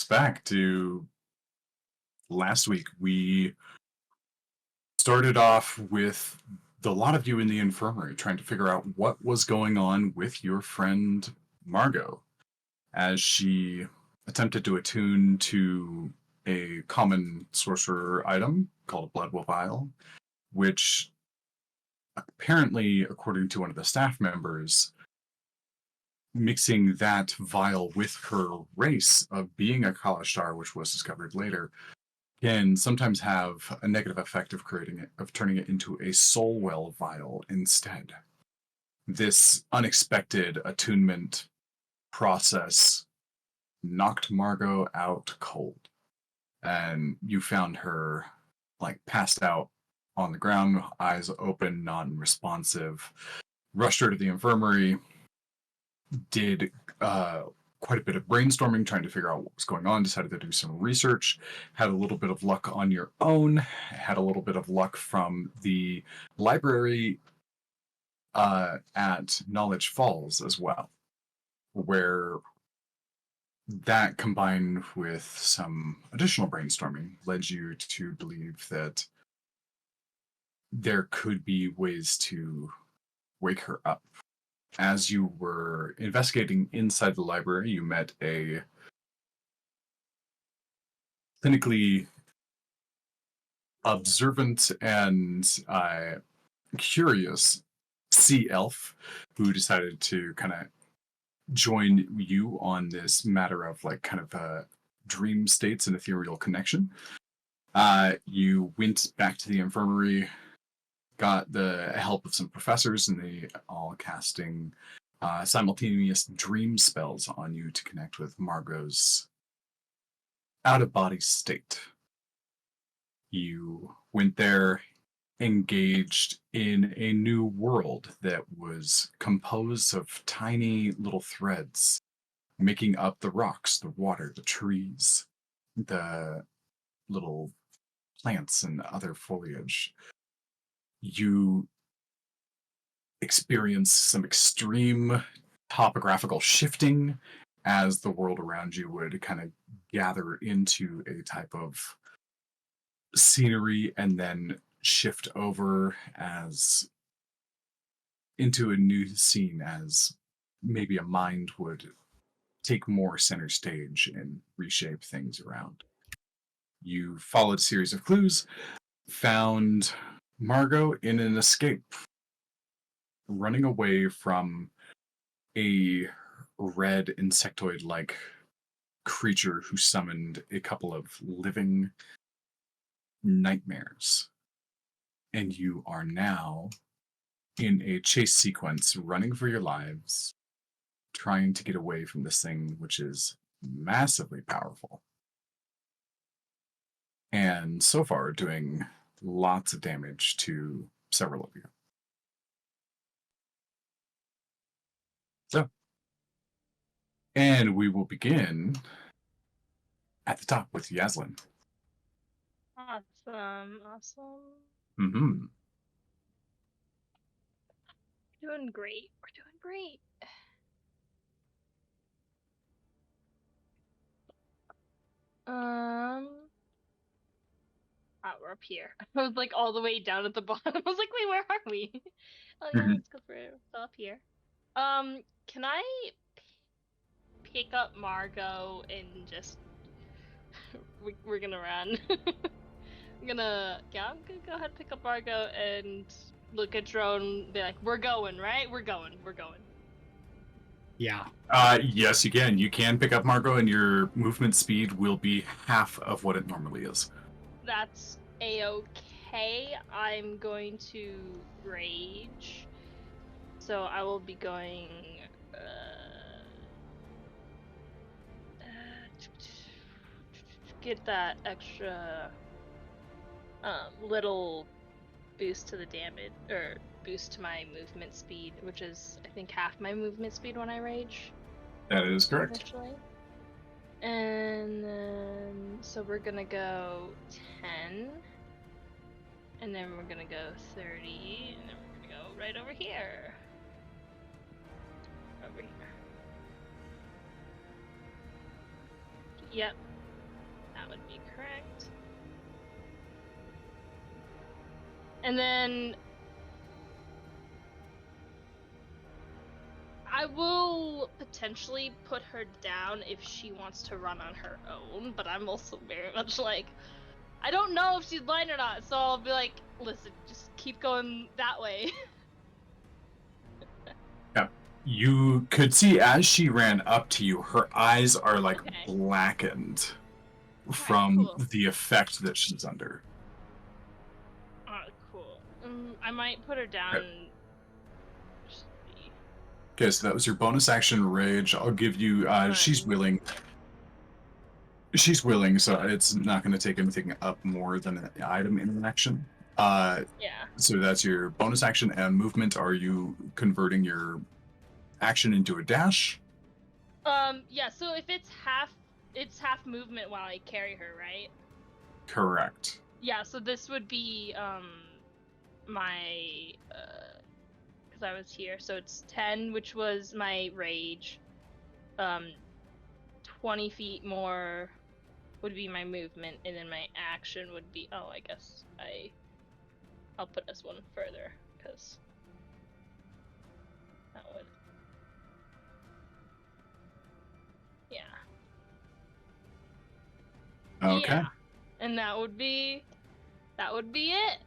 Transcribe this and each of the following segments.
back to last week. We started off with the lot of you in the infirmary trying to figure out what was going on with your friend Margo as she attempted to attune to a common sorcerer item called a blood vial, which apparently, according to one of the staff members, mixing that vial with her race of being a Kalashtar, which was discovered later, can sometimes have a negative effect of turning it into a soul well vial instead. This unexpected attunement process knocked Margo out cold, and you found her passed out on the ground, eyes open, non-responsive. Rushed her to the infirmary, did quite a bit of brainstorming, trying to figure out what was going on, decided to do some research, had a little bit of luck on your own, had a little bit of luck from the library at Knowledge Falls as well, where that combined with some additional brainstorming led you to believe that there could be ways to wake her up. As you were investigating inside the library, you met a clinically observant and curious sea elf who decided to kind of join you on this matter of dream states and ethereal connection. You went back to the infirmary, got the help of some professors, and they all casting simultaneous dream spells on you to connect with Margo's out-of-body state. You went there, engaged in a new world that was composed of tiny little threads, making up the rocks, the water, the trees, the little plants and other foliage. You experience some extreme topographical shifting as the world around you would kind of gather into a type of scenery and then shift over as into a new scene as maybe a mind would take more center stage and reshape things around. You followed a series of clues, found Margo in an escape, running away from a red insectoid-like creature who summoned a couple of living nightmares. And you are now in a chase sequence, running for your lives, trying to get away from this thing, which is massively powerful. And so far, doing lots of damage to several of you. So, and we will begin at the top with Yaslin. Awesome. Mm-hmm. Doing great. We're doing great. We're up here. I was like all the way down at the bottom. I was like, wait, where are we? Oh yeah, let's go for it. Still up here. Can I pick up Margo and just we're gonna run. I'm gonna go ahead and pick up Margo and look at Drone. Be like, we're going, right? We're going. Yeah. Yes, you can. You can pick up Margo, and your movement speed will be half of what it normally is. That's a-okay. I'm going to rage. So I will be going get that extra little boost to the damage, or boost to my movement speed, which is I think half my movement speed when I rage. That is correct. Initially. And then so we're gonna go 10, and then we're gonna go 30, and then we're gonna go right over here. Over here. Yep. That would be correct. And then I will potentially put her down if she wants to run on her own, but I'm also very much like, I don't know if she's blind or not, so I'll be like, listen, just keep going that way. Yeah. You could see as she ran up to you, her eyes are like Okay. blackened Alright, from cool. the effect that she's under. Cool. I might put her down. Okay. Okay, so that was your bonus action rage. I'll give you she's willing. She's willing, so it's not going to take anything up more than an item in an action. Yeah. So that's your bonus action and movement. Are you converting your action into a dash? Yeah, so if it's half movement while I carry her, right? Correct. Yeah, so this would be my because I was here, so it's 10, which was my rage. 20 feet more would be my movement, and then my action would be, oh, I guess I'll put this one further, because that would, yeah. Okay. Yeah. And that would be it.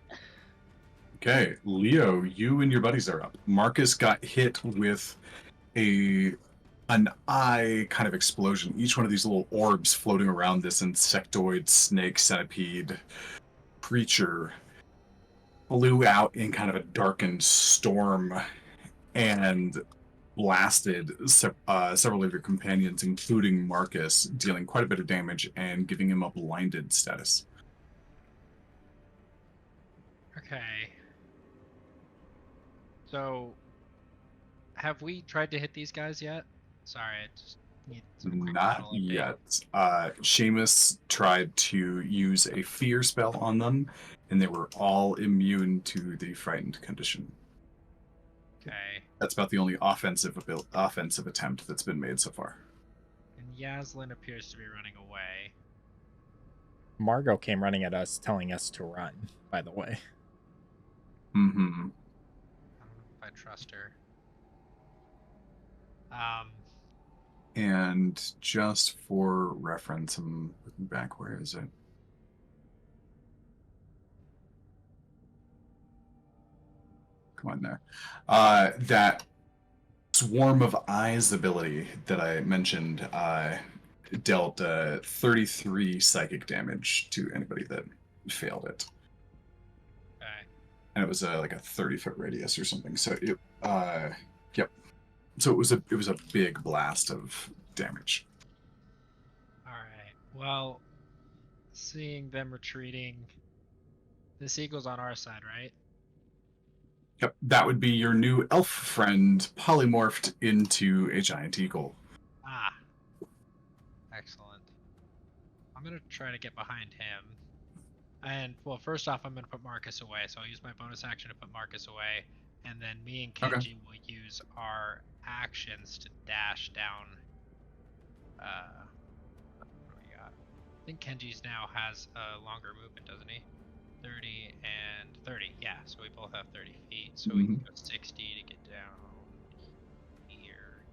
Okay, Leo, you and your buddies are up. Marcus got hit with an eye kind of explosion. Each one of these little orbs floating around this insectoid snake centipede creature flew out in kind of a darkened storm and blasted several of your companions, including Marcus, dealing quite a bit of damage and giving him a blinded status. Okay. So, have we tried to hit these guys yet? Sorry, I just need some quick Not battle update. yet. Seamus tried to use a fear spell on them, and they were all immune to the frightened condition. Okay. That's about the only offensive attempt that's been made so far. And Yaslin appears to be running away. Margo came running at us, telling us to run, by the way. Mm-hmm. I don't know if I trust her. And just for reference, I'm looking back. Where is it? Come on there. That Swarm of Eyes ability that I mentioned dealt 33 psychic damage to anybody that failed it. Okay. And it was like a 30-foot radius or something. So it, yep. So it was a big blast of damage. All right. Well, seeing them retreating, this eagle's on our side, right? Yep, that would be your new elf friend polymorphed into a giant eagle. Ah. Excellent. I'm gonna try to get behind him. And, well, first off, I'm gonna put Marcus away, so I'll use my bonus action to put Marcus away. And then me and Kenji will use our actions to dash down. What do we got? I think Kenji's now has a longer movement, doesn't he? 30 and 30, yeah, so we both have 30 feet, so we can go 60 to get down here.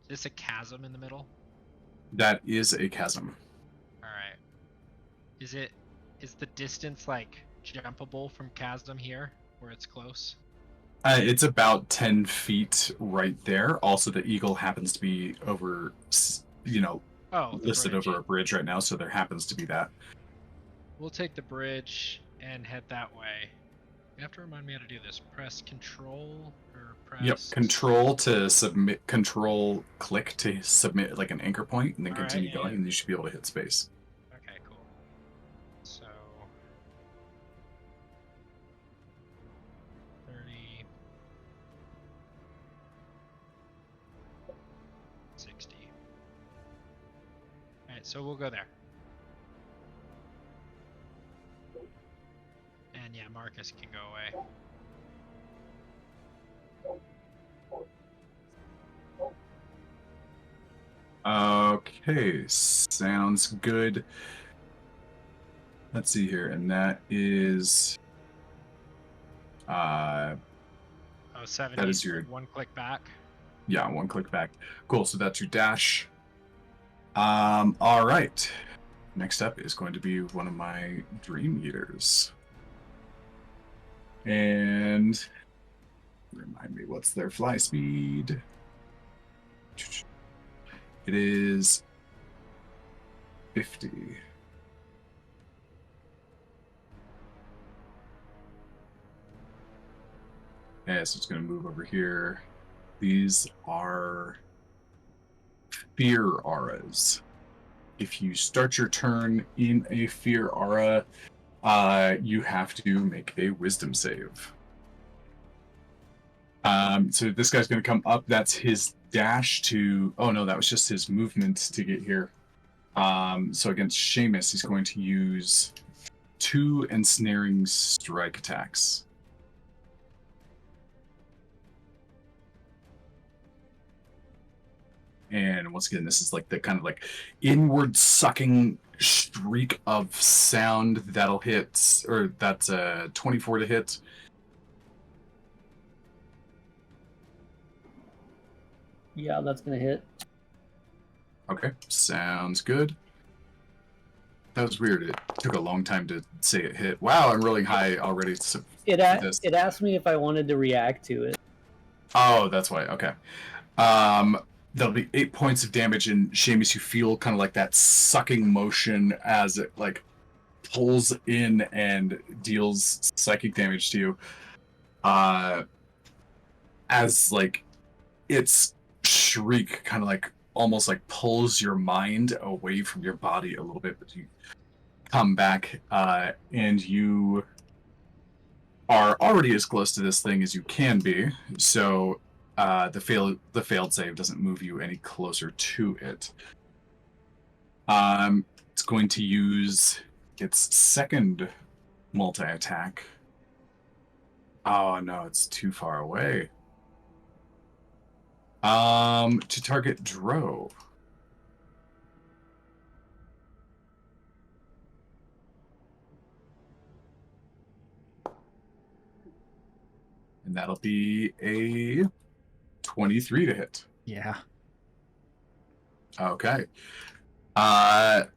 Is this a chasm in the middle? That is a chasm. Alright. Is the distance like jumpable from chasm here, where it's close? It's about 10 feet right there. Also, the eagle happens to be over, listed bridge. over a bridge right now, so there happens to be that. We'll take the bridge and head that way. You have to remind me how to do this. Press Control or press. Yep, Control to submit. Control click to submit like an anchor point, and then continue going, and you should be able to hit space. Okay, cool. So 30, 60. All right, so we'll go there. And yeah, Marcus can go away. Okay, sounds good. let's see here, and that is 70. that is your 1 click back. yeah, 1 click back. Cool. So that's your dash. All right. Next up is going to be one of my Dream Eaters. And remind me, what's their fly speed? It is 50. Yeah, so it's going to move over here. These are fear auras. If you start your turn in a fear aura, you have to make a wisdom save. So this guy's going to come up. That's his dash to... Oh, no, that was just his movement to get here. So against Seamus, he's going to use 2 ensnaring strike attacks. And once again, this is like the kind of like inward sucking shriek of sound that'll hit, or that's 24 to hit. Yeah, that's gonna hit. Okay, sounds good. That was weird. It took a long time to say it hit. Wow, I'm really high already. It this. it asked me if I wanted to react to it. Oh, that's why. Okay. There'll be 8 points of damage, and Seamus, you feel kind of like that sucking motion as it like pulls in and deals psychic damage to you. As like its shriek kind of like almost like pulls your mind away from your body a little bit, but you come back and you are already as close to this thing as you can be. So the failed save doesn't move you any closer to it. It's going to use its second multi-attack. Oh no, it's too far away. To target Dro. And that'll be a 23 to hit. Yeah. Okay. That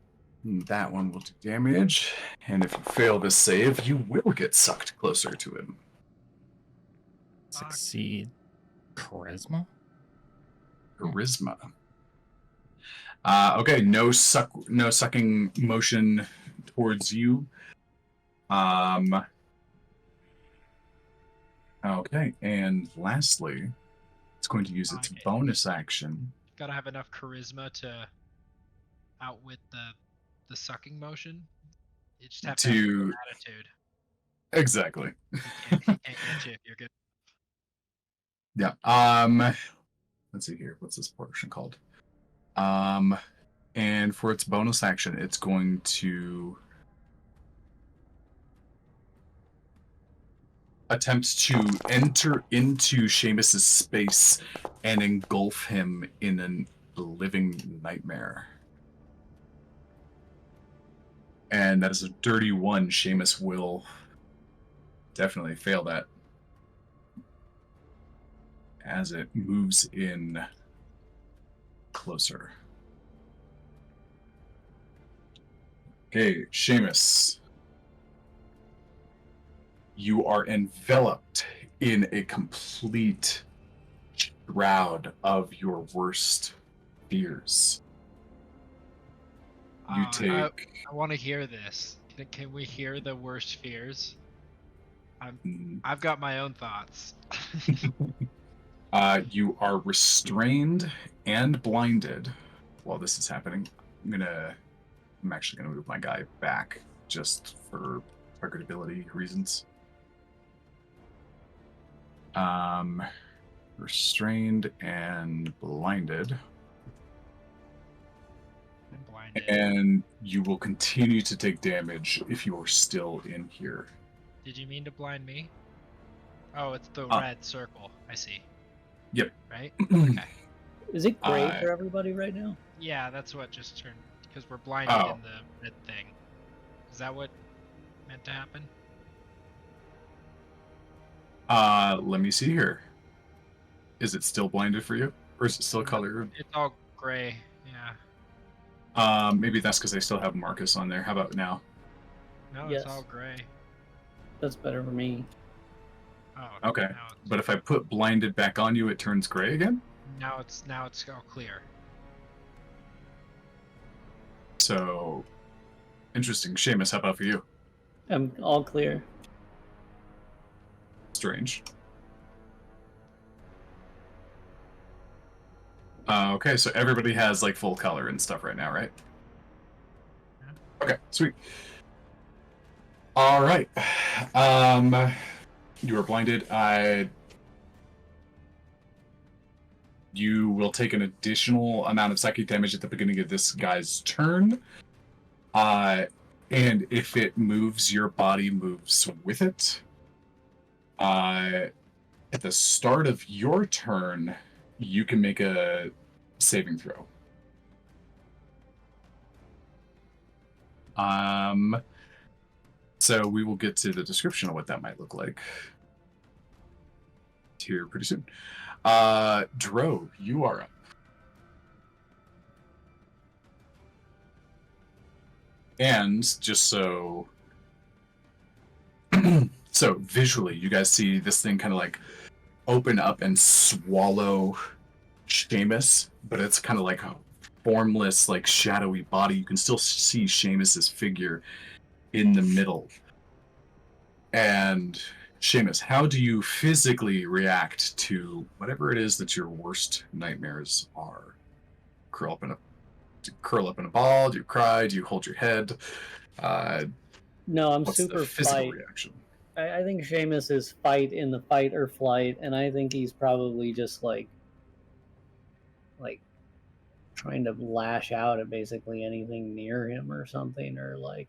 one will do damage. And if you fail this save, you will get sucked closer to him. Succeed. Charisma? Charisma. Okay, no sucking motion towards you. Okay, and lastly, it's going to use its Okay. bonus action. Gotta have enough charisma to outwit the sucking motion. You just have to have a good attitude. Exactly. He can't get you if you're good. Yeah. Let's see here. What's this portion called? And for its bonus action, it's going to attempt to enter into Seamus's space and engulf him in a living nightmare. And that is a dirty 1. Seamus will definitely fail that as it moves in closer. Okay, Seamus. You are enveloped in a complete shroud of your worst fears. You take... I want to hear this. Can we hear the worst fears? I've got my own thoughts. You are restrained and blinded while this is happening. I'm actually gonna move my guy back just for targetability reasons. Restrained and blinded. I'm blinded. And you will continue to take damage if you are still in here. Did you mean to blind me? Oh, it's the red circle. I see. Yep. Right? Okay. Is it gray for everybody right now? Yeah, that's what just turned, because we're blinded in the red thing. Is that what meant to happen? Let me see here. Is it still blinded for you? Or is it still colored? It's all gray. Yeah. Maybe that's because I still have Marcus on there. How about now? No, Yes. it's all gray. That's better for me. Oh. Okay. Now it's, But if I put blinded back on you, it turns gray again? now it's all clear. So, interesting. Seamus, how about for you? I'm all clear. Strange. Okay, so everybody has like full color and stuff right now, right? Yeah. Okay, sweet. All right. You are blinded. You will take an additional amount of psychic damage at the beginning of this guy's turn. And if it moves, your body moves with it. At the start of your turn, you can make a saving throw. So we will get to the description of what that might look like here pretty soon. Dro, you are up. And just so so visually, you guys see this thing kind of like open up and swallow Seamus, but it's kind of like a formless, like shadowy body. You can still see Seamus's figure in the middle. And Seamus, how do you physically react to whatever it is that your worst nightmares are? Curl up in a ball? Do you cry? Do you hold your head? No, I'm What's super the physical fight. reaction? I think Seamus is fight in the fight or flight, and I think he's probably just like trying to lash out at basically anything near him or something, or like,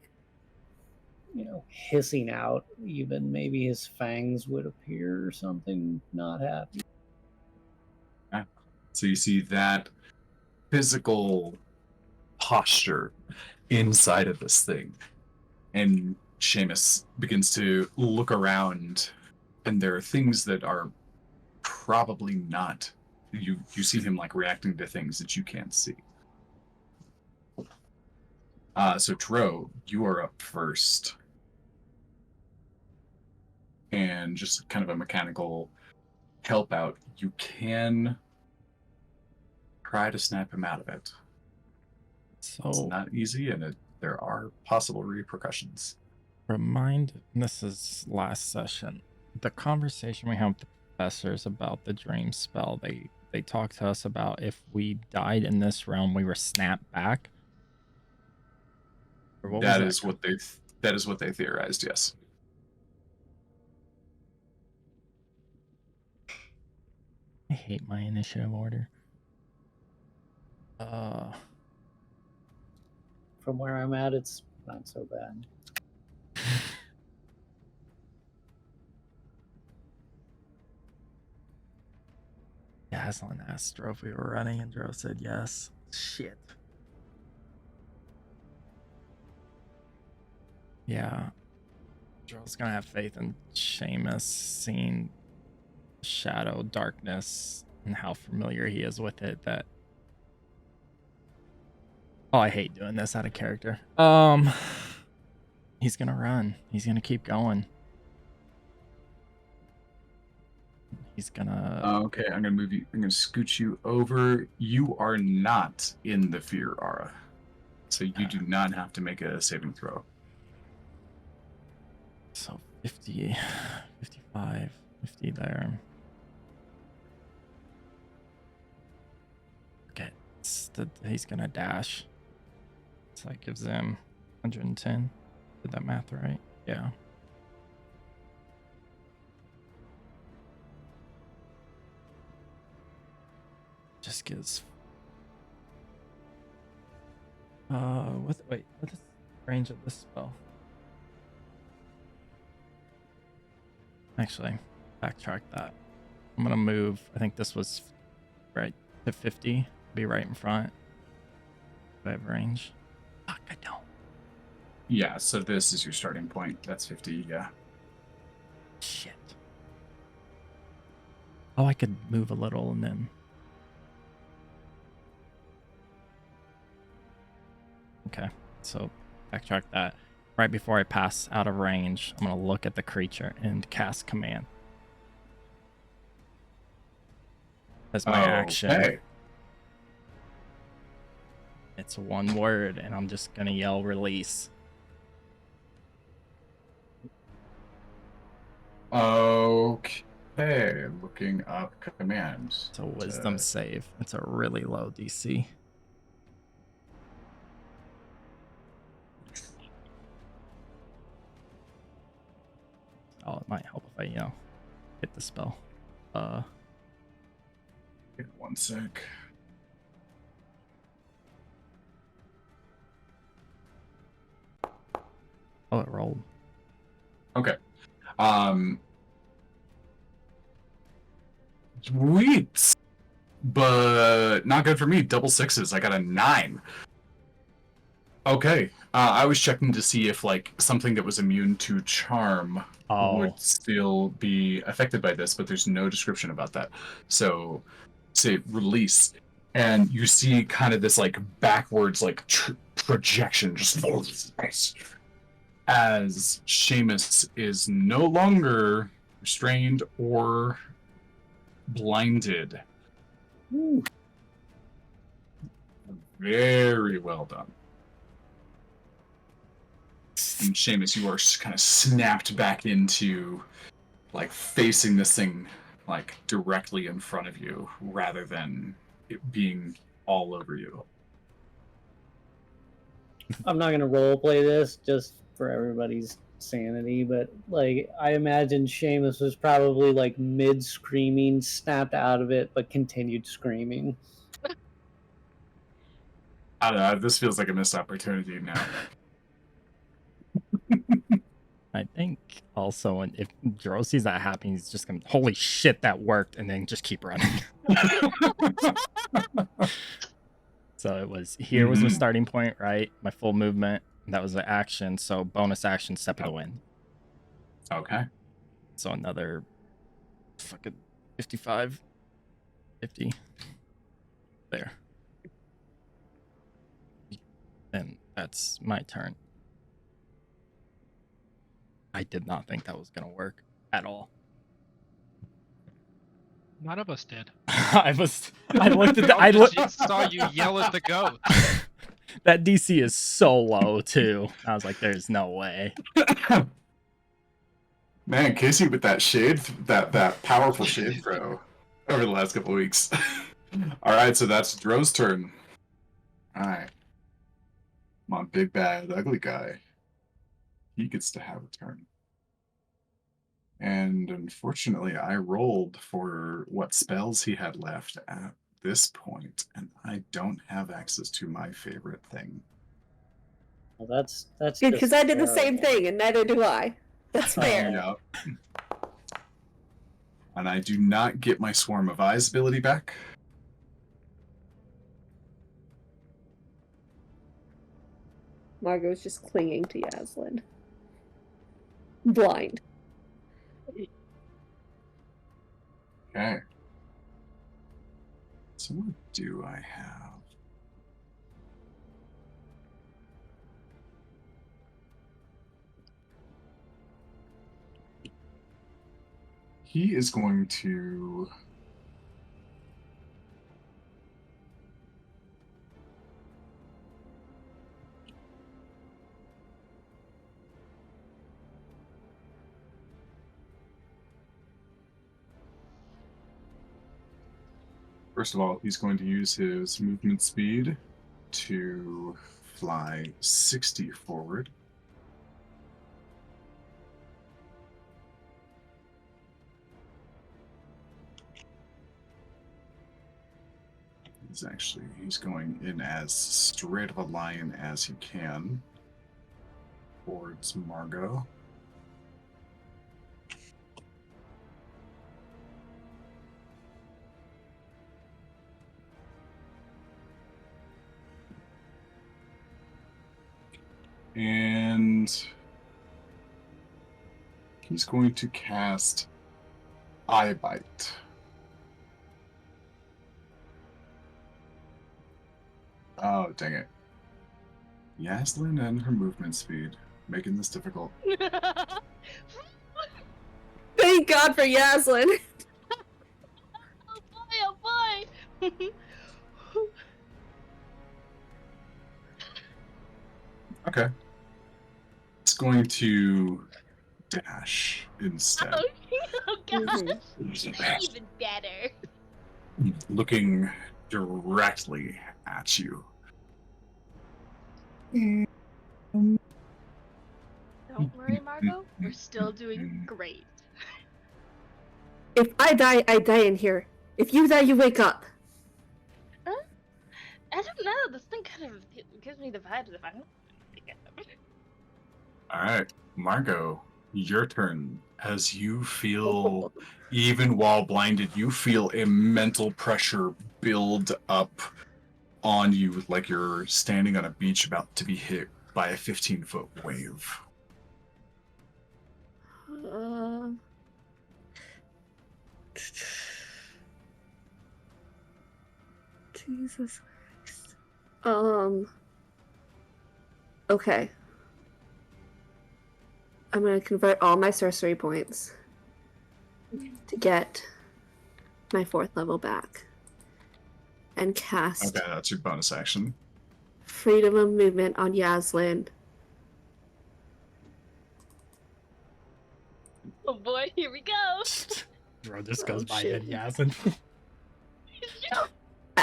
you know, hissing out. Even maybe his fangs would appear or something. Not happy. So you see that physical posture inside of this thing. And Seamus begins to look around, and there are things that are probably not. You see him like reacting to things that you can't see. So Dro, you are up first. And just kind of a mechanical help out. You can try to snap him out of it. It's So not easy, and there are possible repercussions. this is last session. The conversation we had with the professors about the dream spell, they talked to us about if we died in this realm, we were snapped back. Or what was That is what they theorized, yes. I hate my initiative order. From where I'm at, it's not so bad. Aslan asked Dro if we were running, and Dro said yes. Shit. Yeah. Dro's gonna have faith in Seamus, seeing shadow, darkness, and how familiar he is with it. That. Oh, I hate doing this out of character. He's gonna run. He's gonna keep going. He's gonna. Okay, I'm gonna move you. I'm gonna scoot you over. You are not in the fear aura, so you do not have to make a saving throw. So 50, 55, 50 there. Okay, he's gonna dash. So that gives him 110. Did that math right? Yeah. Just gives. What's the range of this spell? Actually, backtrack that. I'm gonna move. I think this was right to 50. Be right in front. Do I have range? Fuck, I don't. Yeah, so this is your starting point. That's 50, yeah. Shit. Oh, I could move a little and then. Okay, so backtrack that. Right before I pass out of range, I'm going to look at the creature and cast command. As my action. Okay. It's one word, and I'm just going to yell release. Okay, looking up command. It's a wisdom save. It's a really low DC. Oh, it might help if I, hit the spell. One sec. Oh, it rolled. Okay. Sweet. But not good for me. Double sixes. I got a 9. Okay. I was checking to see if like something that was immune to charm would still be affected by this, but there's no description about that. So say release, and you see kind of this like backwards like projection just as Seamus is no longer restrained or blinded. Ooh. Very well done. And Seamus, you are kind of snapped back into like facing this thing like directly in front of you rather than it being all over you. I'm not gonna role play this just for everybody's sanity, but like I imagine Seamus was probably like mid screaming, snapped out of it, but continued screaming. I don't know, this feels like a missed opportunity now. I think also, if Jero sees that happening, he's just going to, holy shit, that worked, and then just keep running. So it was, here was my starting point, right? My full movement. That was the action. So bonus action, step of the wind. Okay. So another fucking 55, 50. There. And that's my turn. I did not think that was going to work at all. None of us did. I looked at I just saw you yell at the goat. That DC is so low too. I was like, there's no way. Man, Casey with that shade, that powerful shade throw over the last couple of weeks. All right, so that's Dro's turn. All right. Come on, big bad ugly guy. He gets to have a turn. And unfortunately, I rolled for what spells he had left at this point, and I don't have access to my favorite thing. Well, that's good, because I did the same terrible. thing, and neither do I. That's fair. Yeah. And I do not get my Swarm of Eyes ability back. Margo's just clinging to Yaslin. Blind. Okay. So what do I have? He is going to... First of all, he's going to use his movement speed to fly 60 forward. He's going in as straight of a line as he can towards Margo. And and he's going to cast Eye Bite. Oh, dang it. Yaslin and her movement speed, making this difficult. Thank God for Yaslin. Oh boy! Okay. It's going to dash instead. Oh gosh! Even better. Looking directly at you. Don't worry, Margo. We're still doing great. If I die, I die in here. If you die, you wake up. I don't know. This thing kind of gives me the vibes if I don't wake up. Alright, Margo, your turn. As you feel, even while blinded, you feel a mental pressure build up on you like you're standing on a beach about to be hit by a 15-foot wave. Jesus Christ. Okay. I'm gonna convert all my sorcery points to get my 4th level back. And cast Okay, that's your bonus action. Freedom of Movement on Yaslin. Oh boy, here we go. Bro, this Oh, goes by shit. Ed Yasin.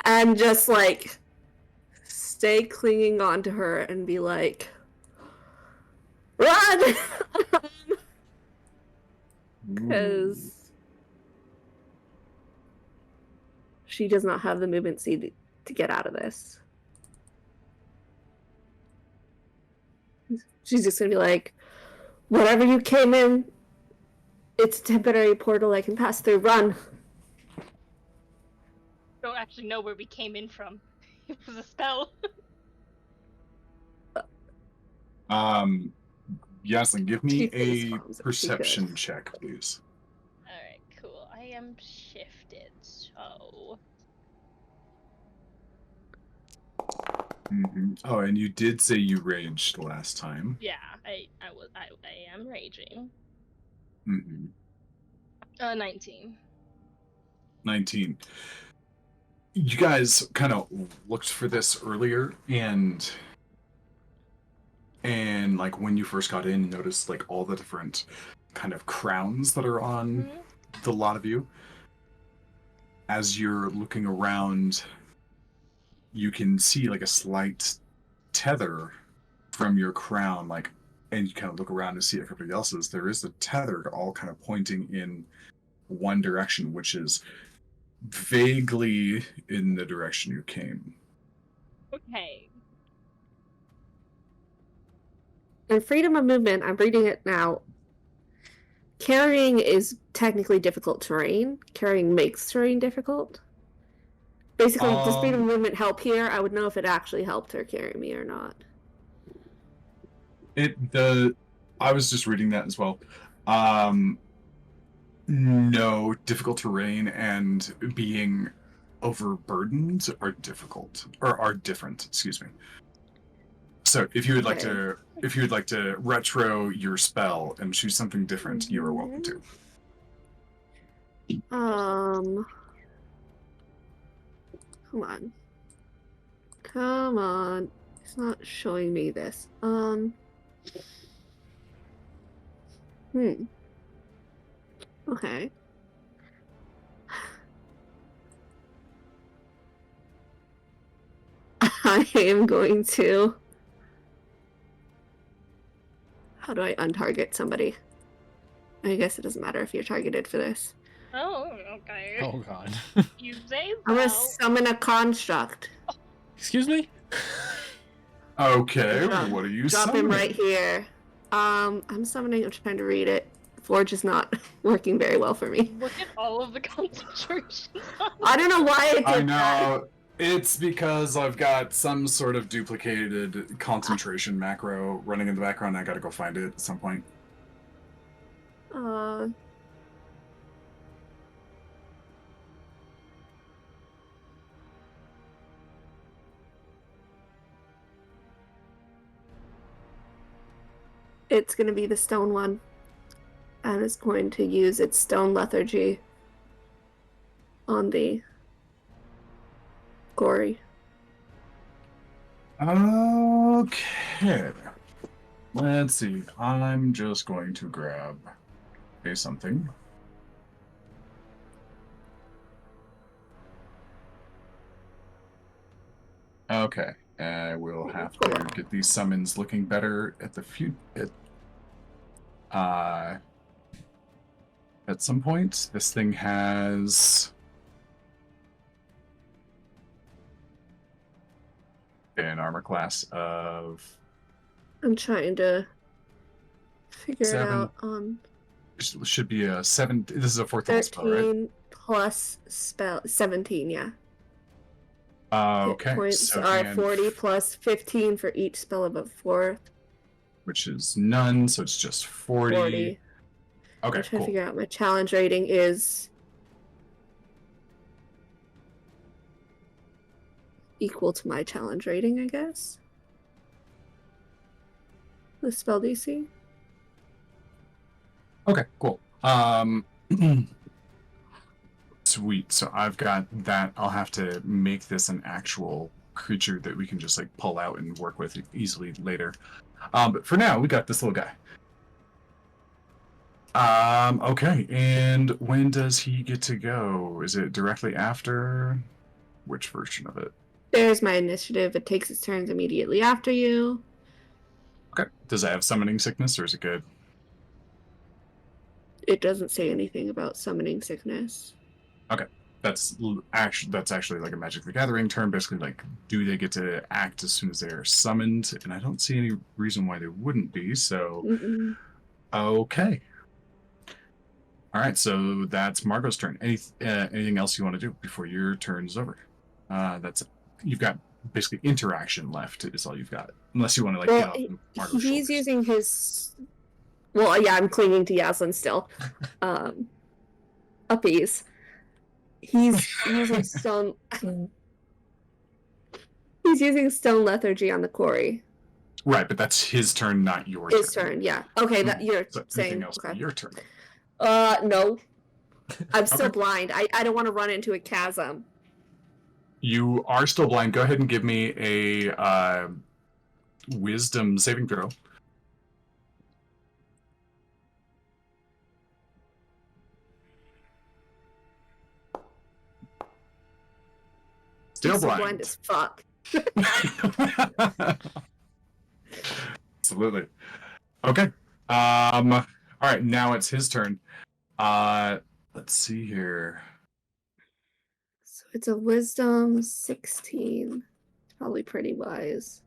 And just like stay clinging onto her and be like, run! Because she does not have the movement speed to get out of this. She's just gonna be like, whatever you came in, it's a temporary portal I can pass through. Run! Don't actually know where we came in from. It was a spell. Yaslin, give me She a face bombs it. She perception could. check, please. Alright, cool. I am shifted, so... Oh, and you did say you raged last time. Yeah, I am raging. 19. 19. You guys kind of looked for this earlier, and like when you first got in, you noticed like all the different kind of crowns that are on the lot of you. As you're looking around, you can see like a slight tether from your crown, like, and you kind of look around to see everybody else's. There is a tether all kind of pointing in one direction, which is vaguely in the direction you came. Okay. And freedom of movement, I'm reading it now. Carrying is technically difficult terrain. Carrying makes terrain difficult. Basically, does freedom of movement help here? I would know if it actually helped her carry me or not. I was just reading that as well. No, difficult terrain and being overburdened are difficult, or are different, excuse me. So if you would like to retro your spell and choose something different, you are welcome to. Come on. It's not showing me this. Okay. I am going to... How do I untarget somebody? I guess it doesn't matter if you're targeted for this. Oh, okay. Oh god. You say so. I'm gonna summon a construct. Excuse me? Okay, Drop- what are you Drop summoning? him right here. I'm summoning, I'm trying to read it. Forge is not working very well for me. Look at all of the concentrations. I don't know why it did I that. know. It's because I've got some sort of duplicated concentration macro running in the background. I gotta go find it at some point. It's going to be the stone one. And it's going to use its stone lethargy on the gory. Okay. Let's see. I'm just going to grab something. Okay. I will have to get these summons looking better at the at some point. This thing has an armor class of... I'm trying to figure 7. it out on... Should be a 7. This is a 4th level spell, right? 13 plus spell... 17, yeah. Okay. Hit points so, are 40 plus 15 for each spell of a 4th. Which is none, so it's just 40. 40. Okay, I'm trying cool. to figure out my challenge rating is equal to my challenge rating, I guess. The spell DC. Okay, cool. Sweet. So I've got that. I'll have to make this an actual creature that we can just like pull out and work with easily later. But for now, we got this little guy. Okay. And when does he get to go? Is it directly after? Which version of it? There's my initiative. It takes its turns immediately after you. Okay. Does it have summoning sickness, or is it good? It doesn't say anything about summoning sickness. Okay. That's actually like a Magic the Gathering term. Basically, like, do they get to act as soon as they are summoned? And I don't see any reason why they wouldn't be. So, okay. All right. So that's Margo's turn. Anything else you want to do before your turn's over? You've got basically interaction left. Is all you've got, unless you want to like get off Margo's he's shoulders. using his. Well, yeah, I'm clinging to Yaslin still. Uppies. He's using stone. He's using stone lethargy on the quarry. Right, but that's his turn, not your His turn, yeah. Okay, that you're so saying. anything else Okay. your turn? No. I'm still Okay. blind. I don't want to run into a chasm. You are still blind. Go ahead and give me a wisdom saving throw. Still I'm still blind. blind as fuck. Absolutely. Okay. All right. Now it's his turn. Let's see here. So it's a wisdom 16. It's probably pretty wise.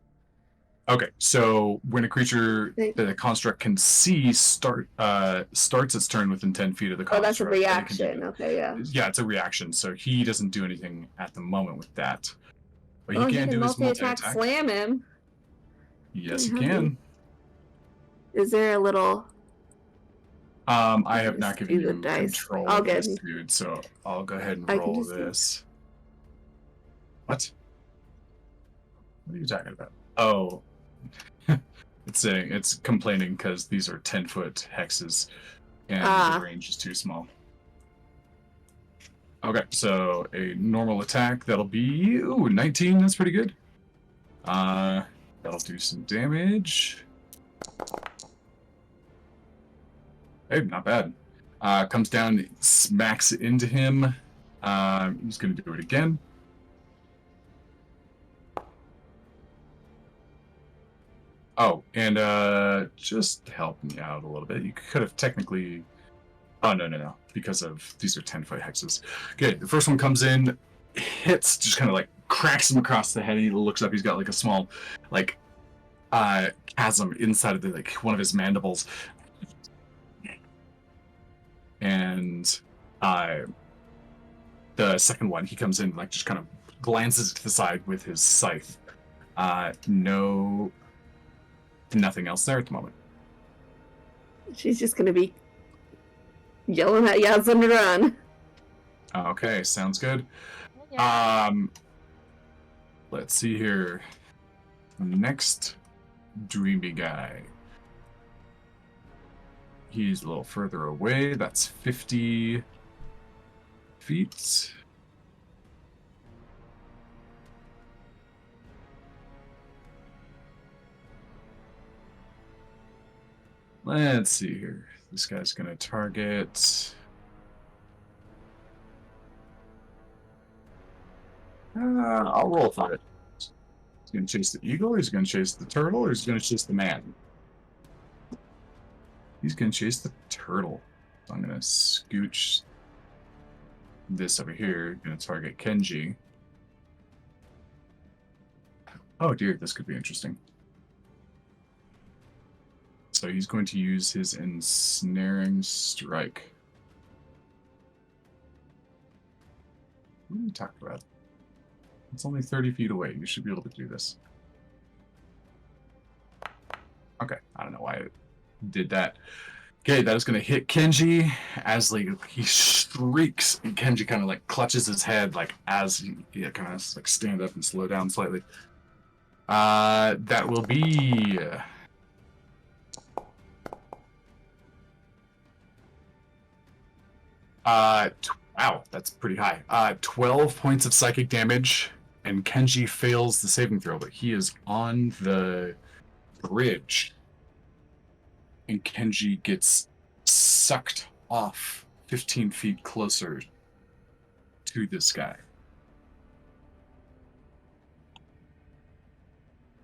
Okay. So when a creature that a construct can see starts its turn within 10 feet of the construct. Oh, that's a then it can reaction. Okay, yeah. Yeah, it's a reaction. So he doesn't do anything at the moment with that. But Well, he can do his multi-attack multi-attack. slam him. Yes, he How can. Is there a little... I have not Just given do the you dice. control I'll of get this it. dude, so I'll go ahead and I can roll just do it. this. What? What are you talking about? Oh. It's complaining because these are 10-foot hexes, and the range is too small. Okay, so a normal attack, that'll be 19, that's pretty good. That'll do some damage. Hey, not bad. Comes down, smacks into him. He's gonna do it again. Oh, and just help me out a little bit. You could have technically... Oh, no. Because of... These are 10-foot hexes. Okay, the first one comes in, hits, just kind of like cracks him across the head. He looks up, he's got like a small, like, chasm inside of the, like, one of his mandibles. And the second one, he comes in, like, just kind of glances to the side with his scythe. No, nothing else there at the moment. She's just gonna be yelling at Yazan to run. Okay, sounds good. Yeah. Let's see here. Next dreamy guy. He's a little further away. That's 50 feet. Let's see here. This guy's going to target... I'll roll for it. He's going to chase the eagle, he's going to chase the turtle, or he's going to chase the man? He's going to chase the turtle. So I'm going to scooch this over here. Going to target Kenji. Oh dear, this could be interesting. So he's going to use his ensnaring strike. What are you talking about? It's only 30 feet away. You should be able to do this. Okay, I don't know why it did that. Okay, that is going to hit Kenji as like he shrieks, and Kenji kind of like clutches his head like as he kind of like stand up and slow down slightly. That will be wow, that's pretty high. 12 points of psychic damage, and Kenji fails the saving throw, but he is on the bridge. And Kenji gets sucked off 15 feet closer to this guy.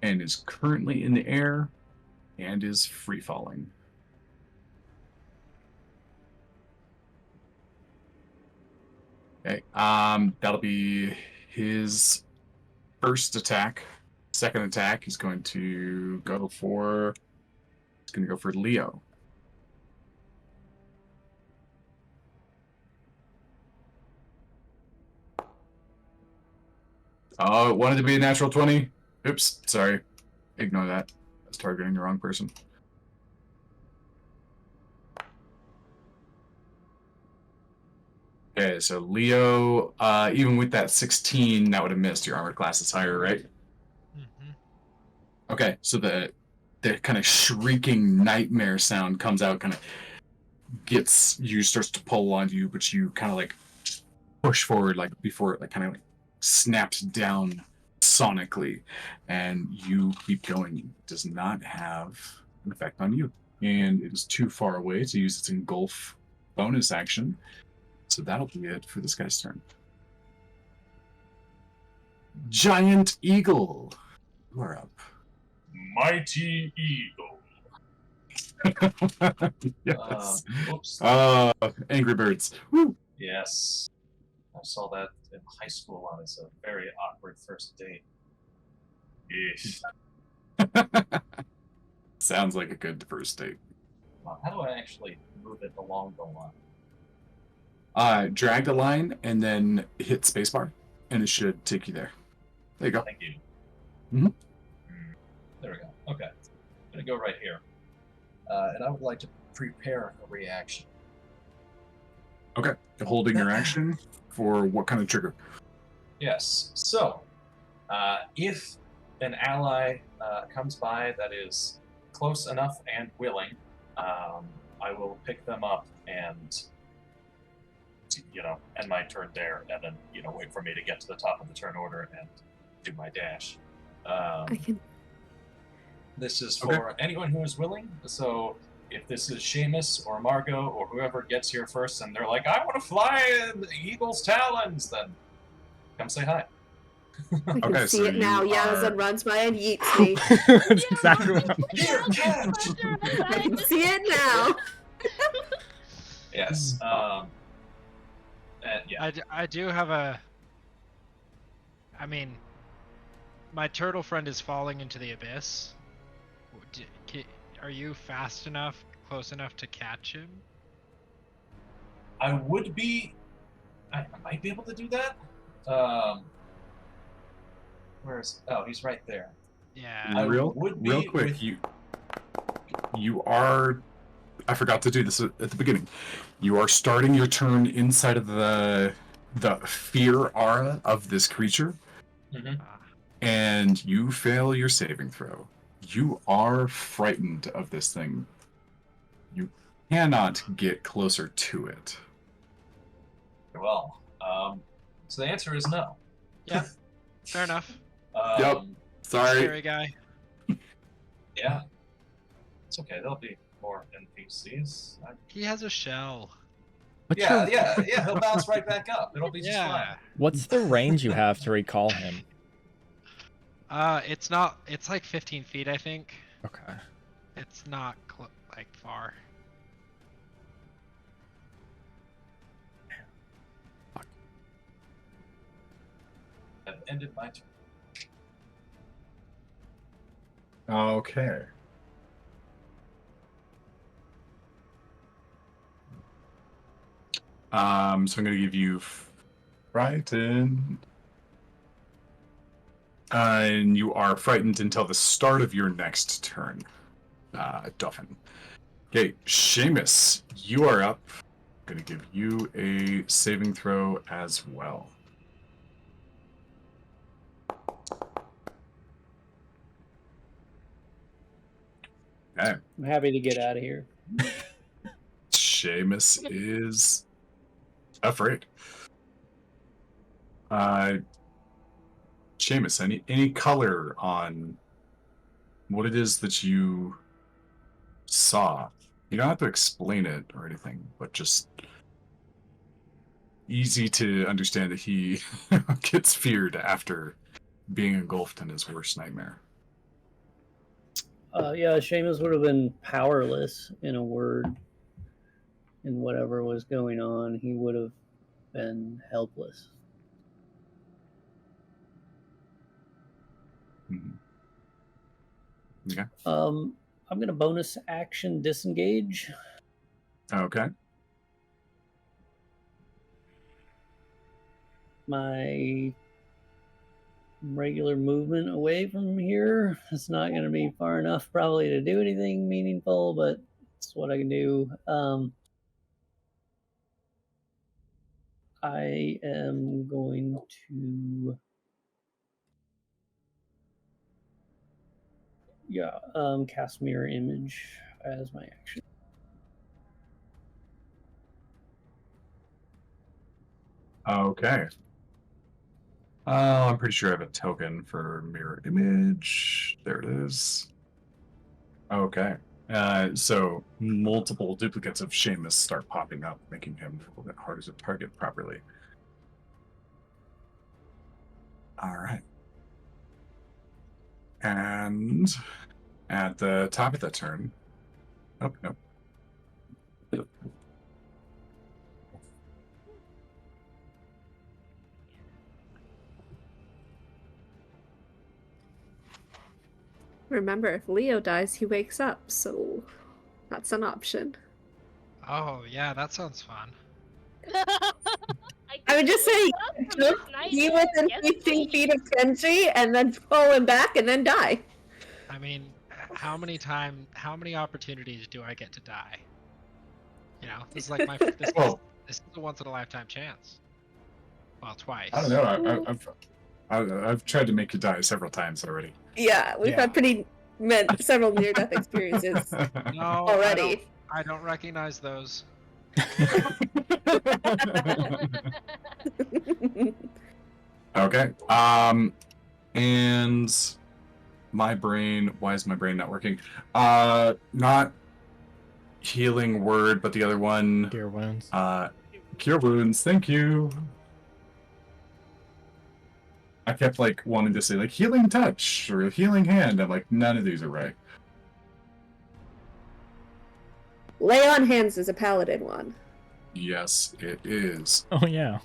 And is currently in the air and is free falling. Okay, that'll be his first attack. Second attack, he's going to go for Leo. Oh, it wanted to be a natural 20. Oops, sorry. Ignore that. I was targeting the wrong person. Okay, so Leo, even with that 16, that would have missed. Your armor class is higher, right? Mm-hmm. Okay, so the kind of shrieking nightmare sound comes out, kind of gets you, starts to pull on you, but you kind of like push forward, like before it like kind of like snaps down sonically, and you keep going. It does not have an effect on you, and it is too far away to use its engulf bonus action. So that'll be it for this guy's turn. Giant Eagle, you are up. Mighty Eagle. Yes. Oops. Angry Birds. Woo. Yes. I saw that in high school on as a very awkward first date. Yes. Sounds like a good first date. How do I actually move it along the line? Drag the line and then hit spacebar, and it should take you there. There you go. Thank you. Mhm. There we go. Okay. I'm going to go right here. And I would like to prepare a reaction. Okay. Holding your action for what kind of trigger? Yes. So, if an ally comes by that is close enough and willing, I will pick them up and, end my turn there, and then, wait for me to get to the top of the turn order and do my dash. I can. This is for anyone who is willing. So if this is Seamus or Margo or whoever gets here first and they're like, I want to fly in the eagle's talons, then come say hi. I can Okay, see so it now. you Yazan are- runs by and yeets me. That's exactly what Here, catch! I can see it now. Yes. And yeah. I do have a. I mean, my turtle friend is falling into the abyss. Are you fast enough, close enough to catch him? I would be. I might be able to do that. Where's? Oh, he's right there. Yeah. I real would be quick, with- you are. I forgot to do this at the beginning. You are starting your turn inside of the fear aura of this creature, Mhm. and you fail your saving throw. You are frightened of this thing. You cannot get closer to it. Well, so the answer is no. Yeah. Fair enough. Yep. Sorry. Scary guy. Yeah. It's okay. There'll be more NPCs. He has a shell. What's Yeah, your, yeah. He'll bounce right back up. It'll be just fine. Yeah. What's the range you have to recall him? It's not. It's like 15 feet, I think. Okay. It's not like far. I've ended my turn. Okay. So I'm gonna give you frightened. And you are frightened until the start of your next turn, Dolphin. Okay, Seamus, you are up. I'm gonna give you a saving throw as well. Okay. I'm happy to get out of here. Seamus is afraid. Seamus, any color on what it is that you saw? You don't have to explain it or anything, but just easy to understand that he gets feared after being engulfed in his worst nightmare. Yeah, Seamus would have been powerless, in a word, in whatever was going on. He would have been helpless. Mhm. Yeah. I'm gonna bonus action disengage. Okay. My regular movement away from here. It's not going to be far enough probably to do anything meaningful, but it's what I can do. I am going to cast mirror image as my action. Okay. I'm pretty sure I have a token for mirror image. There it is. Okay. So multiple duplicates of Seamus start popping up, making him a little bit harder to target properly. All right. And at the top of the turn. Oh, no. Remember, if Leo dies, he wakes up, so that's an option. Oh yeah, that sounds fun. I would just say, just be within 15 feet of Kenji, and then pull him back, and then die. I mean, how many opportunities do I get to die? You know, this is like my this is a once in a lifetime chance. Well, twice. I don't know. I've tried to make you die several times already. Yeah, we've had several near-death experiences No, already. I don't recognize those. Okay. And my brain, why is my brain not working? Not healing word, but the other one. Cure wounds. Cure wounds, thank you. I kept wanting to say healing touch or healing hand. I'm like, none of these are right. Lay on hands is a paladin one. Yes, it is. Oh yeah.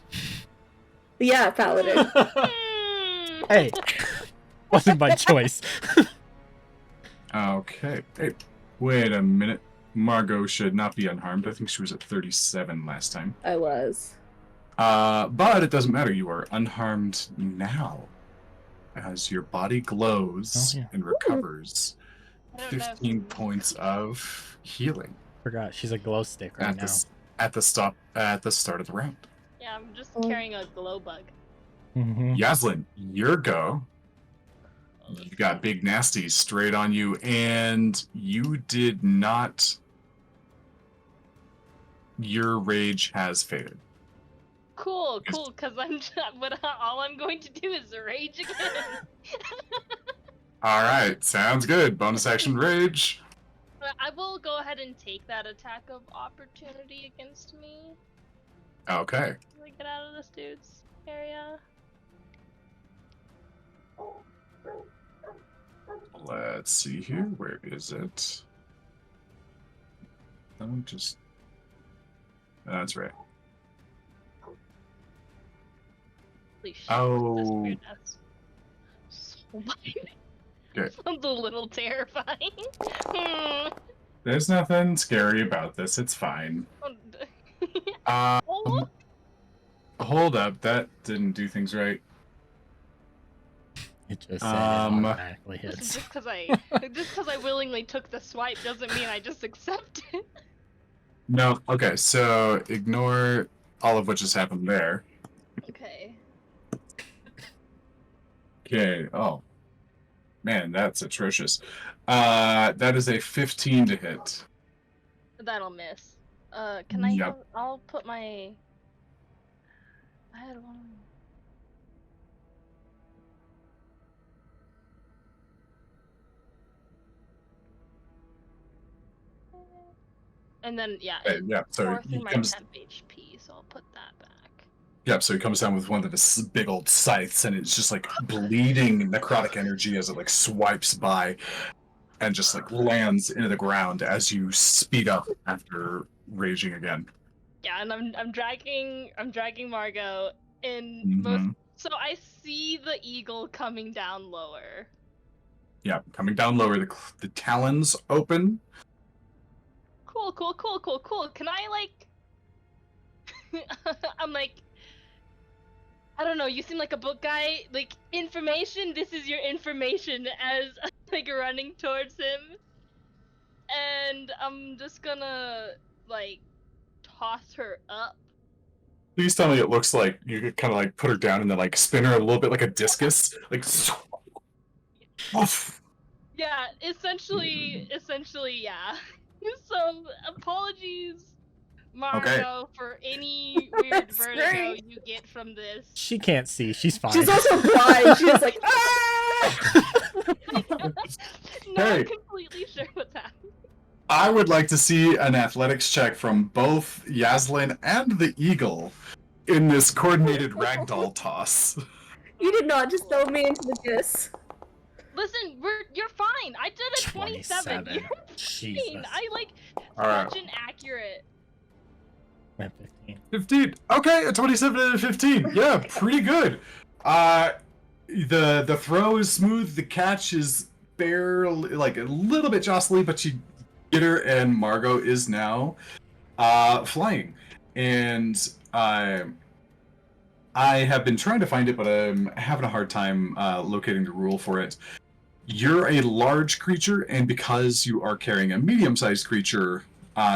Yeah, paladin. Hey, wasn't by choice. Okay. Hey, wait a minute. Margo should not be unharmed. I think she was at 37 last time. I was. But it doesn't matter. You are unharmed now. as your body glows Oh, yeah. and recovers I don't know. 15 points of healing Forgot she's a glow stick right at now. at the start of the round. Yeah, I'm just Oh. carrying a glow bug. Mm-hmm. Yaslin, your go. You got Big Nasty straight on you, and you did not. Your rage has faded. Cool, because all I'm going to do is rage again. All right, sounds good. Bonus action rage. But I will go ahead and take that attack of opportunity against me. Okay. Like, get out of this dude's area. Let's see here. Where is it? Don't just. That's right. Holy shit, Oh. this weirdness. So Good. Sounds a little terrifying. There's nothing scary about this. It's fine. Oh. Hold up. That didn't do things right. It just said it automatically Listen, hits. just because I willingly took the swipe doesn't mean I just accept it. No. Okay. So ignore all of what just happened there. Okay. Okay. Oh. Man, that's atrocious. That is a 15 to hit. That'll miss. Can I? Yep. I'll put my. I had one. And then yeah, Okay, yeah, so fourth he in my comes. temp HP, so I'll put that back. Yep, so he comes down with one of the big old scythes, and it's just like bleeding necrotic energy as it like swipes by, and just like lands into the ground as you speed up after raging again. Yeah, and I'm dragging Margo in Mhm. So I see the eagle coming down lower. Yeah, coming down lower, the talons open. Cool. Can I like? I'm like. I don't know. You seem like a book guy. Like information. This is your information. As like running towards him, and I'm just gonna like toss her up. Please tell me it looks like you could kind of like put her down and then like spin her a little bit like a discus, like. Oof. Yeah, essentially, yeah. So apologies, Margo, for any weird That's vertigo great. you get from this. She can't see. She's fine. She's also blind. She's like, ah! No, Hey. I'm completely sure what's happening. I would like to see an athletics check from both Yaslin and the eagle in this coordinated ragdoll toss. You did not just throw me into the abyss. Listen, you're fine. I did a 27. 27. You're fine. Jesus. I like Alright. such an accurate. At 15. 15. Okay, a 27 and a 15. Yeah, pretty good. The throw is smooth. The catch is barely, like a little bit jostly, but you get her, and Margo is now flying. And I have been trying to find it, but I'm having a hard time locating the rule for it. You're a large creature, and because you are carrying a medium-sized creature,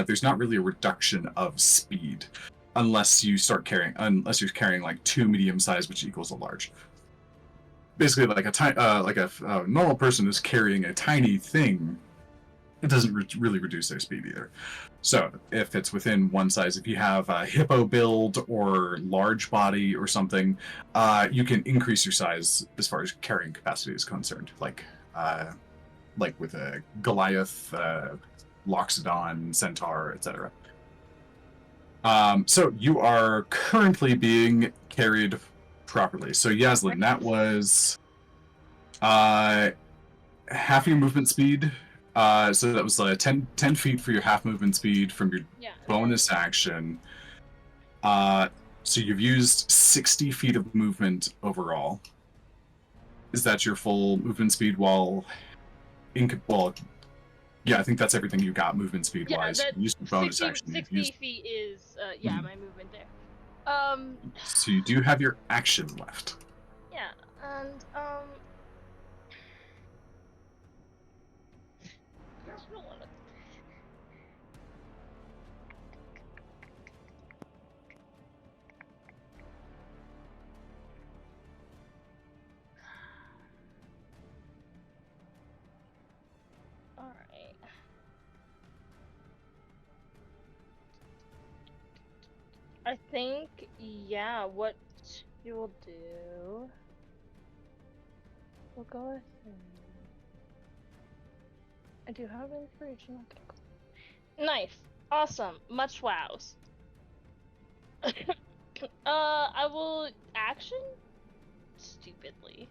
there's not really a reduction of speed unless you're carrying like two medium-sized, which equals a large. Basically, like a normal person is carrying a tiny thing, it doesn't really reduce their speed either. So if it's within one size, if you have a hippo build or large body or something, you can increase your size as far as carrying capacity is concerned. Like with a Goliath, Loxodon, Centaur, etc. So you are currently being carried properly. So Yaslin, that was half your movement speed. So that was 10 feet for your half movement speed from your bonus action. So you've used 60 feet of movement overall. Is that your full movement speed yeah, I think that's everything you got movement speed wise. Yeah, You used the bonus 60, action. 60 feet is my movement there. So you do have your action left. Yeah, and I think, yeah, what you'll do... We'll go with... I do have inspiration. Nice. Awesome. Much wows. I will action stupidly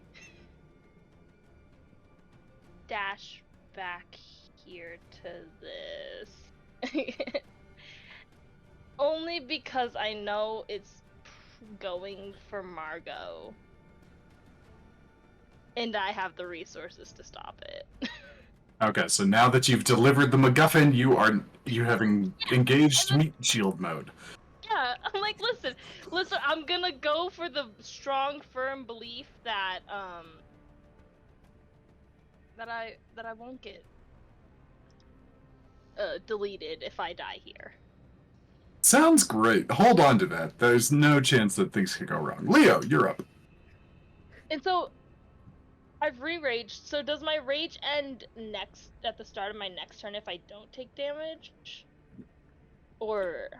dash back here to this. Only because I know it's going for Margo. And I have the resources to stop it. Okay, so now that you've delivered the MacGuffin, you have engaged meat shield mode. Yeah, I'm like, listen, I'm gonna go for the strong, firm belief that I won't get deleted if I die here. Sounds great. Hold on to that. There's no chance that things could go wrong. Leo, you're up. And so I've re-raged. So does my rage end at the start of my next turn if I don't take damage, or?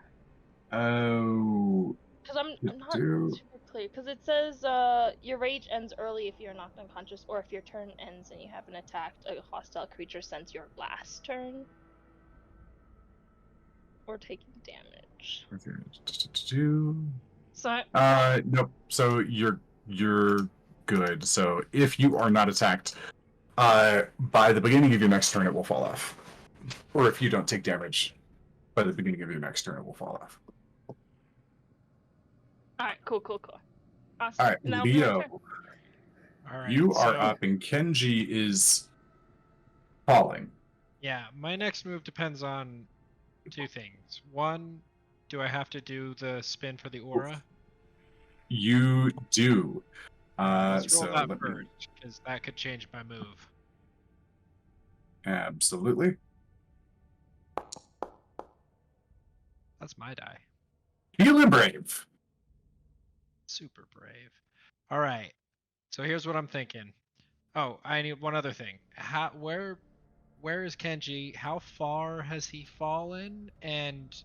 Oh. Because I'm not super clear. Because it says your rage ends early if you're knocked unconscious, or if your turn ends and you haven't attacked a hostile creature since your last turn, or taking damage. So Nope. So you're good. So if you are not attacked, by the beginning of your next turn, it will fall off. Or if you don't take damage, by the beginning of your next turn, it will fall off. Alright, cool. Awesome. All right, Now Leo, All right. you are so- up, and Kenji is falling. Yeah, my next move depends on two things. One, do I have to do the spin for the aura? You do. Let's roll So that let me- first, because that could change my move. Absolutely. That's my die. Feeling brave. Super brave. All right. So here's what I'm thinking. Oh, I need one other thing. Where is Kenji? How far has he fallen? And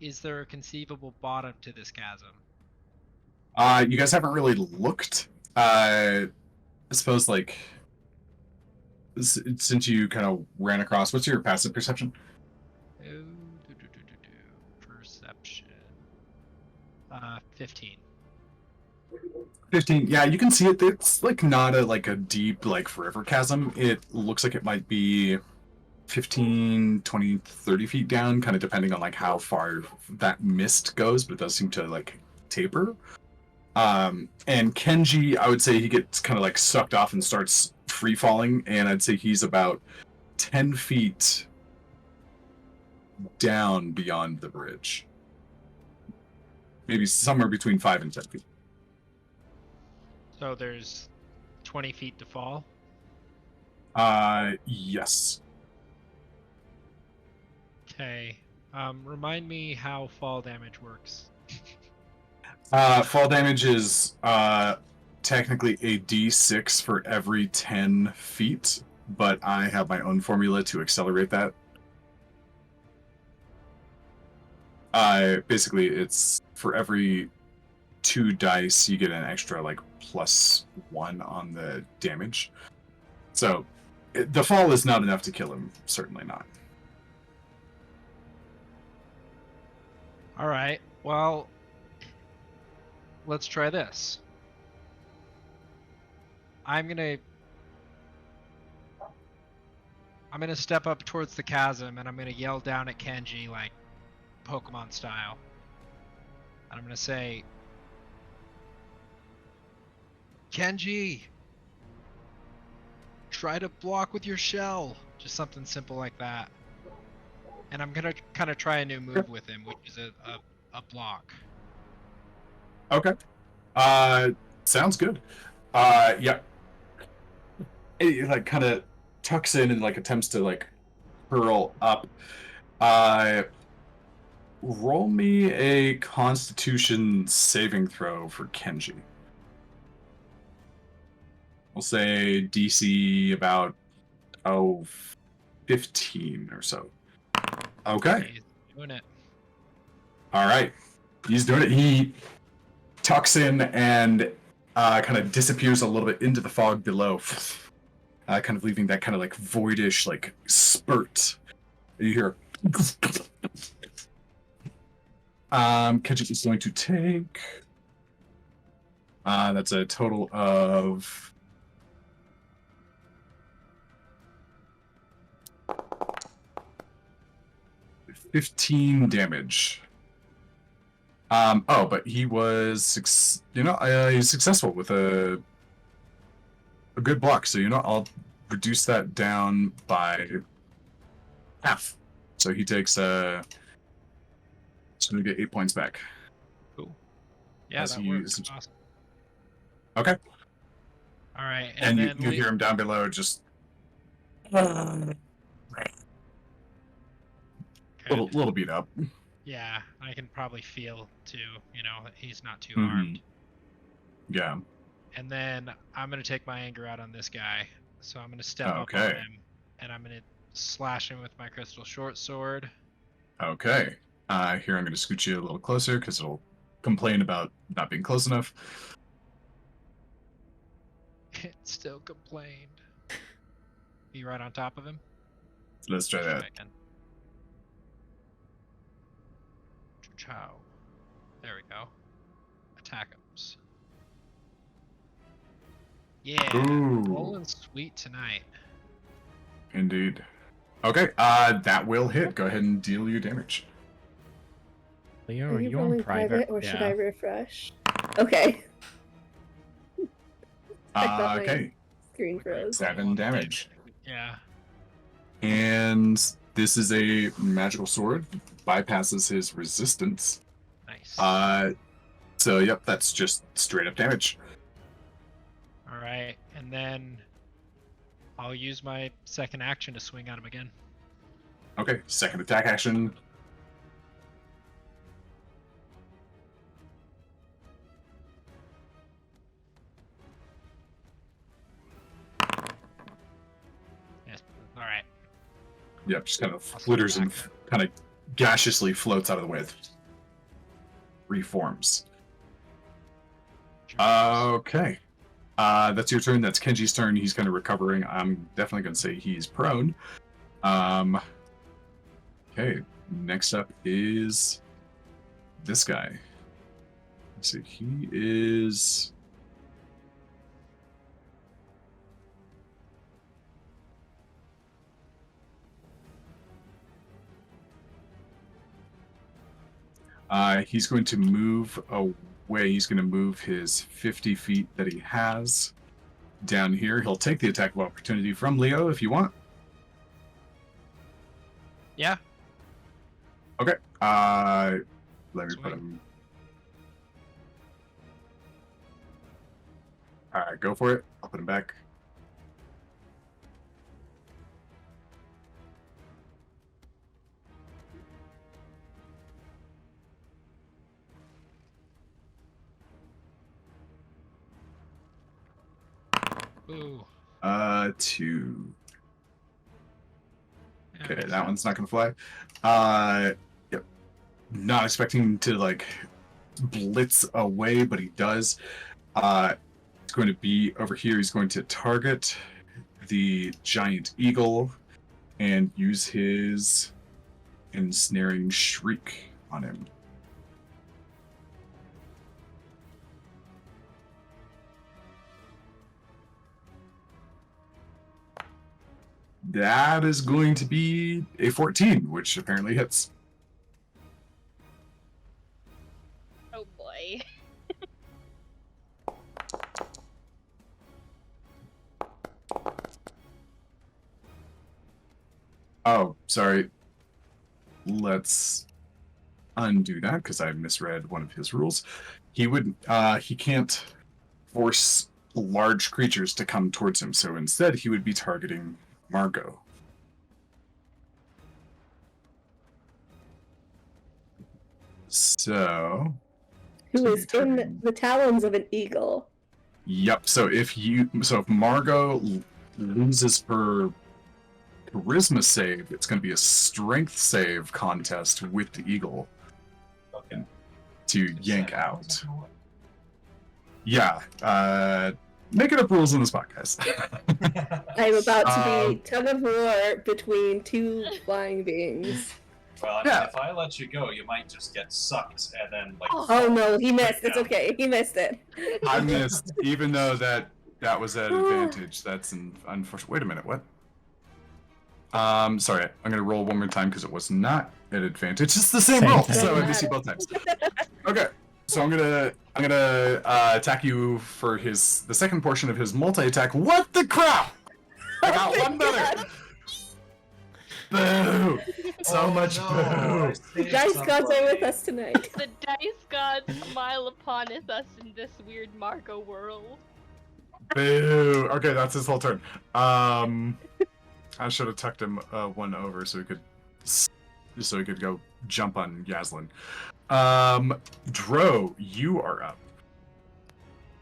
is there a conceivable bottom to this chasm? You guys haven't really looked. I suppose, like, since you kind of ran across, what's your passive perception? Oh, perception. 15. 15. Yeah, you can see it. It's like not a deep, like, forever chasm. It looks like it might be 15, 20, 30 feet down, kind of depending on like how far that mist goes, but it does seem to like taper. And Kenji, I would say he gets kind of like sucked off and starts free falling, and I'd say he's about 10 feet down beyond the bridge. Maybe somewhere between 5 and 10 feet. So there's 20 feet to fall. Yes. Okay. Remind me how fall damage works. Fall damage is technically a d6 for every 10 feet, but I have my own formula to accelerate that. Basically, it's for every 2 dice, you get an extra, like, +1 on the damage. So, the fall is not enough to kill him. Certainly not. All right. Well, let's try this. I'm gonna step up towards the chasm and I'm gonna yell down at Kenji like Pokemon style. And I'm gonna say, Kenji, try to block with your shell. Just something simple like that. And I'm gonna kind of try a new move with him, which is a block. Okay. Sounds good. Yeah. It like kind of tucks in and like attempts to like curl up. Roll me a Constitution saving throw for Kenji. We'll say DC about 15 or so. Okay. He's doing it. All right. He's doing it. He tucks in and kind of disappears a little bit into the fog below, kind of leaving that kind of like voidish like spurt. You hear. Kedget is going to take. That's a total of 15 damage. But he was, he's successful with a good block. So I'll reduce that down by half. So he takes he's going to get 8 points back. Cool. Yeah, As that he works. is- Awesome. Okay. All right, And you then hear him down below, just a Good. little beat up. Yeah, I can probably feel too. That he's not too Mhm. harmed. Yeah. And then I'm gonna take my anger out on this guy. So I'm gonna step up on Okay. him, and I'm gonna slash him with my crystal short sword. Okay. Here I'm going to scoot you a little closer because it'll complain about not being close enough. It still complained. You right on top of him? Let's try that. Again. Chow. There we go. Attack him. Yeah. Ooh. Rolling sweet tonight. Indeed. Okay, that will hit. Go ahead and deal your damage. Leo, Are are you you on rolling private? or should Yeah. I refresh? Okay. I thought my Okay, screen froze. 7 damage. Yeah. And this is a magical sword. Bypasses his resistance. Nice. So yep, that's just straight up damage. All right, and then I'll use my second action to swing at him again. Okay, second attack action. Yes. All right. Yep, just kind of I'll flitters step and back. kind of gaseously floats out of the way. Reforms. Okay. That's your turn. That's Kenji's turn. He's kind of recovering. I'm definitely going to say he's prone. Okay. Next up is this guy. Let's see. He is. He's going to move away. He's going to move his 50 feet that he has down here. He'll take the attack of opportunity from Leo if you want. Yeah. Okay. Let me Sweet. put him. All right, go for it. I'll put him back. Ooh. 2. Yeah, Okay, makes that one's not sense. gonna fly. Yep. Not expecting to like blitz away, but he does. It's going to be over here. He's going to target the giant eagle and use his ensnaring shriek on him. That is going to be a 14, which apparently hits. Oh boy. Oh, sorry. Let's undo that because I misread one of his rules. He can't force large creatures to come towards him, so instead he would be targeting Margo. So, Who is in targeting- the talons of an eagle. Yep. So if Margo loses her charisma save, it's going to be a strength save contest with the eagle. Okay. to yank out. Yeah, making up rules in this podcast. I'm about to be Um, tug of war between two flying beings. Well, I mean, Yeah. if I let you go, you might just get sucked and then like. Oh no, he missed. Yeah. It's okay. He missed it. I missed, even though that was at advantage. That's an unfortunate. Wait a minute, what? Sorry, I'm gonna roll one more time because it was not at advantage. It's the same Same roll, thing. so I miss you both times. Okay, so I'm gonna attack you for the second portion of his multi-attack. What the crap? I got Oh my one better. God. Boo! So Oh, much no, boo! I saved Dice gods are somebody. with us tonight. The dice gods smile upon us in this weird Margo world. Boo! Okay, that's his whole turn. I should have tucked him one over so he could go jump on Yaslin. Dro, you are up.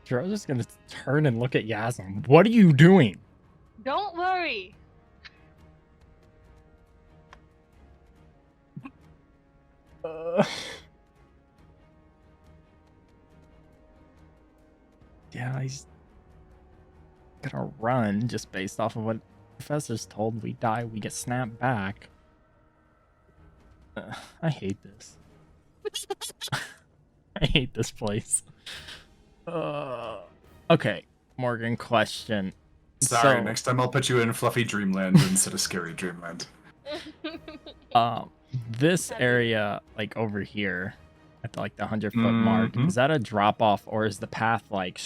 Dro's just gonna turn and look at Yasm. What are you doing? Don't worry. Yeah, he's gonna run just based off of what Professor's told. We die, we get snapped back. I hate this. I hate this place. Okay, Morgan, question. Sorry, So, next time I'll put you in fluffy dreamland instead of scary dreamland. this area, like over here, at like the 100-foot mark, Mhm. is that a drop off or is the path like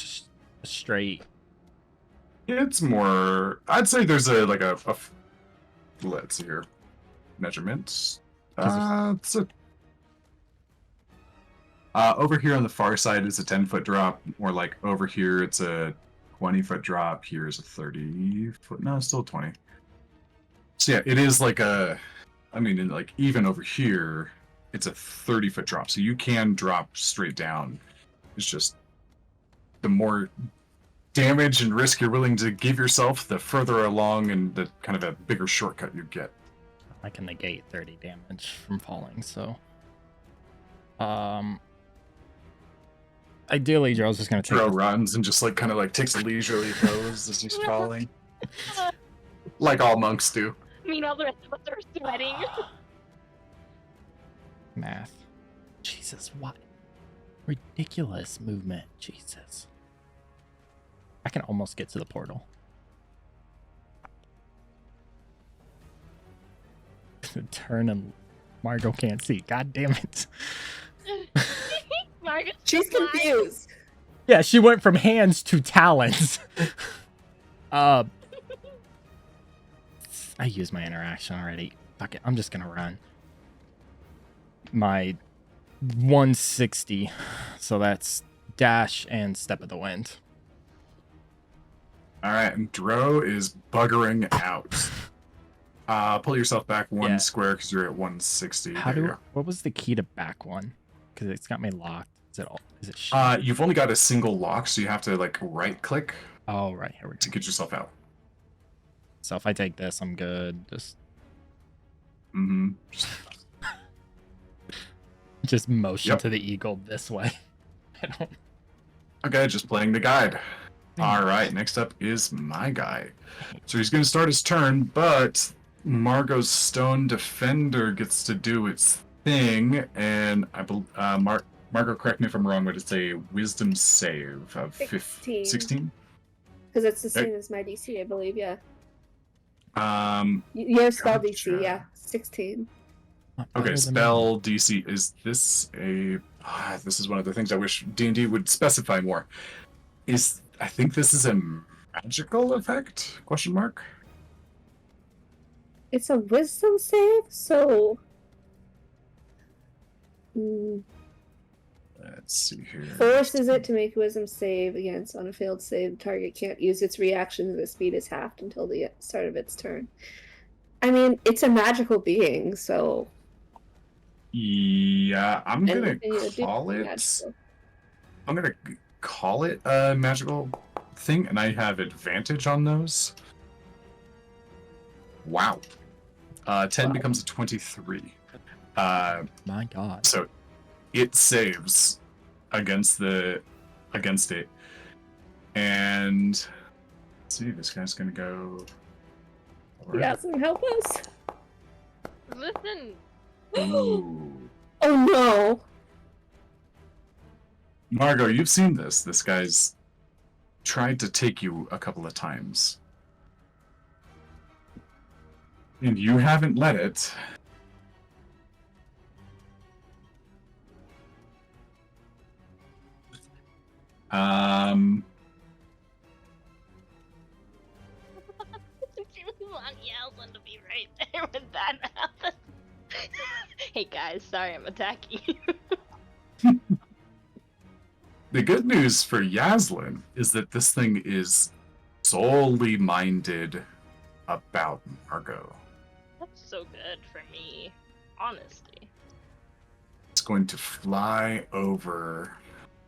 straight? It's more. I'd say there's let's see here. Measurements. Over here on the far side is a 10-foot drop, or like over here it's a 20-foot drop. Here is a 30-foot. No, it's still 20. So yeah, it is like like even over here, it's a 30-foot drop. So you can drop straight down. It's just the more damage and risk you're willing to give yourself, the further along and the kind of a bigger shortcut you get. I can negate 30 damage from falling, so ideally Joe's just gonna take Dro the- runs and just like kind of like takes a leisurely pose as he's falling, like all monks do. Meanwhile, the rest of us are sweating. math. Jesus, what ridiculous movement. Jesus. I can almost get to the portal. Turn and Margo can't see. God damn it. Margaret's She's flying. confused. Yeah, she went from hands to talons. I used my interaction already. Fuck it, I'm just gonna run. My 160. So that's dash and step of the wind. All right, and Dro is buggering out. Pull yourself back one Yeah. square because you're at 160. How There you do what was the key to back one? Because it's got me locked. Is it all is it go. You've only got a single lock, so you have to like right click oh right, here we to go. get yourself out. So if I take this, I'm good. Mm-hmm. Just motion Yep. to the eagle this way. I don't Okay, just playing the guide. think- All right, next up is my guy. So he's going to start his turn, but Margo's Stone Defender gets to do its thing, and I believe Margo, correct me if I'm wrong, but it's a Wisdom save of 16. 16. Because it's the Okay. same as my DC, I believe, yeah. Gotcha. Your spell DC, yeah. 16. not better Okay, than spell DC. Is this a? This is one of the things I wish D&D would specify more. I think this is a magical effect? Question mark. It's a wisdom save, so. Let's see here. Forces it to make a wisdom save against on a failed save. The target can't use its reaction. The speed is halved until the start of its turn. I mean, it's a magical being, so. Yeah, I'm gonna anything you would do call is it. magical. I'm gonna call it a magical thing, and I have advantage on those. Wow. 10 Wow. becomes a 23. My God. So it saves against it. And let's see, this guy's gonna go. Yaslin, help us. Listen, Ooh. Oh no. Margo, you've seen this. This guy's tried to take you a couple of times. And you haven't let it. you want Yaslin to be right there when that happens. Hey guys, sorry I'm attacking you. The good news for Yaslin is that this thing is solely minded about Margo. That's so good for me, honestly. It's going to fly over.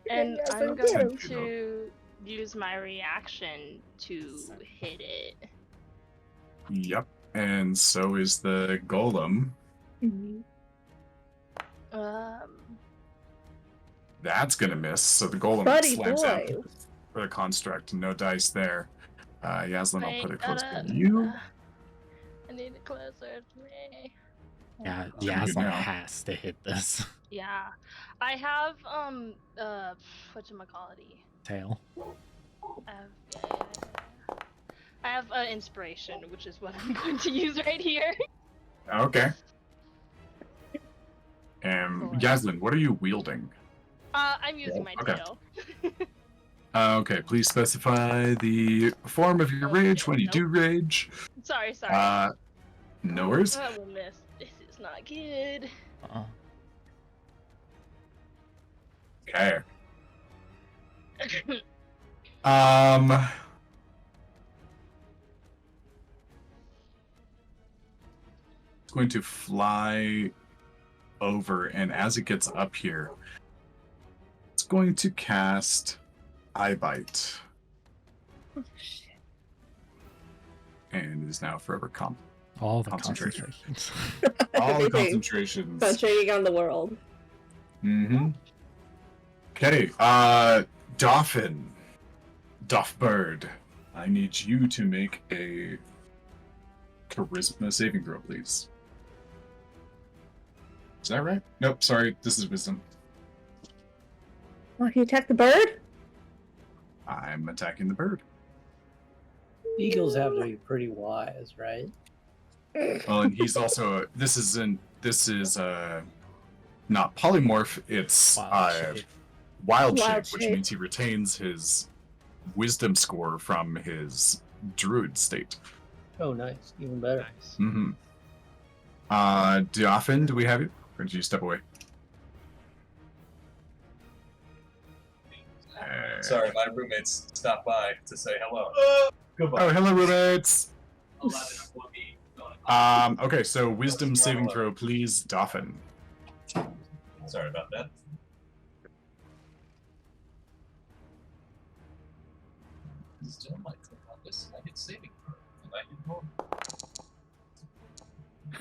And Yes, I'm I'm going good. to use my reaction to hit it. Yep. And so is the golem. That's gonna miss. So the golem Buddy slams out boy. for the construct. No dice there. Yaslin, I'll Wait, put it close to gotta- you. I need it closer to me. Yeah, Pretty good Yaslin now. has to hit this. Yeah. I have whatchamacallit? Tail. I have inspiration, which is what I'm going to use right here. Okay. Cool. Yaslin, what are you wielding? I'm using my Okay. tail. Okay, please specify the form of your rage when you do rage. Sorry. No worries. I will miss. This is not good. Okay. It's going to fly over, and as it gets up here, it's going to cast Eye Bite. Oh, shit. And it is now forever All the Concentration. concentrations. all the Everything. concentrations. Concentrating on the world. Mm-hmm. Okay, Doffbird, I need you to make a charisma saving throw, please. Is that right? Nope, sorry, this is wisdom. Oh, can you attack the bird? I'm attacking the bird. Eagles have to be pretty wise, right? Well, and he's also this is not polymorph, it's Wild shape. wild Wild shape, which shape. means he retains his wisdom score from his druid state. Oh, nice. Even better. Nice. Mm-hmm. Dauphin, do we have you? Or did you step away? Sorry, my roommates stopped by to say hello. Goodbye. Oh, hello, roommates! Okay, so wisdom saving throw, please, Dauphin. Sorry about that. Still might click on this and I hit saving throw. And I hit more.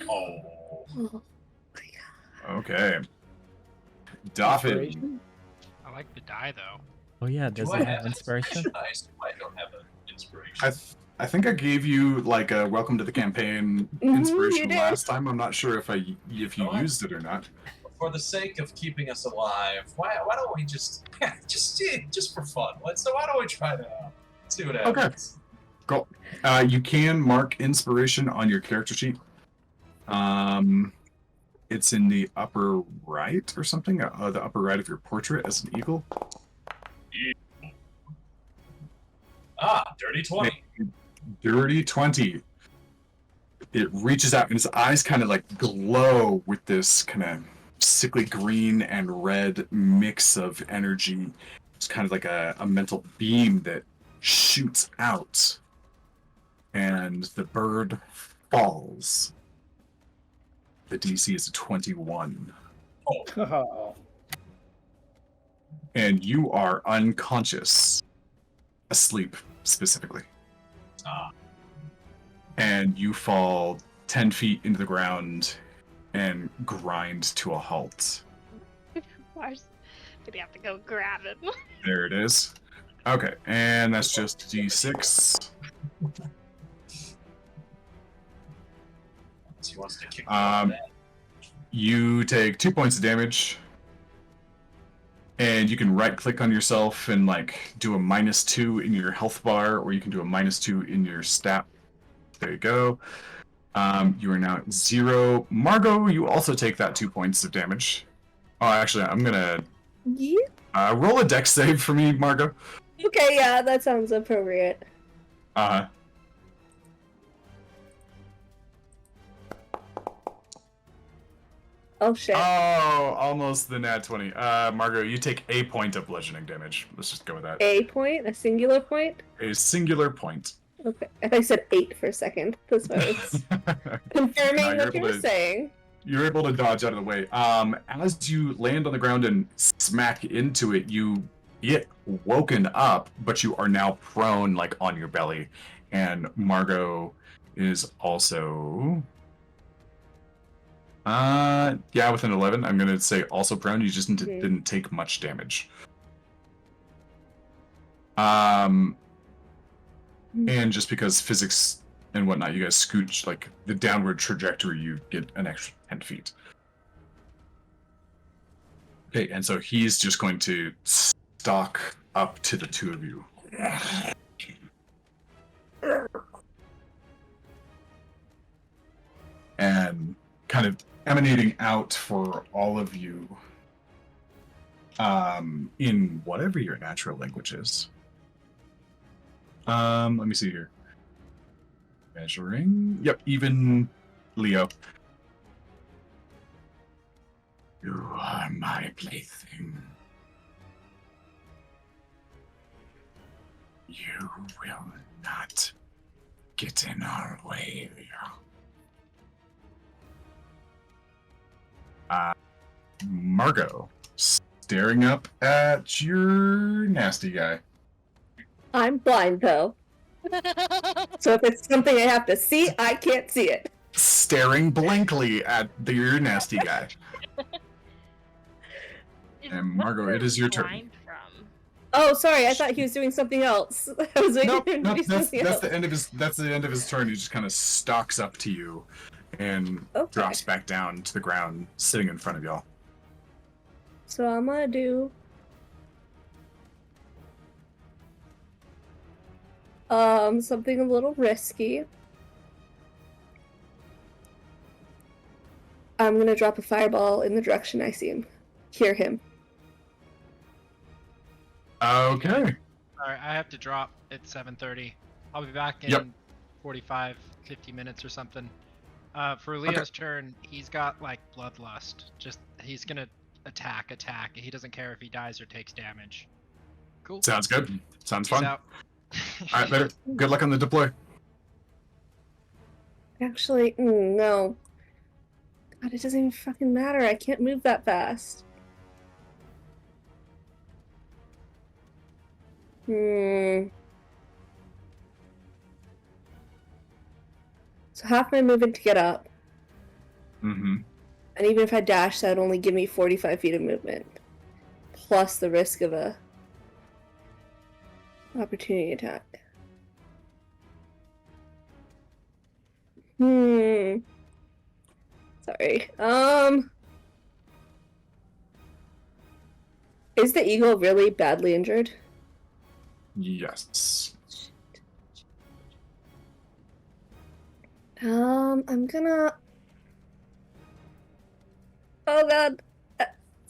Oh. Oh, Okay. Dauphin. Inspiration? I like the die though. Oh yeah, does Do it I have inspiration? I assume I don't have an inspiration. I think I gave you like a welcome to the campaign Mhm, inspiration you did. last time. I'm not sure if you What? used it or not. For the sake of keeping us alive, why don't we just for fun? Why don't we try to see what happens? Cool. You can mark inspiration on your character sheet. It's in the upper right or something. The upper right of your portrait as an eagle. Dirty 20. Dirty 20. It reaches out and its eyes kind of like glow with this kind of sickly green and red mix of energy. It's kind of like a mental beam that shoots out. And the bird falls. The DC is a 21. Oh, And you are unconscious. Asleep, specifically. And you fall 10 feet into the ground and grind to a halt. Mars. Gonna have to go grab him. There it is. Okay, and that's just D6. He wants to kick you out of that. You take 2 points of damage, and you can right-click on yourself and like do a -2 in your health bar, or you can do a -2 in your stat. There you go. You are now at 0. Margo, you also take that 2 points of damage. Oh, actually, I'm gonna Yeah. roll a dex save for me, Margo. Okay, yeah, that sounds appropriate. Uh, Oh shit. almost the nat 20. Margo, you take a point of bludgeoning damage. Let's just go with that. A point? A singular point? A singular point. Okay. I thought you said 8 for a second. That's why I was confirming No, you're what you able were to- saying. You're able to dodge out of the way. As you land on the ground and smack into it, you get woken up, but you are now prone, like on your belly. And Margo is also, yeah, with an 11. I'm gonna say also prone. You just didn't take much damage. And just because physics and whatnot, you guys scooch like the downward trajectory, you get an extra 10 feet. Okay, and so he's just going to stalk up to the two of you. And kind of emanating out for all of you in whatever your natural language is. Let me see here. Measuring. Yep, even Leo. You are my plaything. You will not get in our way. Margo, staring up at your nasty guy. I'm blind though. So if it's something I have to see, I can't see it. Staring blankly at your nasty guy. And Margo, it is your turn. Blind from? Oh, sorry, I thought he was doing something else. I was waiting Nope, for him to do that's something else. the end of his. That's the end of his turn. He just kind of stalks up to you, and Okay. drops back down to the ground, sitting in front of y'all. So I'm gonna do something a little risky. I'm gonna drop a fireball in the direction I see him. Hear him. Okay. Alright, I have to drop at 7:30. I'll be back in Yep. 45, 50 minutes or something. For Leo's turn, he's got like bloodlust. Just he's gonna attack. He doesn't care if he dies or takes damage. Cool. Sounds good. Sounds Peace fun. out. All right, later. Good luck on the deploy. Actually, no. God, it doesn't even fucking matter. I can't move that fast. So half my movement to get up, Mm-hmm. and even if I dash, that would only give me 45 feet of movement, plus the risk of a opportunity attack. Sorry. Is the eagle really badly injured? Yes. I'm gonna. Oh god.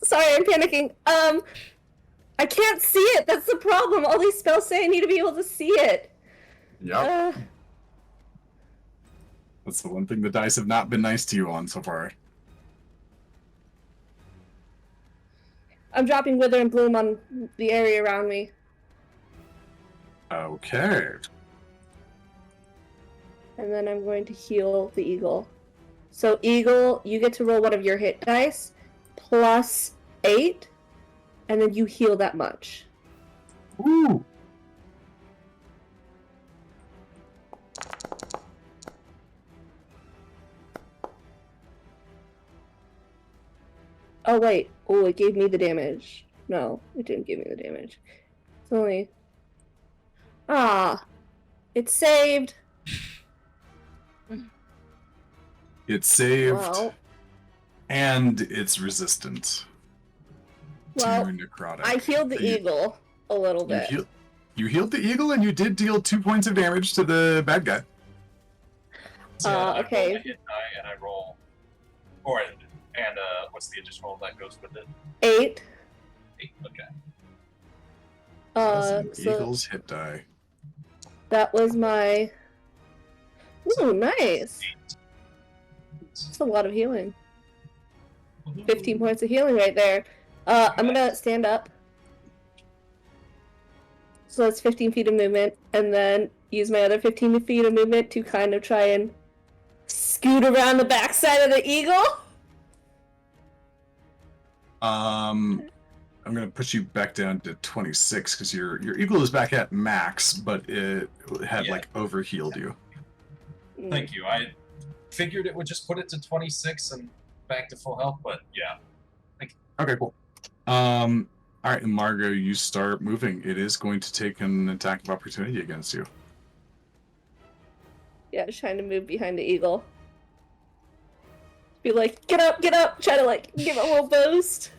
Sorry, I'm panicking. I can't see it. That's the problem. All these spells say I need to be able to see it. Yep. That's the one thing the dice have not been nice to you on so far. I'm dropping Wither and Bloom on the area around me. Okay. And then I'm going to heal the eagle. So, eagle, you get to roll one of your hit dice plus 8, and then you heal that much. Ooh. Oh wait. Oh, it gave me the damage. No, it didn't give me the damage. It's only. Ah, it's saved. It's saved, Well, and it's resistant well, to necrotic. I healed the eagle a little bit. You healed the eagle, and you did deal 2 points of damage to the bad guy. So I okay. roll my hit die and I roll, what's the additional that goes with it? 8. 8. Okay. That's an So eagle's hit die. that was my. Ooh, nice. 8. That's a lot of healing. 15 points of healing right there. I'm gonna stand up. So that's 15 feet of movement, and then use my other 15 feet of movement to kind of try and scoot around the backside of the eagle. I'm gonna push you back down to 26 because your eagle is back at max, but it had like overhealed you. Thank you. I figured it would just put it to 26 and back to full health, but yeah. Okay, cool. All right, Margo, you start moving. It is going to take an attack of opportunity against you. Yeah, just trying to move behind the eagle. Be like, get up, try to like give it a little boost.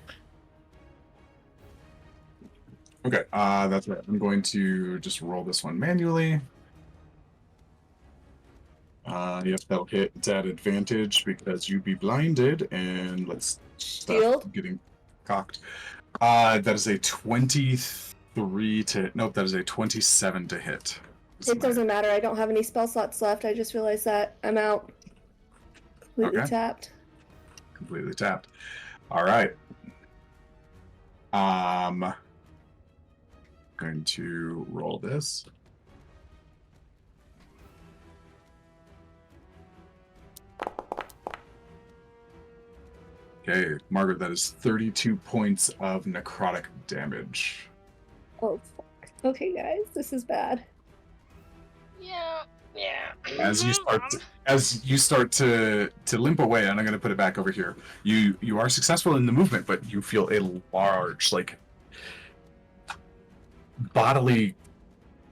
Okay, that's right. I'm going to just roll this one manually. Yep, that'll hit. It's at advantage because you be blinded, and let's stop Shield. getting cocked. That is a 23 to... Nope, that is a 27 to hit. It doesn't matter, I don't have any spell slots left, I just realized that. I'm out. Completely tapped. Completely tapped. Alright. Going to roll this. Okay, Margaret, that is 32 points of necrotic damage. Oh, fuck. Okay, guys, this is bad. Yeah. As you start to limp away, and I'm going to put it back over here. You are successful in the movement, but you feel a large, like, bodily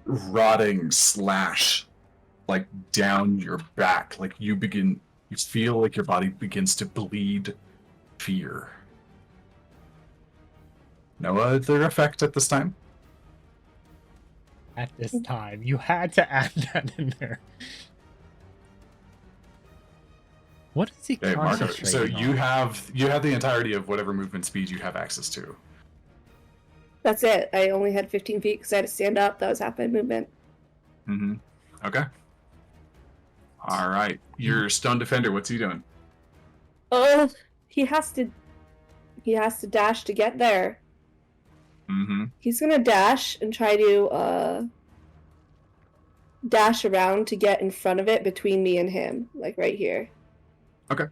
rotting slash, like, down your back. Like you feel like your body begins to bleed fear. No other effect at this time? At this time, you had to add that in there. What is he Okay, Margo, concentrating so on? you have the entirety of whatever movement speed you have access to. That's it. I only had 15 feet because I had to stand up. That was half my movement. Mm-hmm. Okay. All right. Your stone defender, what's he doing? He has to dash to get there. Mm-hmm. He's gonna dash and try to dash around to get in front of it between me and him, like right here. Okay.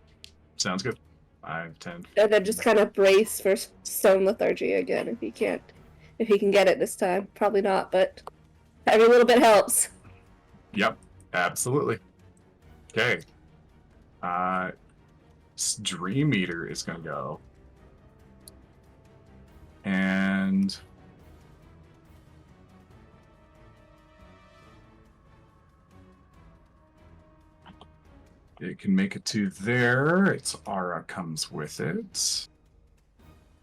Sounds good. 5, 10. And then just kind of brace for stone lethargy again if he can get it this time. Probably not, but every little bit helps. Yep. Absolutely. Okay. Dream Eater is gonna go. And it can make it to there. Its aura comes with it.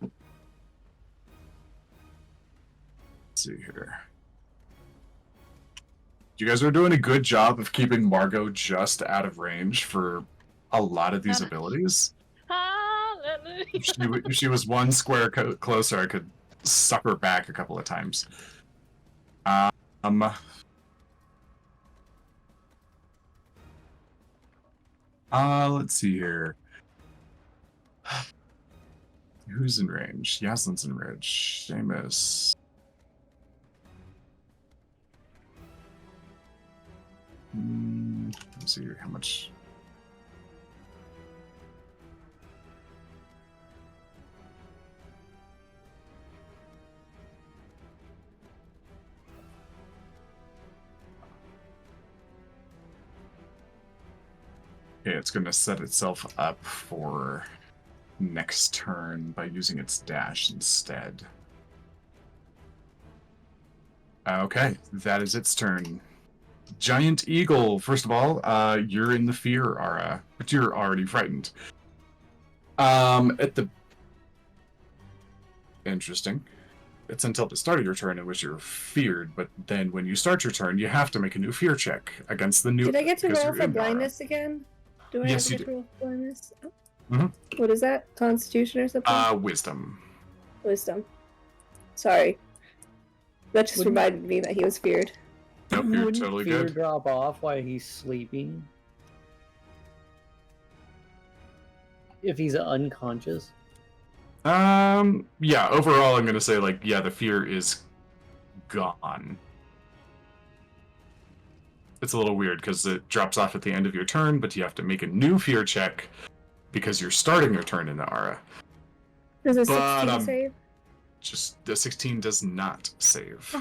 Let's see here. You guys are doing a good job of keeping Margo just out of range for a lot of these abilities. Hallelujah. If she was one square closer, I could suck her back a couple of times. Let's see here. Who's in range? Yaslin's in range. Seamus. Let's see how much. Okay, it's going to set itself up for next turn by using its dash instead. Okay, that is its turn. Giant Eagle, first of all, you're in the fear aura, but you're already frightened. Interesting. It's until the start of your turn in which you're feared, but then when you start your turn, you have to make a new fear check against the new. Did I get to because roll you're for in aura. blindness again? Do I Yes, have you to get to roll for blindness? Oh. Mhm. What is that? Constitution or something? Wisdom. Wisdom. Sorry. That just Wouldn't- reminded me that he was feared. Nope, you're Wouldn't totally fear good. drop off while he's sleeping? If he's unconscious? Yeah, overall, I'm gonna say, the fear is gone. It's a little weird because it drops off at the end of your turn, but you have to make a new fear check because you're starting your turn in the aura. Does a But, 16 save? Just the 16 does not save.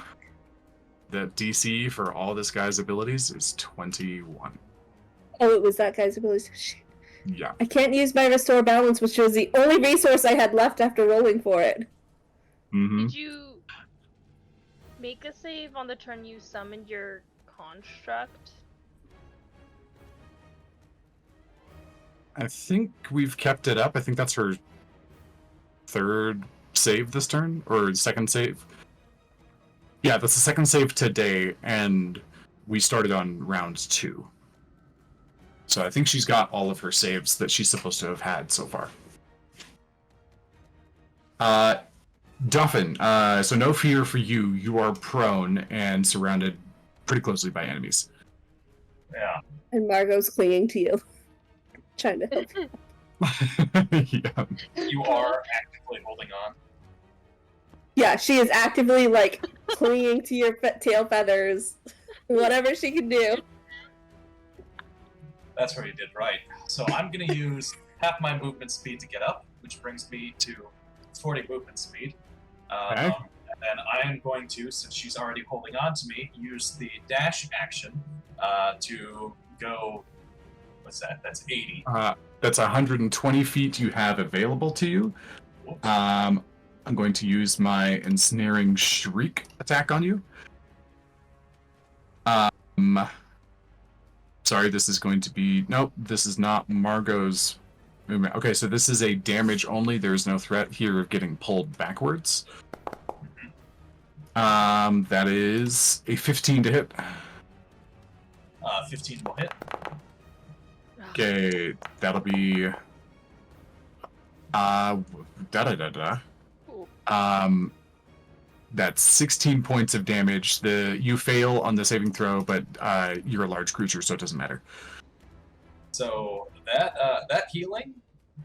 The DC for all this guy's abilities is 21. Oh, it was that guy's ability. Shit. Yeah. I can't use my restore balance, which was the only resource I had left after rolling for it. Mm-hmm. Did you make a save on the turn you summoned your construct? I think we've kept it up. I think that's her third save this turn, or second save. Yeah, that's the second save today, and we started on round 2. So I think she's got all of her saves that she's supposed to have had so far. Duffin, so no fear for you. You are prone and surrounded pretty closely by enemies. Yeah. And Margot's clinging to you. Trying to help. Yeah. You are actively holding on. Yeah, she is actively, clinging to your tail feathers. Whatever she can do. That's where you did right. So I'm going to use half my movement speed to get up, which brings me to 40 movement speed. Okay. And then I am going to, since she's already holding on to me, use the dash action to go. What's that? That's 80. That's 120 feet you have available to you. Whoops. I'm going to use my ensnaring shriek attack on you. Sorry, this is going to be... Nope, this is not Margot's movement. Okay, so this is a damage only. There's no threat here of getting pulled backwards. That is a 15 to hit. 15 will hit. Okay, that'll be... Ooh. That's 16 points of damage. You fail on the saving throw, but you're a large creature, so it doesn't matter. So that healing,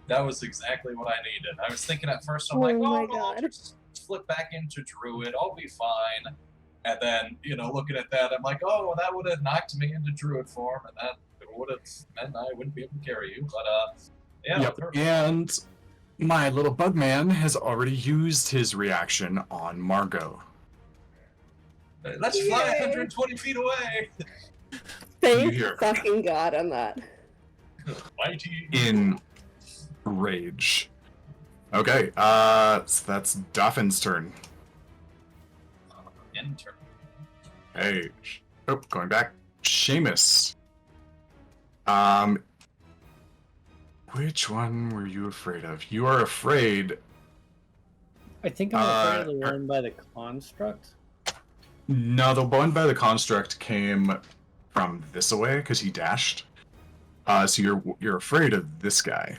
that was exactly what I needed. I was thinking at first, I'm Oh like, my no, I'll God. just flip back into Druid, I'll be fine. And then, looking at that, I'm like, oh, well, that would have knocked me into Druid form, and that would have meant I wouldn't be able to carry you. But yeah, Yep. perfect. And my little bug man has already used his reaction on Margo. Let's fly Yay. 120 feet away. You Thank hear. fucking God on that. Mighty. In rage. Okay, so that's Duffin's turn. Enter. Hey. Oh, going back. Seamus. Which one were you afraid of? You are afraid... I think I'm afraid of the one by the construct. No, the one by the construct came from this away, because he dashed. So you're afraid of this guy.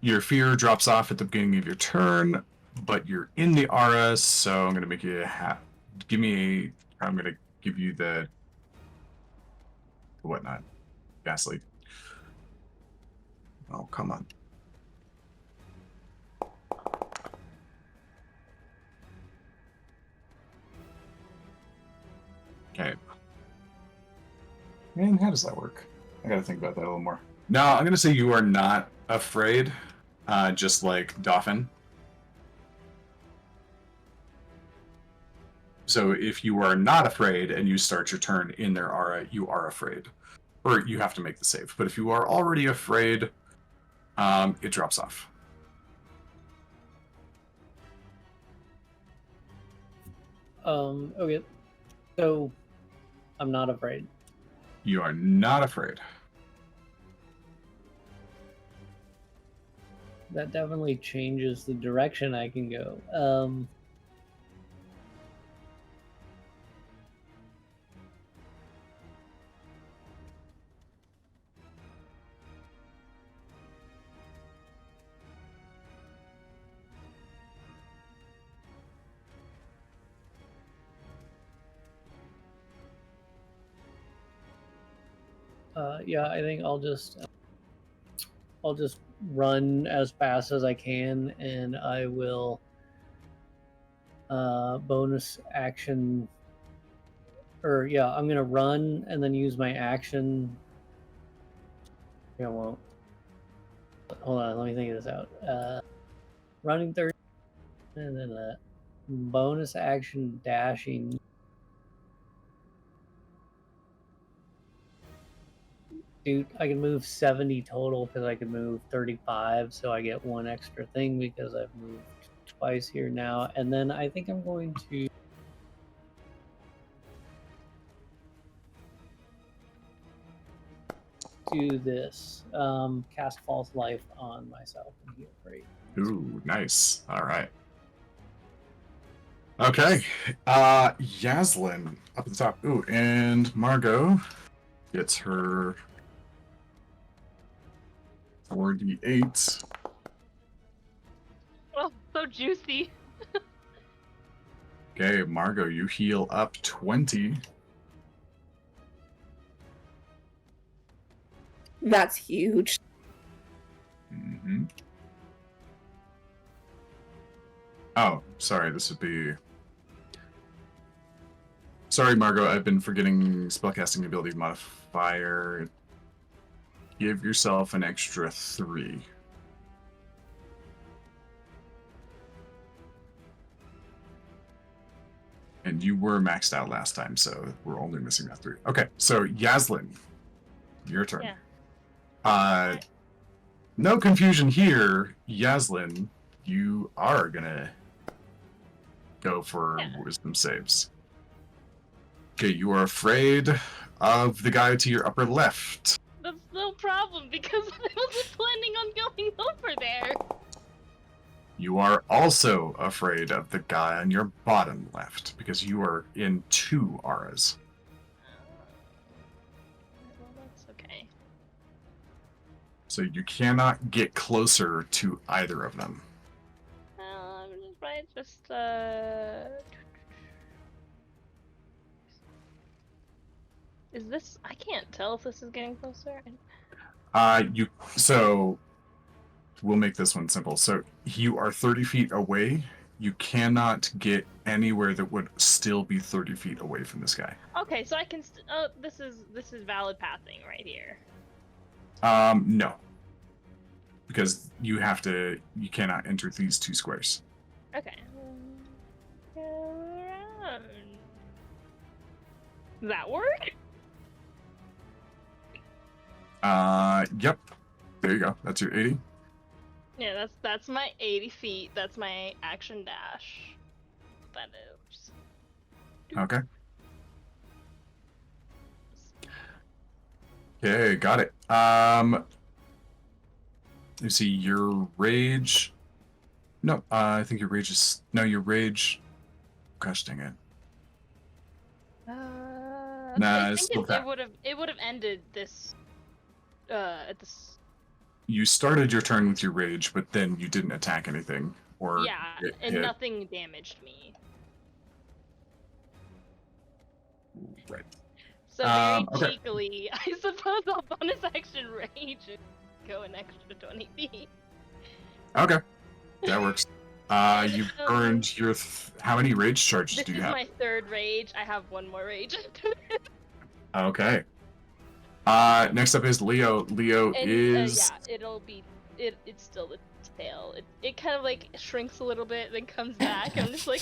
Your fear drops off at the beginning of your turn, but you're in the aura, so I'm gonna make you I'm gonna give you the whatnot. Ghastly. Oh, come on. Okay. And how does that work? I gotta think about that a little more. No, I'm gonna say you are not afraid, just like Dauphin. So if you are not afraid and you start your turn in their aura, you are afraid. Or you have to make the save. But if you are already afraid, It drops off. Okay. So, I'm not afraid. You are not afraid. That definitely changes the direction I can go. Yeah, I think I'll just run as fast as I can, and I will bonus action. Or yeah, I'm gonna run and then use my action. Yeah, I won't. Hold on, let me think of this out. Running 30, and then bonus action dashing. Dude, I can move 70 total because I can move 35, so I get one extra thing because I've moved twice here now. And then I think I'm going to do this. Cast False Life on myself and heal for 8. Ooh, nice. All right. Okay. Yaslin up at the top. Ooh, and Margo gets her 4d8. Oh, so juicy. Okay, Margo, you heal up 20. That's huge. Mm-hmm. Oh, sorry, this would be... Sorry, Margo, I've been forgetting spellcasting ability modifier. Give yourself an extra 3. And you were maxed out last time, so we're only missing that 3. Okay, so Yaslin, your turn. Yeah. No confusion here, Yaslin. You are gonna go for wisdom saves. Okay, you are afraid of the guy to your upper left. That's no problem because I wasn't planning on going over there. You are also afraid of the guy on your bottom left because you are in 2 auras. Well, that's okay. So you cannot get closer to either of them. Is this? I can't tell if this is getting closer. So we'll make this one simple. So you are 30 feet away. You cannot get anywhere that would still be 30 feet away from this guy. Okay, so I can. This is valid pathing right here. No. Because you cannot enter these 2 squares. Okay. Go around. Does that work? Yep. There you go. That's your 80. Yeah, that's my 80 feet. That's my action dash. That is. Okay. Okay, got it. You see your rage. No, I think your rage is your rage. Gosh dang it. I it's think still it would have ended this. At this. You started your turn with your rage, but then you didn't attack anything, or and nothing damaged me. Right. So very okay. cheekily, I suppose I'll bonus action rage and go an extra 20 feet. Okay, that works. You burned your. How many rage charges do you have? This is my 3rd rage. I have 1 more rage. Okay. Next up is Leo. Leo is. It'll be. It's still the tail. It kind of like shrinks a little bit, then comes back. I'm just like.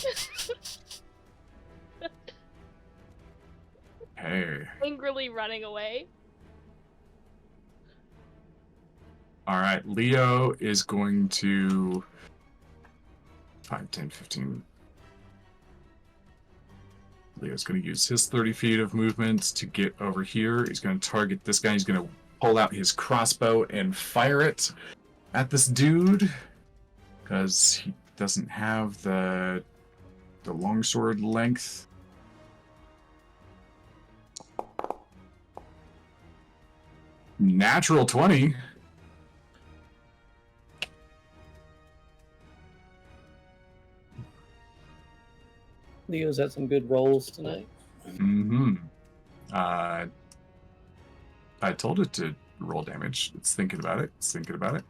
Hey. Angrily running away. All right, Leo is going to 5, 10, 15. Leo's going to use his 30 feet of movement to get over here. He's going to target this guy. He's going to pull out his crossbow and fire it at this dude because he doesn't have the longsword length. Natural 20. Leo's had some good rolls tonight. Mm-hmm. I told it to roll damage. It's thinking about it. It's thinking about it.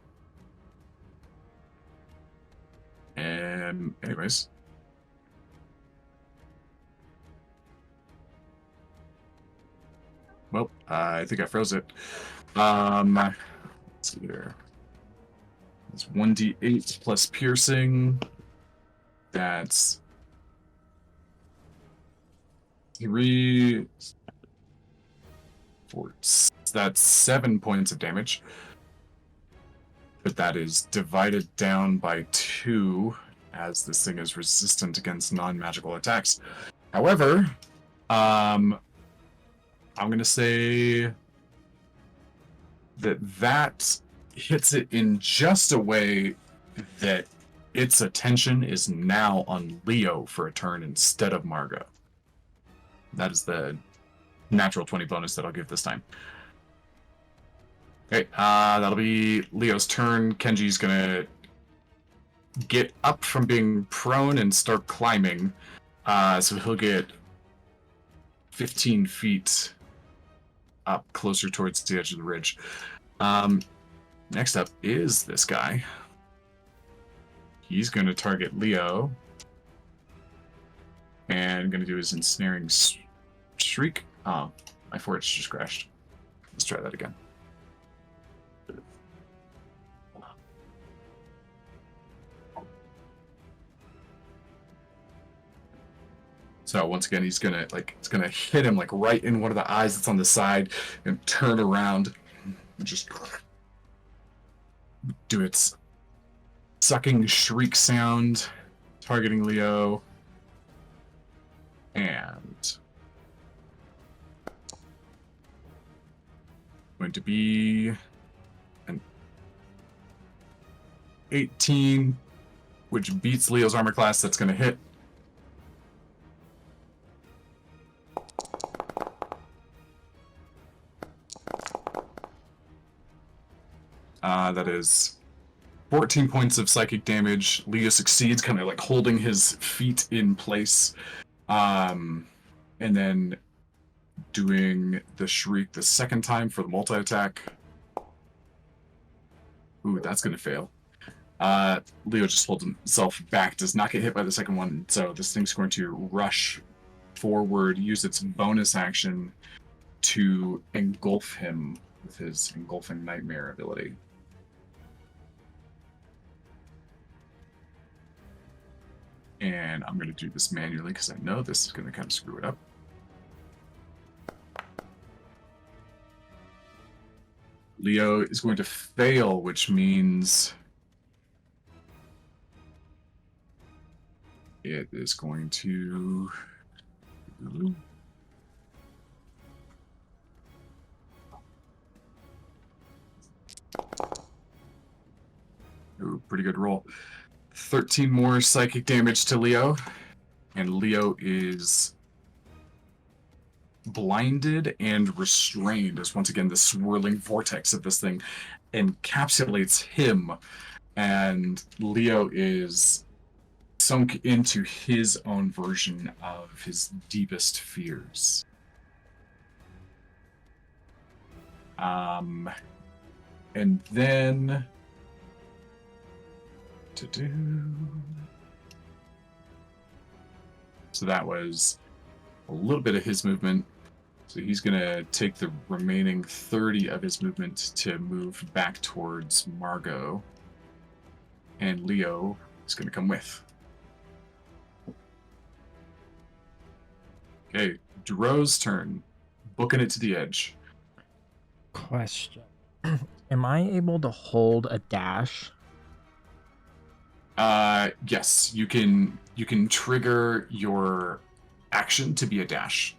And anyways. Well, I think I froze it. Let's see here. It's 1d8 plus piercing. That's 3, 4. That's 7 points of damage. But that is divided down by 2, as this thing is resistant against non-magical attacks. However, I'm going to say that hits it in just a way that its attention is now on Leo for a turn instead of Margo. That is the natural 20 bonus that I'll give this time. Okay, that'll be Leo's turn. Kenji's gonna get up from being prone and start climbing. So he'll get 15 feet up closer towards the edge of the ridge. Next up is this guy. He's going to target Leo. And going to do his ensnaring shriek. Oh, my forge just crashed. Let's try that again. So once again, he's gonna it's gonna hit him right in one of the eyes that's on the side, and turn around, and just do its sucking shriek sound, targeting Leo, and going to be an 18, which beats Leo's armor class. That's gonna hit. That is 14 points of psychic damage. Leo succeeds, kind of holding his feet in place. And then doing the shriek the second time for the multi-attack. Ooh, that's going to fail. Leo just holds himself back, does not get hit by the second one, so this thing's going to rush forward, use its bonus action to engulf him with his Engulfing Nightmare ability. And I'm going to do this manually because I know this is going to kind of screw it up. Leo is going to fail, which means it is going to... Ooh, pretty good roll. 13 more psychic damage to Leo, and Leo is blinded and restrained as once again the swirling vortex of this thing encapsulates him, and Leo is sunk into his own version of his deepest fears. And then so that was a little bit of his movement. So he's going to take the remaining 30 of his movement to move back towards Margo. And Leo is going to come with. Okay, Duro's turn. Booking it to the edge. Question. Am I able to hold a dash? Yes, you can trigger your action to be a dash.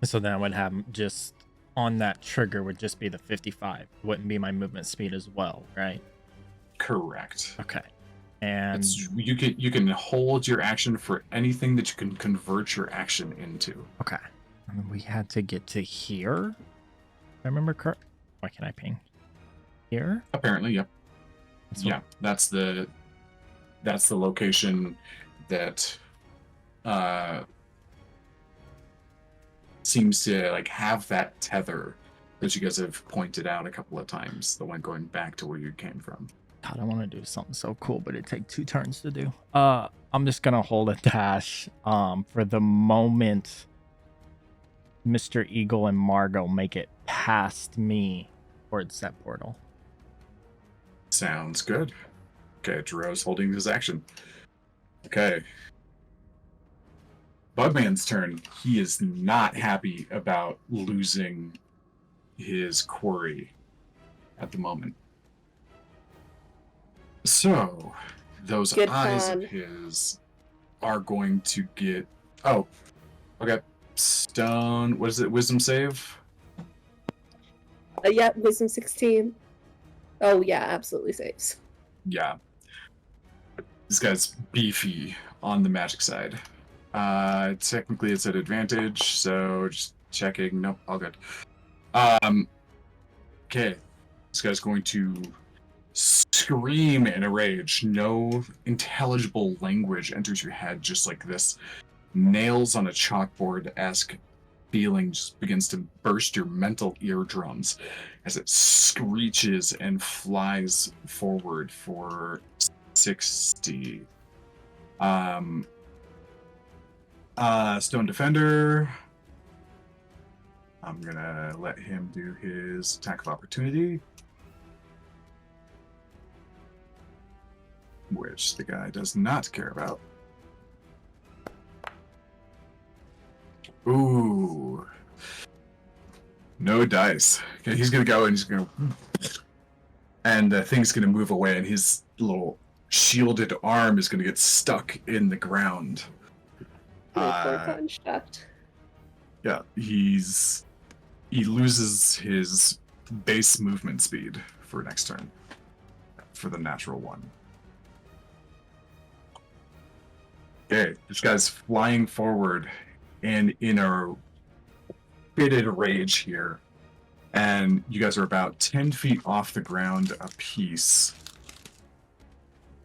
So then I would have just on that trigger would just be the 55. Wouldn't be my movement speed as well, right? Correct. Okay. And you can hold your action for anything that you can convert your action into. okay. And we had to get to here. If I remember correct. Why can I ping? Here? Apparently, yep. So, Yeah, that's the location that seems to like have that tether that you guys have pointed out a couple of times, the one going back to where you came from. God, I want to do something so cool, but it'd take 2 turns to do. I'm just gonna hold a dash. For the moment Mr. Eagle and Margo make it past me towards that portal. Sounds good. Okay, Jero's holding his action. Okay. Bugman's turn. He is not happy about losing his quarry at the moment. So, those Good eyes fun. of his are going to get... Oh, okay. Stone... What is it? Wisdom save? Yeah, wisdom 16. Oh yeah, absolutely saves. Yeah. This guy's beefy on the magic side. Technically it's at advantage, so just checking. Nope, all good. Okay. This guy's going to scream in a rage. No intelligible language enters your head, just like this nails on a chalkboard-esque feeling just begins to burst your mental eardrums as it screeches and flies forward for 60. Stone Defender. I'm gonna let him do his attack of opportunity, which the guy does not care about. Ooh. No dice. Okay, he's gonna go and he's gonna... And the thing's gonna move away, and his little shielded arm is gonna get stuck in the ground. My poor construct. Yeah, he loses his base movement speed for next turn. For the natural one. Okay, this guy's flying forward and in a bitted rage here. And you guys are about 10 feet off the ground apiece.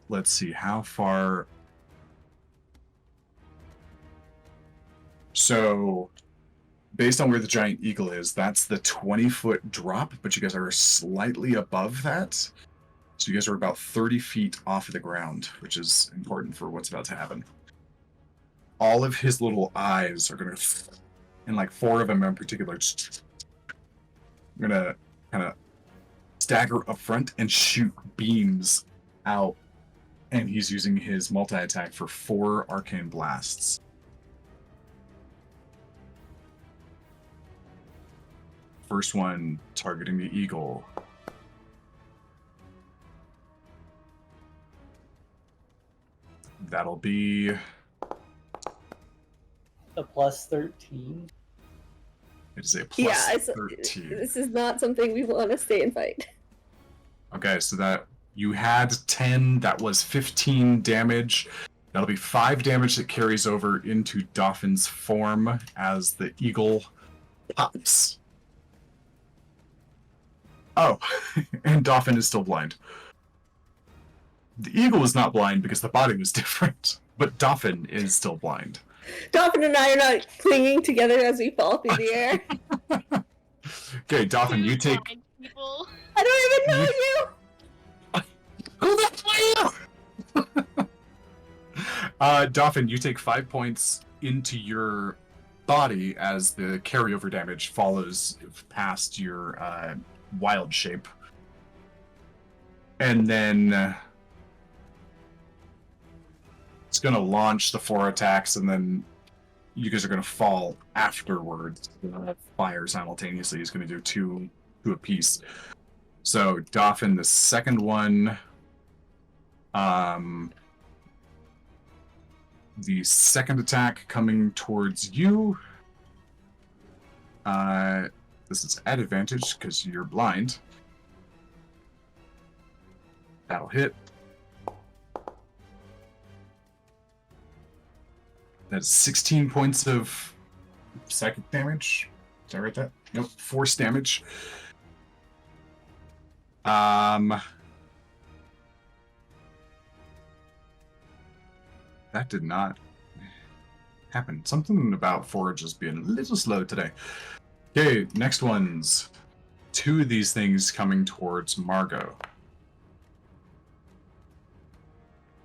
Let's see, how far... So, based on where the giant eagle is, that's the 20-foot drop, but you guys are slightly above that. So you guys are about 30 feet off of the ground, which is important for what's about to happen. All of his little eyes are going to, and like 4 of them in particular, I'm going to kind of stagger up front and shoot beams out. And he's using his multi-attack for 4 arcane blasts. First one targeting the eagle. That'll be A plus 13. it is a plus Yeah, 13. this is not something we want to stay and fight. Okay, so that you had 10, that was 15 damage. That'll be 5 damage that carries over into Doffin's form as the eagle pops. Oh, and Doffin is still blind. The eagle is not blind because the body was different, but Doffin is still blind. Dolphin and I are not clinging together as we fall through the air. Okay, Doffin, you take... Blind people. I don't even know you! Who the hell are you? Doffin, you take 5 points into your body as the carryover damage follows past your wild shape. And then it's going to launch the 4 attacks, and then you guys are going to fall afterwards. Fire simultaneously. He's going to do two apiece. So, Dauphin, the second one. The second attack coming towards you. This is at advantage because you're blind. That'll hit. That's 16 points of psychic damage. Did I write that? Nope. Force damage. That did not happen. Something about Forge just being a little slow today. Okay, next one's 2 of these things coming towards Margo.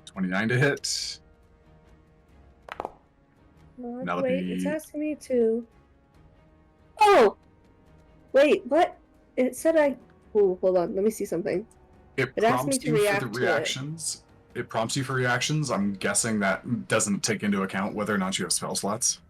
29 to hit. That'll Wait, be- it's asking me to. Oh! Wait, what? It said I. Oh, hold on. Let me see something. It It asked me prompts to you for react the to it. reactions. It prompts you for reactions. I'm guessing that doesn't take into account whether or not you have spell slots.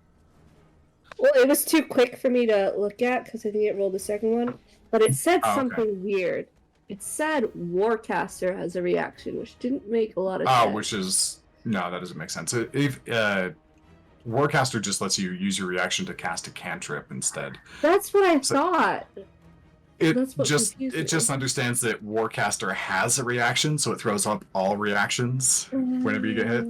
Well, it was too quick for me to look at because I think it rolled the second one. But it said Oh, okay. something weird. It said Warcaster has a reaction, which didn't make a lot of sense. Oh, which is... No, that doesn't make sense. If Warcaster just lets you use your reaction to cast a cantrip instead. That's what I So- thought. It That's what just confused it me. just understands that Warcaster has a reaction, so it throws up all reactions whenever you get hit.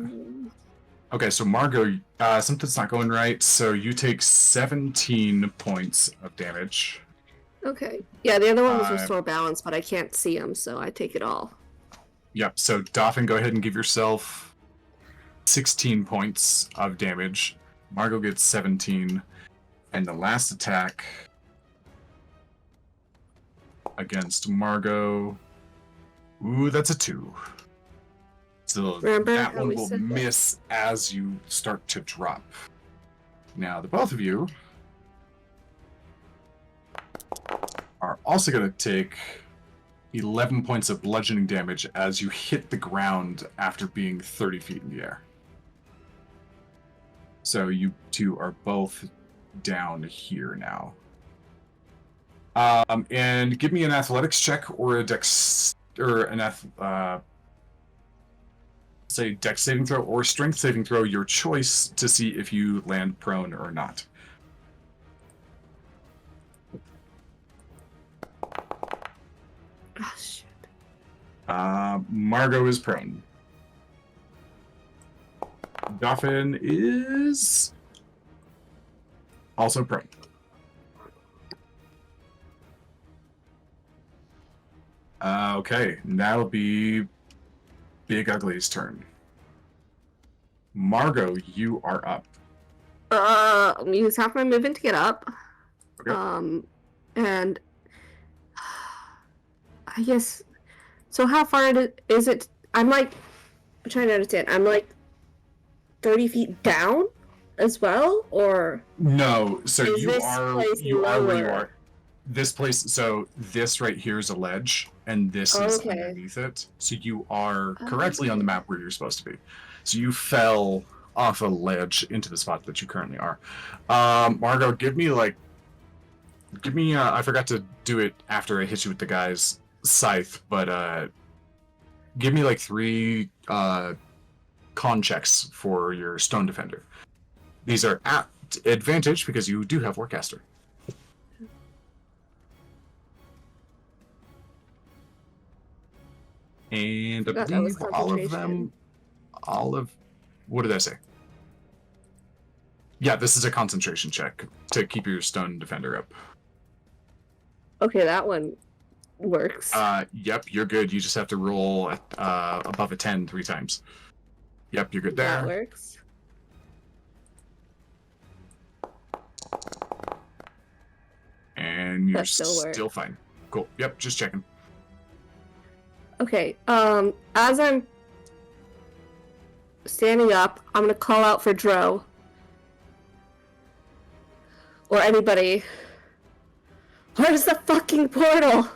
Okay, so Margo, something's not going right, so you take 17 points of damage. Okay. Yeah, the other one was Uh, restore balance, but I can't see them, so I take it all. Yep, so Dauphin, go ahead and give yourself 16 points of damage. Margo gets 17. And the last attack against Margo. Ooh, that's a 2. So Remember that how one we will said that? miss as you start to drop. Now, the both of you are also going to take 11 points of bludgeoning damage as you hit the ground after being 30 feet in the air. So you two are both down here now. And give me an athletics check or a dex or an say dex saving throw or strength saving throw, your choice, to see if you land prone or not. Oh, shit. Margo is prone. Dauphin is also prone. Okay, that'll be Big Ugly's turn. Margo, you are up. I'm use half my movement to get up. Okay. And I guess. So how far is it? I'm trying to understand. I'm 30 feet down as well, or No, so Is you this are place you are where you lower? are. This place, so this right here is a ledge, and this is Okay. underneath it. So you are correctly Okay. on the map where you're supposed to be. So you fell off a ledge into the spot that you currently are. Margo, give me I forgot to do it after I hit you with the guy's scythe, but give me 3 con checks for your stone defender. These are at advantage because you do have Warcaster. And I Forgot that was believe all of them, what did I say? Yeah, this is a concentration check to keep your stone defender up. okay, that one works. Yep, you're good. You just have to roll above a 10 3 times. Yep, you're good That there. works. And you're That still works. still fine. Cool. Yep, just checking. Okay, as I'm standing up, I'm gonna call out for Dro. Or anybody. Where's the fucking portal?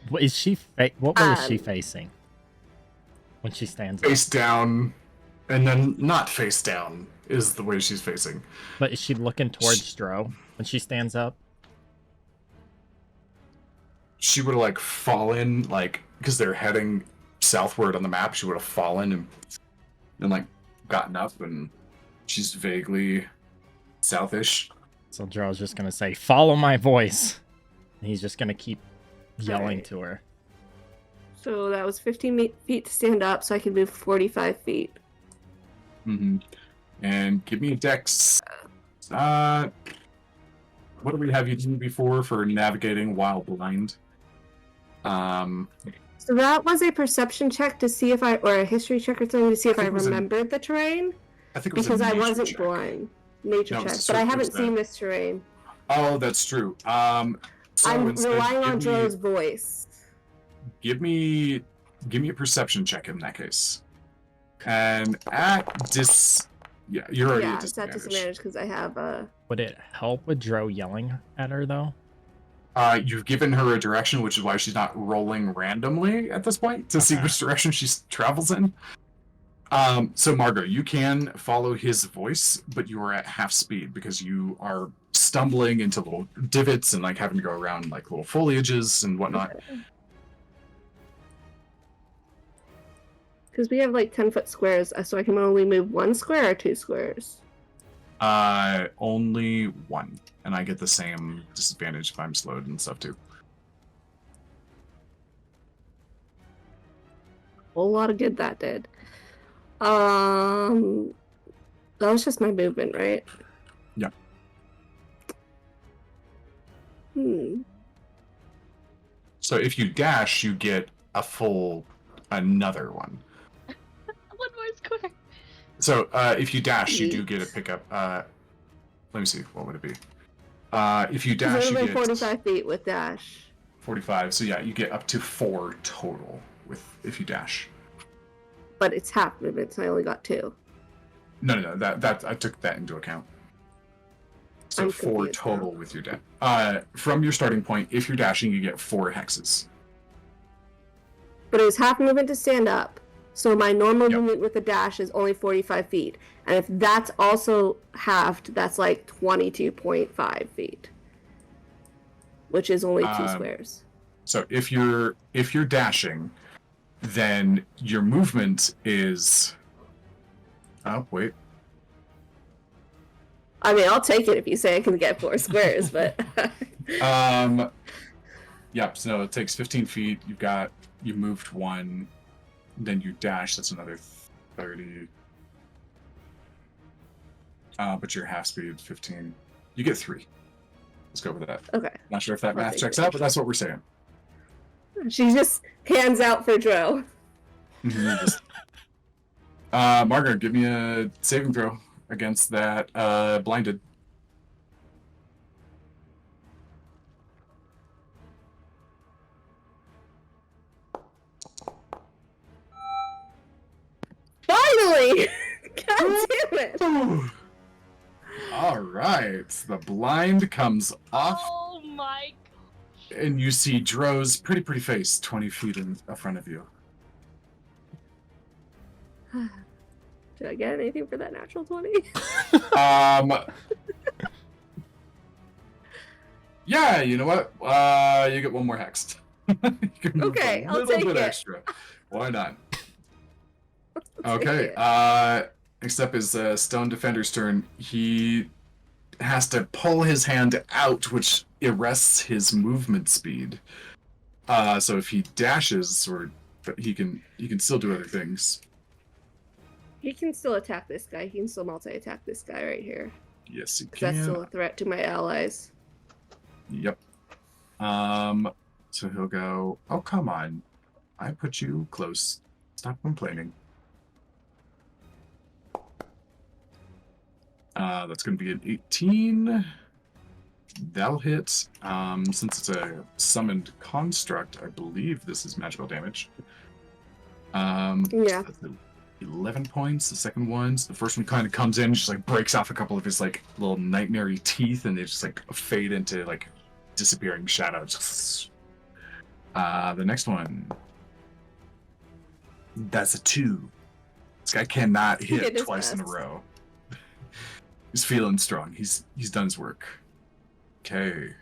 What is she? What way is she Um, facing when she stands up? Face down, and then not face down is the way she's facing. But is she looking towards Stro when she stands up? she would have like fallen, like, because they're heading southward on the map. She would have fallen and like gotten up, and she's vaguely southish. So Dro's just gonna say, "Follow my voice." And he's just gonna keep yelling Alright. to her. So that was 15 feet to stand up, so I can move 45 feet. And give me a dex. What do we have you do before for navigating while blind? So that was a perception check to see if or a history check or something to see if I think it was a- remembered the terrain. I think it was Because a I nature wasn't check. blind. Nature No, it check. was But I it was haven't that. seen this terrain. Oh, that's true. So I'm instead, relying on give me- Dro's voice. Give me a perception check in that case. And at yeah, you're already Yeah, at it's at disadvantage. disadvantage because I have Would it help with Dro yelling at her though? You've given her a direction, which is why she's not rolling randomly at this point to see Okay. which direction she travels in. So Margo, you can follow his voice, but you are at half speed because you are stumbling into little divots and like having to go around like little foliages and whatnot. because we have like 10-foot squares, so I can only move 1 square or 2 squares. Only 1, and I get the same disadvantage if I'm slowed and stuff too. Whole lot of good that did. That was just my movement, right? Yeah. So if you dash, you get another one. 1 more square. So if you dash, you do get a pickup. Let me see. What would it be? If you dash, Because you I get 45 feet with dash. 45. So yeah, you get up to 4 total if you dash. But it's half movement, so I only got 2. No. That I took that into account. So I'm 4 confused total with your dash. From your starting point, if you're dashing, you get 4 hexes. But it was half movement to stand up. So my normal Yep. movement with the dash is only 45 feet. And if that's also halved, that's like 22.5 feet. Which is only 2 squares. So if you're dashing, then your movement is. Oh wait. I mean, I'll take it if you say I can get 4 squares, but Yep. So it takes 15 feet. You moved 1, then you dash. That's another 30. But your half speed 15. You get 3. Let's go with that. okay. Not sure if that I'll math take checks it. out, but that's what we're saying. She just hands out for Dro. Margo, give me a saving throw against that blinded. Finally! God damn it! All right, the blind comes off, Oh my and you see Dro's pretty face 20 feet in front of you. Did I get anything for that natural 20? Yeah, you know what? You get 1 more hex. You can move Okay, a I'll little take bit it. extra. Why not? I'll take Okay. it. Next up is Stone Defender's turn. He has to pull his hand out, which arrests his movement speed. So if he dashes, he can still do other things. He can still attack this guy. He can still multi-attack this guy right here. Yes, he 'Cause can. that's still a threat to my allies. Yep. So he'll go. Oh, come on! I put you close. Stop complaining. That's going to be an 18. That'll hit. Since it's a summoned construct, I believe this is magical damage. Yeah. That's 11 points. The second one, so the first one kind of comes in, just like breaks off a couple of his like little nightmare teeth, and they just like fade into like disappearing shadows. The next one, that's a 2. This guy cannot He hit did his twice in a best. row. He's feeling strong. He's done his work. Okay.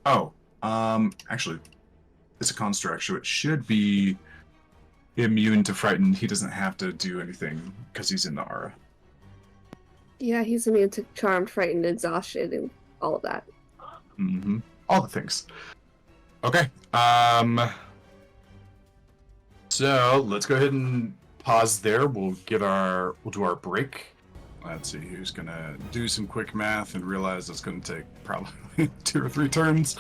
Oh, actually, it's a construct, so it should be immune to frightened. He doesn't have to do anything because he's in the aura. Yeah, he's immune to charmed, frightened, exhaustion, and all of that. Mm-hmm. All the things. Okay. So let's go ahead and pause there. We'll do our break. Let's see who's gonna do some quick math and realize it's gonna take probably 2 or 3 turns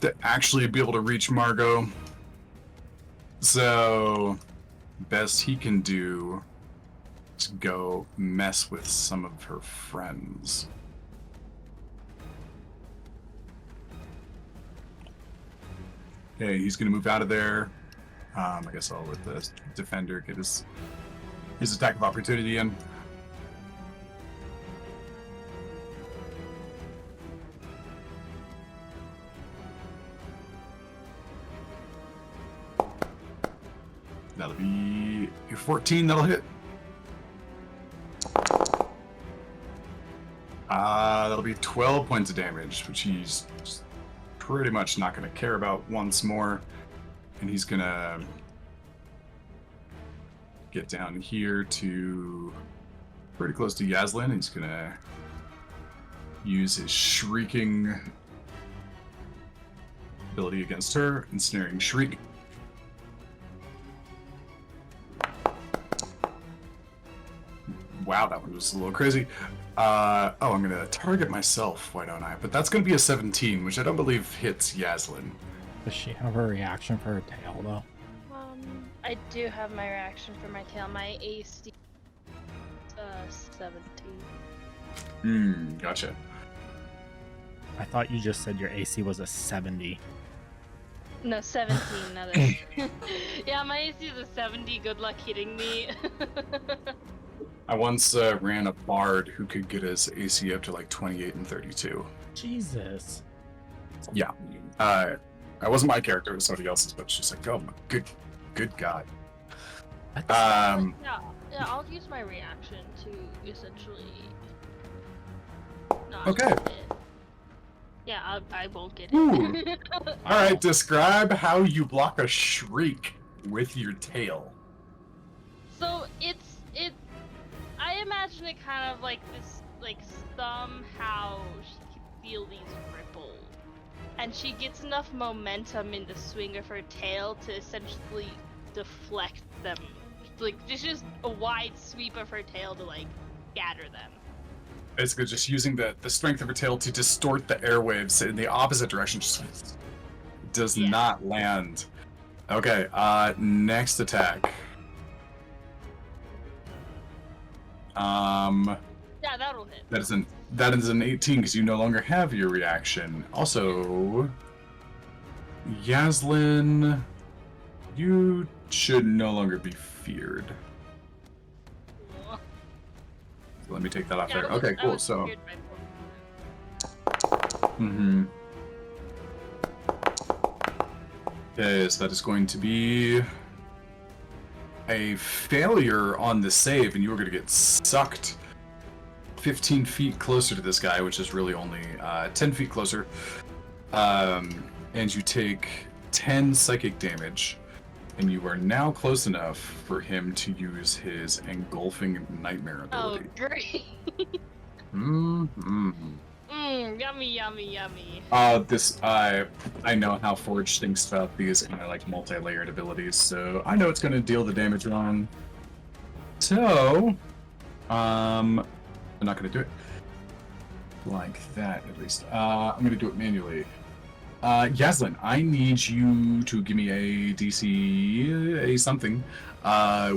to actually be able to reach Margo. So best he can do is go mess with some of her friends. Okay, he's gonna move out of there. I guess I'll let the defender get his attack of opportunity in. That'll be 14, that'll hit. That'll be 12 points of damage, which he's pretty much not going to care about once more. And he's going to get down here to pretty close to Yaslin. He's going to use his shrieking ability against her, ensnaring shriek. Wow, that one was a little crazy. I'm going to target myself, why don't I? But that's going to be a 17, which I don't believe hits Yaslin. Does she have a reaction for her tail, though? I do have my reaction for my tail. My AC 17. Gotcha. I thought you just said your AC was a 70. No, 17. Another. Yeah, my AC is a 70. Good luck hitting me. I once ran a bard who could get his AC up to like 28 and 32. Jesus. Yeah. That wasn't my character, it was somebody else's, but she's like, oh my good God. Yeah, I'll use my reaction to essentially. Not Okay. hit it. Yeah, I won't get Ooh. it. Alright, describe how you block a shriek with your tail. So I imagine it kind of like this, like somehow she can feel these ripples, and she gets enough momentum in the swing of her tail to essentially deflect them. Like just a wide sweep of her tail to like scatter them. Basically just using the strength of her tail to distort the airwaves in the opposite direction. Just does not land. Okay, next attack. Yeah, that'll hit. That is an 18 because you no longer have your reaction. Also, Yaslin, you should no longer be feared. Cool. So let me take that off Yeah, there. I was- Okay, I cool. was So, scared by okay, so that is going to be a failure on the save, and you are going to get sucked 15 feet closer to this guy, which is really only 10 feet closer. And you take 10 psychic damage, and you are now close enough for him to use his engulfing nightmare Oh, ability. great. Yummy. This I know how Forge thinks about these kind of like multi-layered abilities, so I know it's going to deal the damage wrong. So, I'm not going to do it like that, at least. I'm going to do it manually. Yaslin, I need you to give me a DC, a something,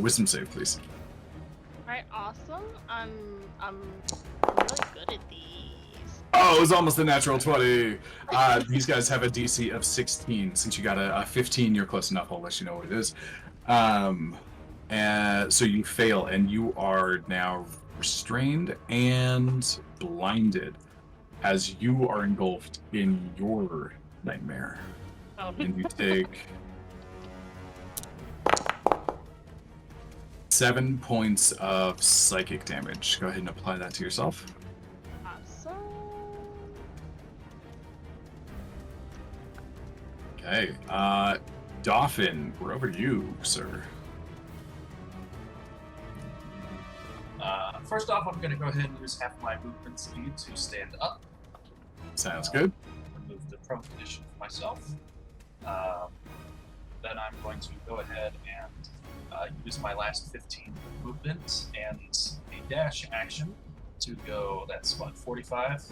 wisdom save, please. Alright, awesome. I'm really good at these. Oh, it was almost a natural 20. These guys have a DC of 16. Since you got a 15, you're close enough. I'll let you know what it is. And so you fail, and you are now restrained and blinded as you are engulfed in your nightmare. Oh. And you take 7 points of psychic damage. Go ahead and apply that to yourself. Awesome. Hey, Dolphin, we're over to you, sir. First off, I'm going to go ahead and use half my movement speed to stand up. Sounds good. Remove the prone condition for myself. Then I'm going to go ahead and use my last 15 movement and a dash action to go, that's what, 45?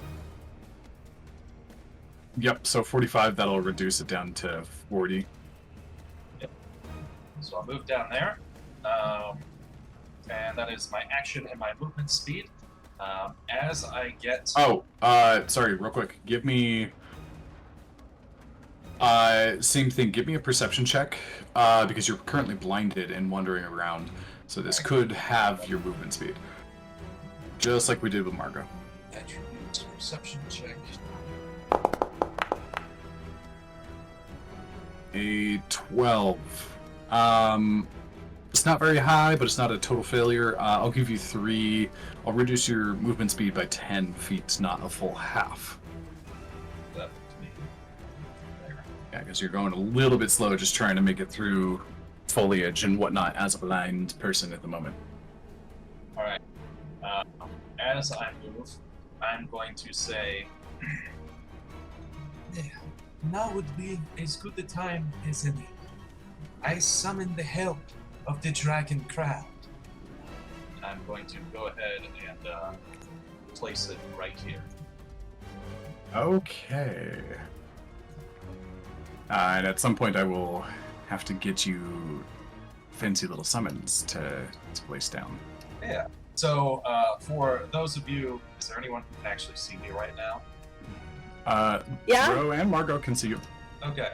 Yep, so 45, that'll reduce it down to 40. Yep. So I'll move down there. And that is my action and my movement speed. As I get... Oh, sorry, real quick. Give me... same thing. Give me a perception check, because you're currently blinded and wandering around. So this could have your movement speed. Just like we did with Margo. Attribute perception check. A 12. It's not very high, but it's not a total failure. I'll give you 3. I'll reduce your movement speed by 10 feet, not a full half. That to me. There. Yeah, because you're going a little bit slow, just trying to make it through foliage and whatnot as a blind person at the moment. Alright. As I move, I'm going to say... Now would be as good a time as any. I summon the help of the dragon crowd. I'm going to go ahead and place it right here. Okay. And at some point I will have to get you fancy little summons to place down. Yeah. So, for those of you, is there anyone who can actually see me right now? Yeah? Ro and Margo can see you. Okay.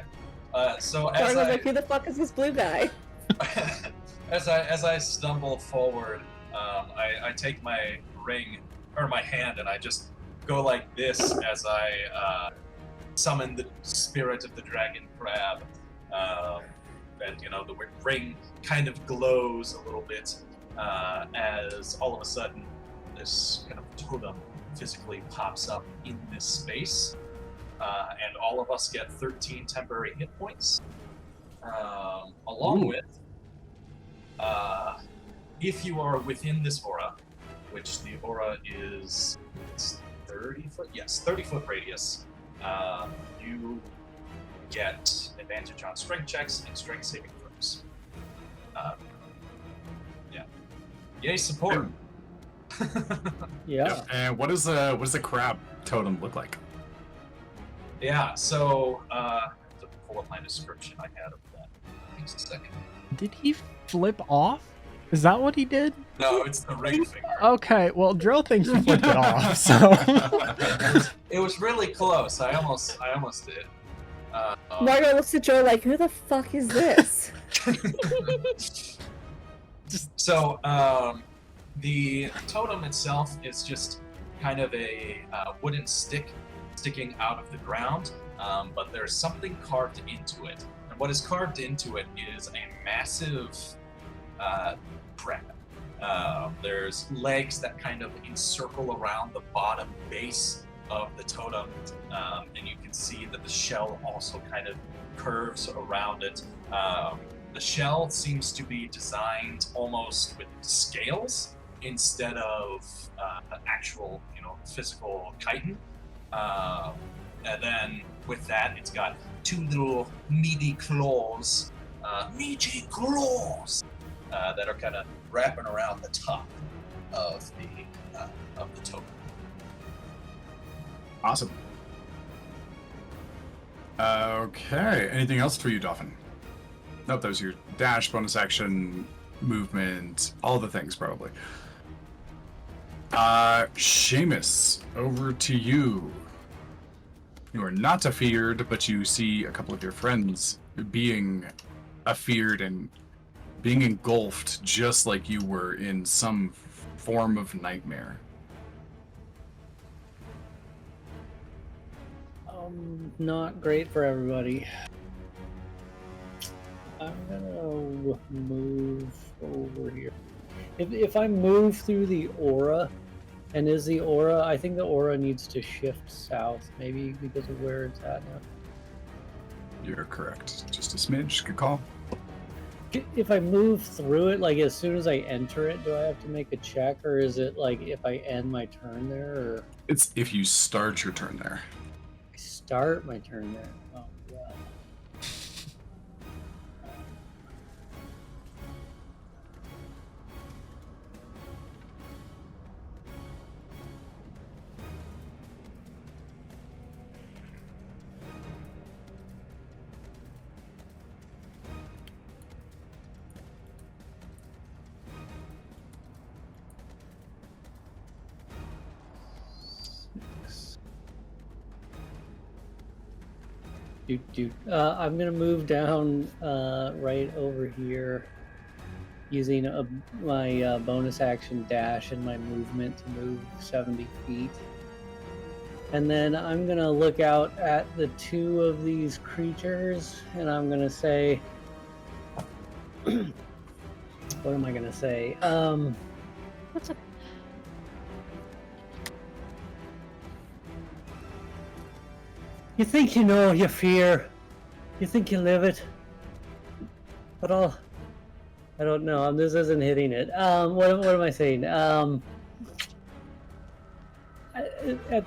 So So as I was I like, who the fuck is this blue guy? as I stumble forward, I take my ring or my hand and I just go like this as I summon the spirit of the dragon crab. And you know the ring kind of glows a little bit as all of a sudden this kind of totem physically pops up in this space. And all of us get 13 temporary hit points. Along with, if you are within this aura, which the aura is 30 foot, yes, 30 foot radius, you get advantage on strength checks and strength saving throws. Yeah. Yay, support. Yeah. And what does the crab totem look like? Yeah, so, to pull up my description I had of that. Just a second. Did he flip off? Is that what he did? No, it's the ring finger. Okay, well, Drill thinks he flipped it off, so. It was really close. I almost did. Margo looks at Joe like, who the fuck is this? So, the totem itself is just kind of a wooden stick sticking out of the ground, but there's something carved into it. And what is carved into it is a massive crab. There's legs that kind of encircle around the bottom base of the totem, and you can see that the shell also kind of curves around it. The shell seems to be designed almost with scales instead of actual, physical chitin. And then with that, it's got 2 little meaty claws, that are kind of wrapping around the top of the totem. Awesome. Okay. Anything else for you, Dolphin? Nope, that was your dash, bonus action, movement, all the things probably. Seamus, over to you. You are not afeared, but you see a couple of your friends being afeared and being engulfed just like you were in some form of nightmare. Not great for everybody. I'm gonna move over here. If I move through the aura, and is the aura, I think the aura needs to shift south, maybe because of where it's at now. You're correct. Just a smidge. Good call. If I move through it, like as soon as I enter it, do I have to make a check, or is it like if I end my turn there, or It's if you start your turn there. I start my turn there? Oh god. I'm gonna move down right over here using my bonus action dash and my movement to move 70 feet. And then I'm gonna look out at the two of these creatures and I'm gonna say, what am I gonna say? You think you know your fear. You think you live it. But I don't know. This isn't hitting it. What am I saying? At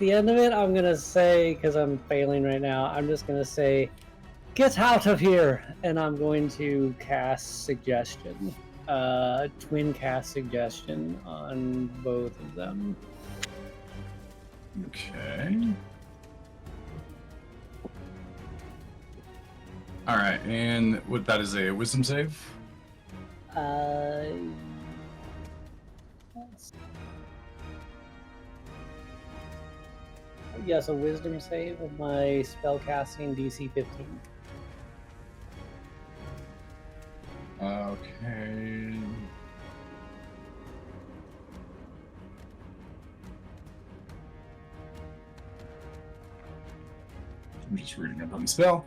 the end of it, I'm gonna say, because I'm failing right now, I'm just gonna say, "Get out of here!" And I'm going to cast suggestion, twin cast suggestion on both of them. Okay. All right, and what that is a wisdom save. Yes, a wisdom save of my spellcasting DC 15. Okay. I'm just reading up on the spell.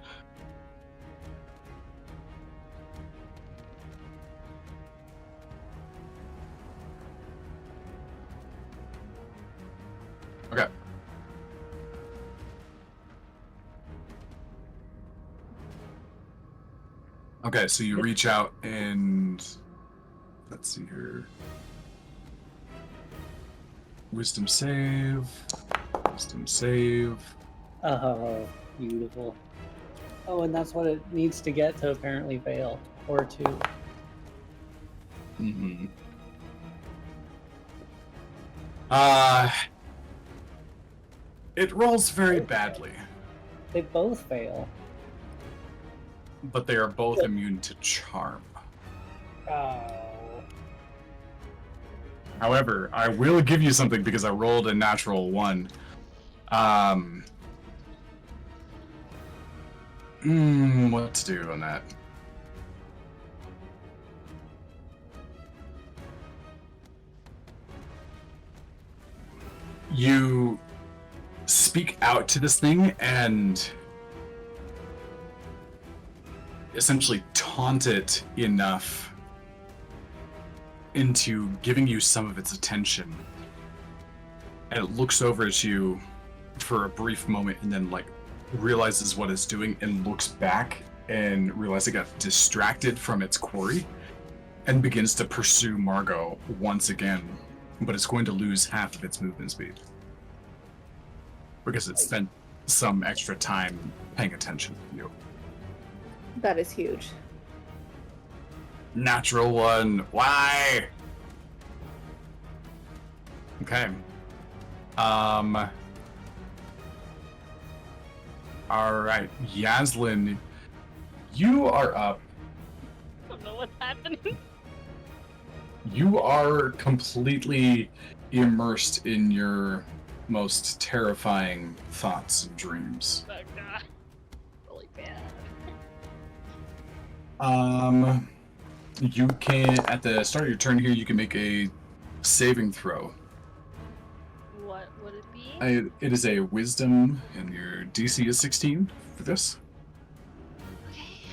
Okay. Okay, so you reach out and let's see here. Wisdom save. Wisdom save. Oh, beautiful. Oh, and that's what it needs to get to apparently fail. Or 2. Mm-hmm. It rolls very badly, They both fail. but they are both immune to charm. Oh. However, I will give you something because I rolled a natural 1. What to do on that? You speak out to this thing and essentially taunt it enough into giving you some of its attention. And it looks over at you for a brief moment and then realizes what it's doing and looks back and realizes it got distracted from its quarry and begins to pursue Margo once again, but it's going to lose half of its movement speed because it spent some extra time paying attention to you. That is huge. Natural 1. Why? Okay. Alright, Yaslin, you are up. I don't know what's happening. You are completely immersed in your most terrifying thoughts and dreams. Oh god. Really bad. You can, at the start of your turn here, you can make a saving throw. What would it be? It is a wisdom, and your DC is 16 for this. Okay.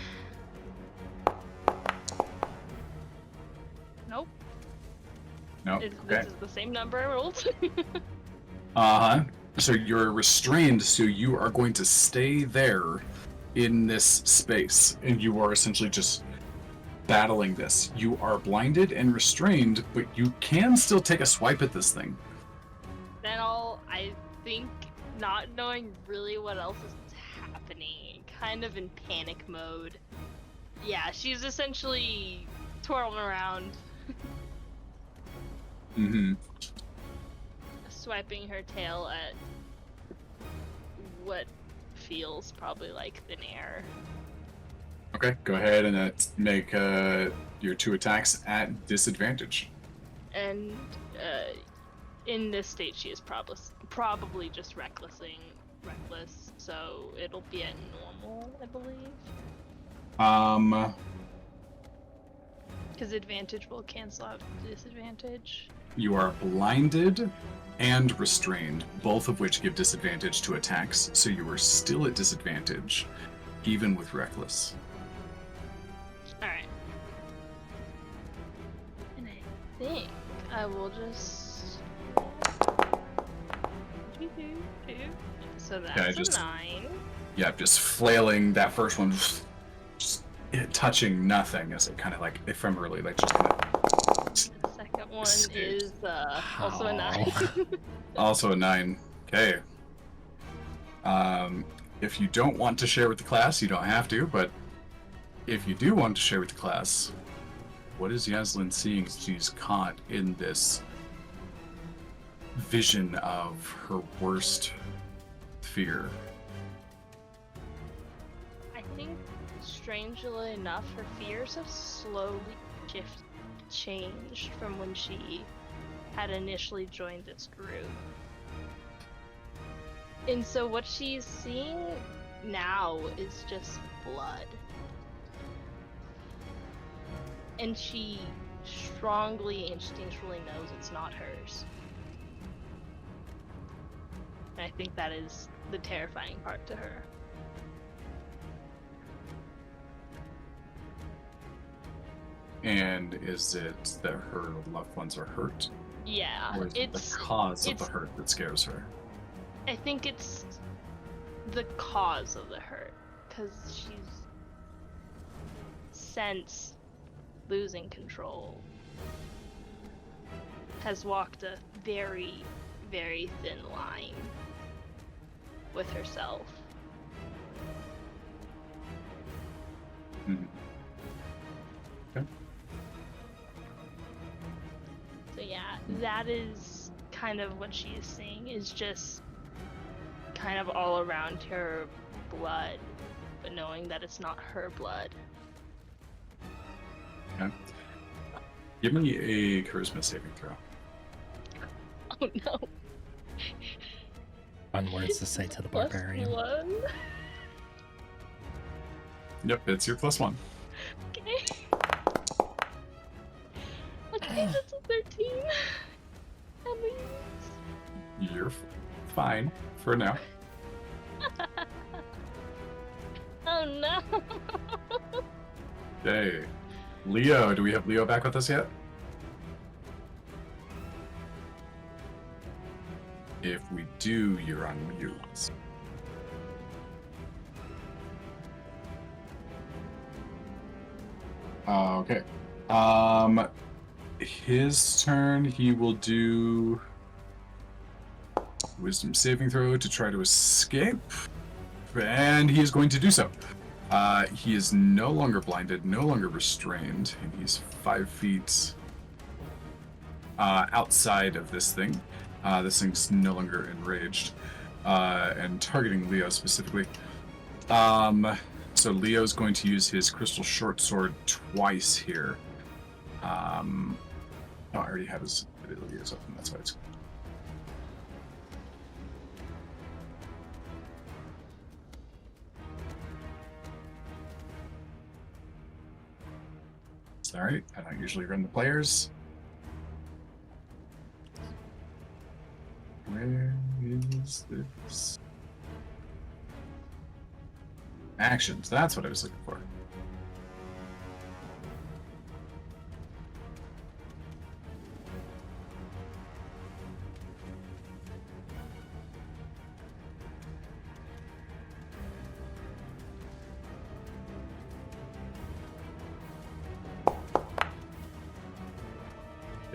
Nope. No, This okay. is the same number I rolled. Uh-huh. So you're restrained, so you are going to stay there in this space, and you are essentially just battling this. You are blinded and restrained, but you can still take a swipe at this thing. Then I think, not knowing really what else is happening, kind of in panic mode. Yeah, she's essentially twirling around, Mm-hmm. swiping her tail at what feels probably like thin air. Okay, go ahead and make your 2 attacks at disadvantage. And in this state, she is probably just reckless, so it'll be at normal, I believe. Because advantage will cancel out disadvantage. You are blinded and restrained, both of which give disadvantage to attacks, so you are still at disadvantage, even with reckless. Alright. And I think I will just... So that's a 9. Yeah, just flailing that first one, just touching nothing as it kind of like ephemerally, like just kind of. The second one is also a 9. Also a 9. Okay. If you don't want to share with the class, you don't have to, but if you do want to share with the class, what is Yaslin seeing? She's caught in this vision of her worst fear. I think, strangely enough, her fears have slowly changed from when she had initially joined this group. And so what she's seeing now is just blood. And she strongly, instinctually knows it's not hers. And I think that is the terrifying part to her. And is it that her loved ones are hurt? Yeah, Or is it the cause of the hurt that scares her? I think it's the cause of the hurt, because she's since losing control has walked a very, very thin line with herself. Mm-hmm. Okay. So yeah, that is kind of what she is seeing, is just kind of all around her blood, but knowing that it's not her blood. Okay. Give me a charisma saving throw. Oh no. Fun words to say to the barbarian. +1. Yep, it's your +1. Okay. Okay, that's a 13. That means... You're fine for now. Oh no. Okay. Leo, do we have Leo back with us yet? If we do, you're on mute. Okay. His turn, he will do wisdom saving throw to try to escape. And he is going to do so. He is no longer blinded, no longer restrained, and he's 5 feet outside of this thing. This thing's no longer enraged, and targeting Leo specifically. So Leo's going to use his crystal short sword twice here. Oh, I already have his abilities open, that's why it's... Alright, I don't usually run the players. Where is this? Actions, that's what I was looking for.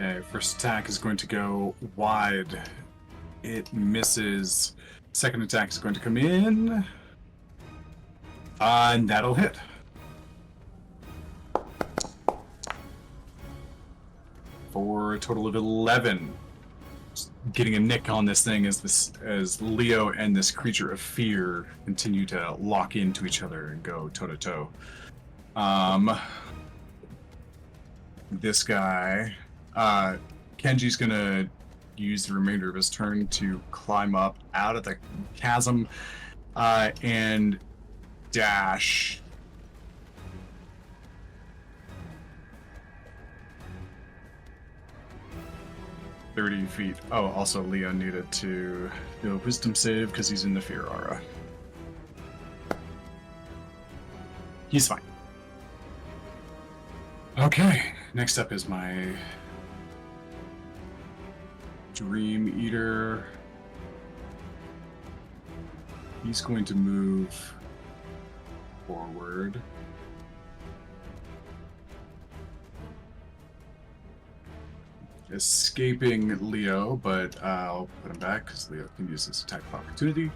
Okay, first attack is going to go wide. It misses. Second attack is going to come in. And that'll hit. For a total of 11. Just getting a nick on this thing as Leo and this creature of fear continue to lock into each other and go toe to toe. This guy, Kenji's gonna use the remainder of his turn to climb up out of the chasm and dash. "30 feet. Oh, also Leo needed to do a wisdom save because he's in the fear aura. He's fine. Okay, next up is my Dream Eater. He's going to move forward. Escaping Leo, but I'll put him back because Leo can use this attack of opportunity.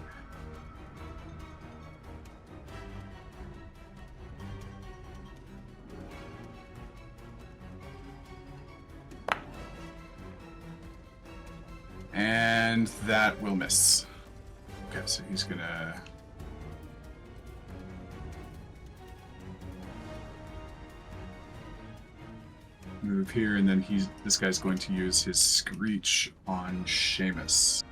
And that will miss. Okay, so he's gonna... move here, and then this guy's going to use his Screech on Seamus.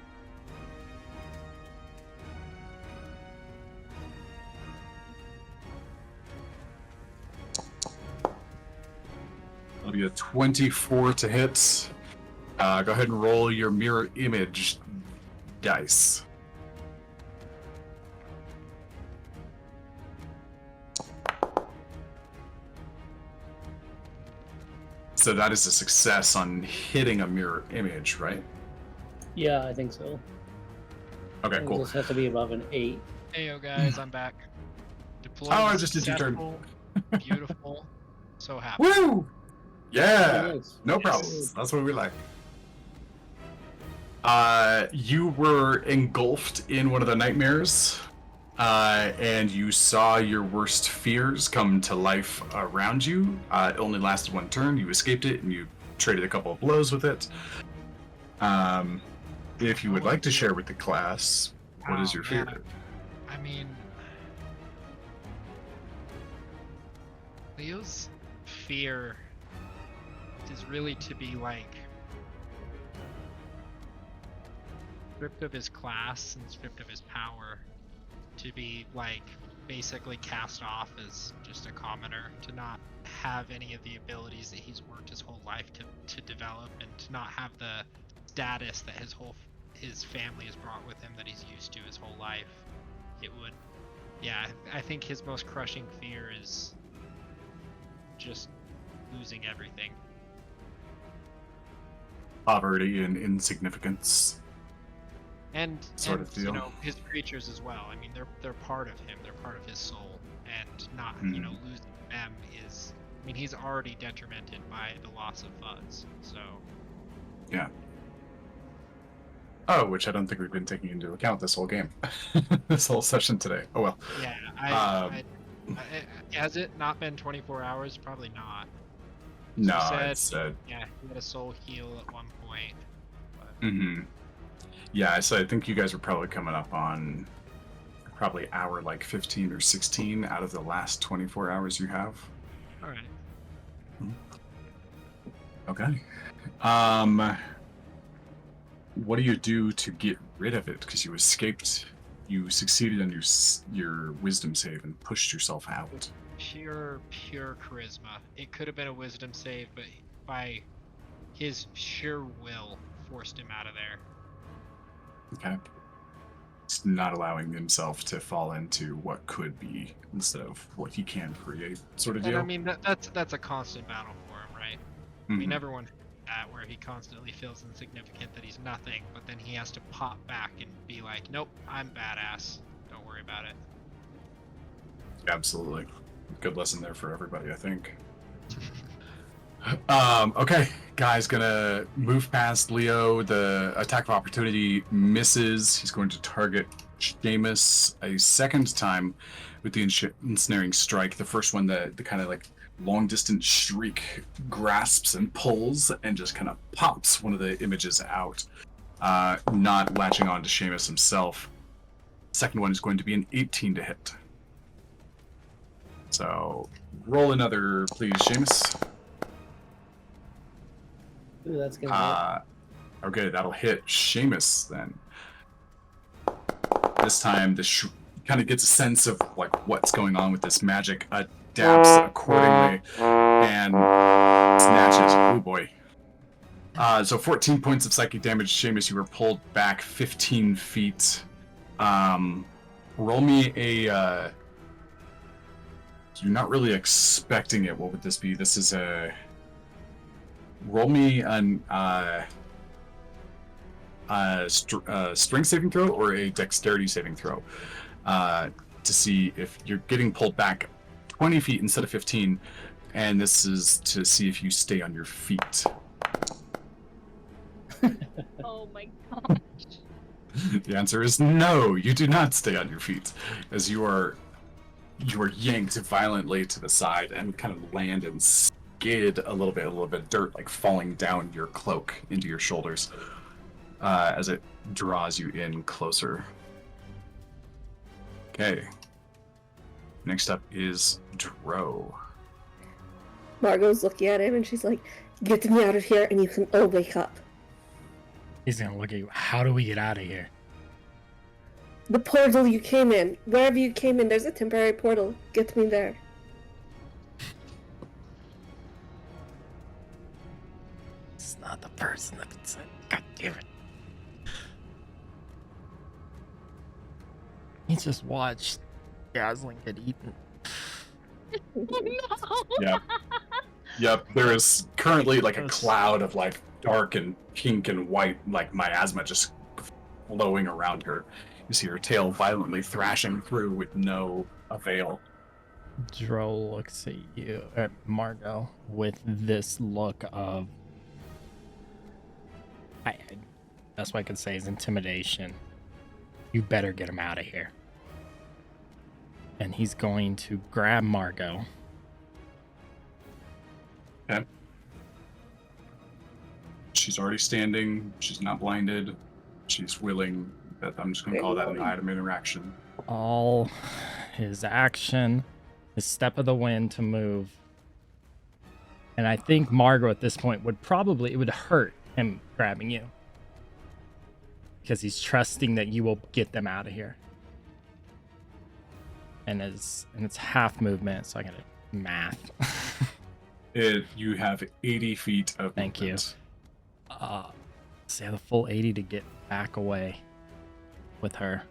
That'll be a 24 to hit. Go ahead and roll your mirror image dice. So that is a success on hitting a mirror image, right? Yeah, I think so. Okay, It cool. just has to be above an 8. Hey, yo, guys, I'm back. Deployment Oh, I just did your turn. successful, Beautiful. So happy. Woo! Yeah, Nice. no Yes. problems. That's what we like. You were engulfed in one of the nightmares, and you saw your worst fears come to life around you. It only lasted one turn. You escaped it, and you traded a couple of blows with it. If you would like to share with the class, what is Oh, your man, fear? I mean, Leo's fear is really to be like stripped of his class and stripped of his power, to be like basically cast off as just a commoner, to not have any of the abilities that he's worked his whole life to develop, and to not have the status that his family has brought with him that he's used to his whole life. It would, yeah, I think his most crushing fear is just losing everything. Poverty and insignificance. And Sort of you deal. know, his creatures as well. I mean, they're part of him. They're part of his soul, and not you know, losing them is. I mean, he's already detrimented by the loss of Fuzz. So Yeah. Oh, which I don't think we've been taking into account this whole game, this whole session today. Oh well. yeah, has it not been 24 hours? Probably not. No, said- it said. Yeah, he had a soul heal at one point. Mm-hmm. Yeah, so I think you guys were probably coming up on probably hour like 15 or 16 out of the last 24 hours you have. All right. Okay. What do you do to get rid of it? Because you escaped, you succeeded on your wisdom save and pushed yourself out. Pure charisma. It could have been a wisdom save, but by his sheer will forced him out of there. Okay. It's not allowing himself to fall into what could be instead of what he can create, sort of And deal. I mean that's a constant battle for him, right? I mean, Mhm. everyone has that where he constantly feels insignificant, that he's nothing, but then he has to pop back and be like, nope, I'm badass. Don't worry about it. Absolutely. Good lesson there for everybody, I think. Okay. guy's gonna move past Leo. The attack of opportunity misses. He's going to target Seamus a second time with the ensnaring strike. The first one, the kind of like long distance shriek, grasps and pulls and just kind of pops one of the images out, not latching on to Seamus himself. Second one is going to be an 18 to hit. So roll another, please, Seamus. Ooh, that's gonna Okay, that'll hit Seamus then. This time, the kind of gets a sense of like what's going on with this magic, adapts accordingly, and snatches. Oh boy. So 14 points of psychic damage, Seamus. You were pulled back 15 feet. Roll me a. You're not really expecting it. What would this be? This is a. Roll me an strength saving throw or a dexterity saving throw to see if you're getting pulled back 20 feet instead of 15, and this is to see if you stay on your feet. Oh my god. The answer is no, you do not stay on your feet, as you are yanked violently to the side and kind of land and skid a little bit of dirt like falling down your cloak into your shoulders as it draws you in closer. Okay. Next up is Dro. Margo's looking at him and she's like, "Get me out of here and you can all wake up." He's gonna look at you. How do we get out of here? The portal you came in. Wherever you came in, there's a temporary portal. Get me there. It's not the person that said. God damn it. He just watched Gosling get eaten. No. Yep. There is currently like a cloud of like dark and pink and white like miasma just flowing around her. You see her tail violently thrashing through with no avail. Dro looks at you, at Margo, with this look of. That's what I could say is intimidation. You better get him out of here. And he's going to grab Margo. Okay. She's already standing. She's not blinded. She's willing. I'm just going to call that an item interaction. All his action, his step of the wind to move. And I think Margo at this point it would hurt him grabbing you. Because he's trusting that you will get them out of here. And it's half movement, so I gotta math. You have 80 feet of Thank you. movement. So I have the full 80 to get back away with her.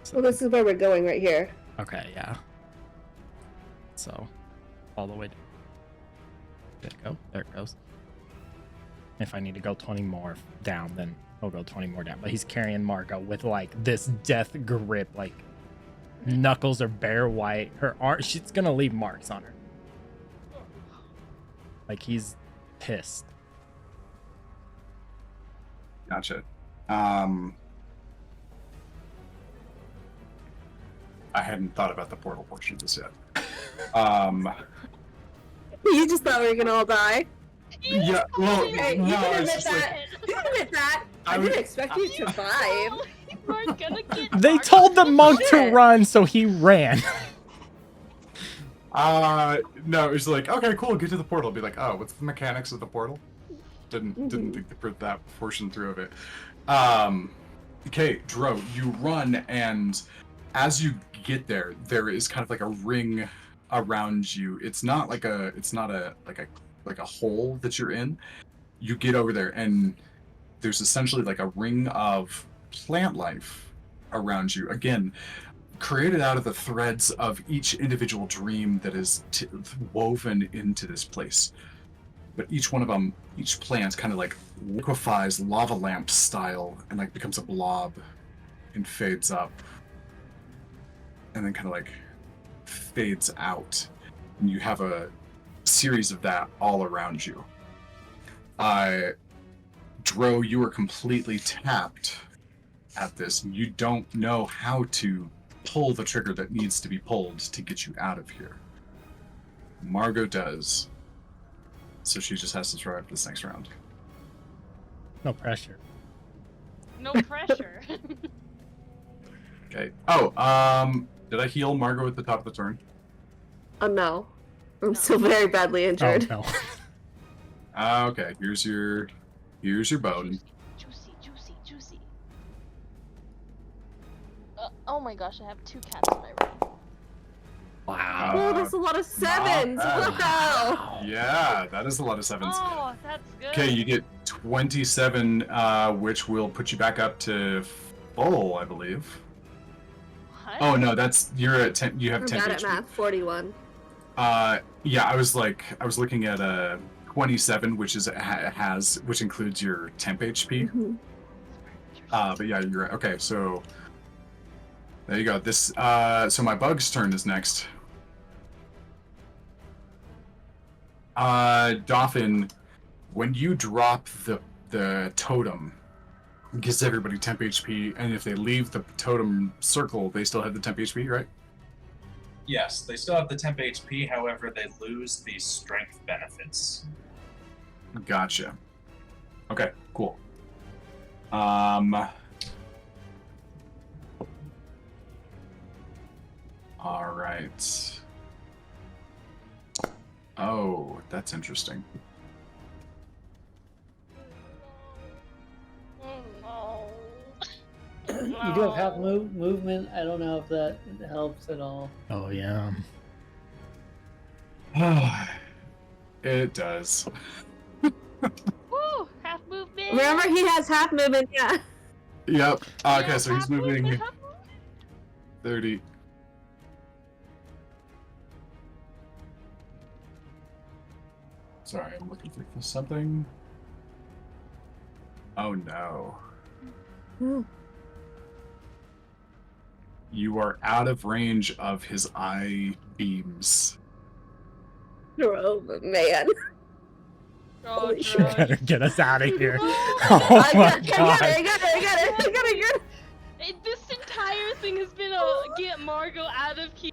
So, Well, this is where we're going right here. okay, yeah. So, all the way down. There it go. There it goes. If I need to go 20 more down, then he'll go 20 more down. But he's carrying Margo with like this death grip, like knuckles are bare white. Her arm, she's gonna leave marks on her. Like he's pissed. Gotcha. I hadn't thought about the portal portion just yet. You just thought we were gonna all die. Yeah, well, Hey, you no, can it's admit just like, that. You can admit that. I would- didn't expect you to survive. You weren't gonna get They Margo told the to monk to Shit. run, so he ran. no, it was like, okay, cool, get to the portal. Be like, oh, what's the mechanics of the portal? Didn't think to put that portion through of it. Okay, Dro, you run, and as you get there, there is kind of like a ring around you. It's not a hole that you're in. You get over there, and there's essentially like a ring of plant life around you. Again, created out of the threads of each individual dream that is woven into this place. But each one of them, each plant kind of like liquefies lava lamp style and like becomes a blob and fades up. And then kind of like fades out. And you have a series of that all around you. Dro, you are completely tapped at this. You don't know how to pull the trigger that needs to be pulled to get you out of here. Margo does. So she just has to survive this next round. No pressure. No pressure. Okay. Oh, did I heal Margo at the top of the turn? Oh no. I'm still very badly injured. Oh no. Okay, here's your bone. Juicy. Oh my gosh, I have 2 cats in my room. Wow. Oh, that's a lot of sevens. not What the hell? Yeah, that is a lot of sevens. Oh, that's good. Okay, you get 27, which will put you back up to full, I believe. What? Oh no, you're at 10. You have I'm 10 bad at HP. math. 41. Yeah, I was looking at a 27, which which includes your temp HP. Mhm. But yeah, you're right. Okay, so there you go. This so my bug's turn is next. Dolphin, when you drop the totem, it gives everybody temp HP, and if they leave the totem circle, they still have the temp HP, right? Yes, they still have the temp HP, however, they lose the strength benefits. Gotcha. Okay, cool. All right. Oh, that's interesting. Oh, You do have half movement. I don't know if that helps at all. Oh yeah. It does. Woo! Half movement. Remember, he has half movement. Yeah. Yep. Okay, Yeah, so he's half movement, moving half movement. 30. Sorry, I'm looking for something. Oh no. Hmm. You are out of range of his eye beams. Oh man. Oh, Holy You Droid. better get us out of here. No. Oh I my got it. This entire thing has been a get Margo out of here,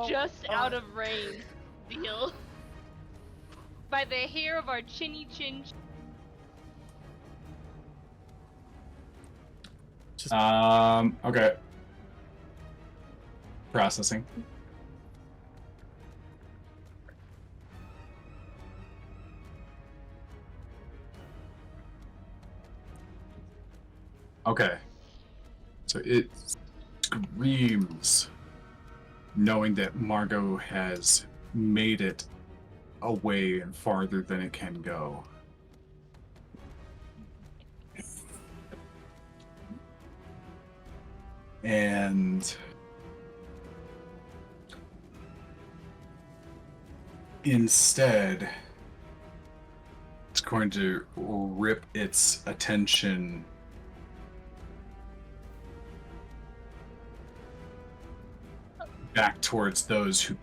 just out of range deal. By the hair of our chinny chin. Okay. Processing. Okay. So it screams, knowing that Margo has made it away and farther than it can go. And instead, it's going to rip its attention back towards those who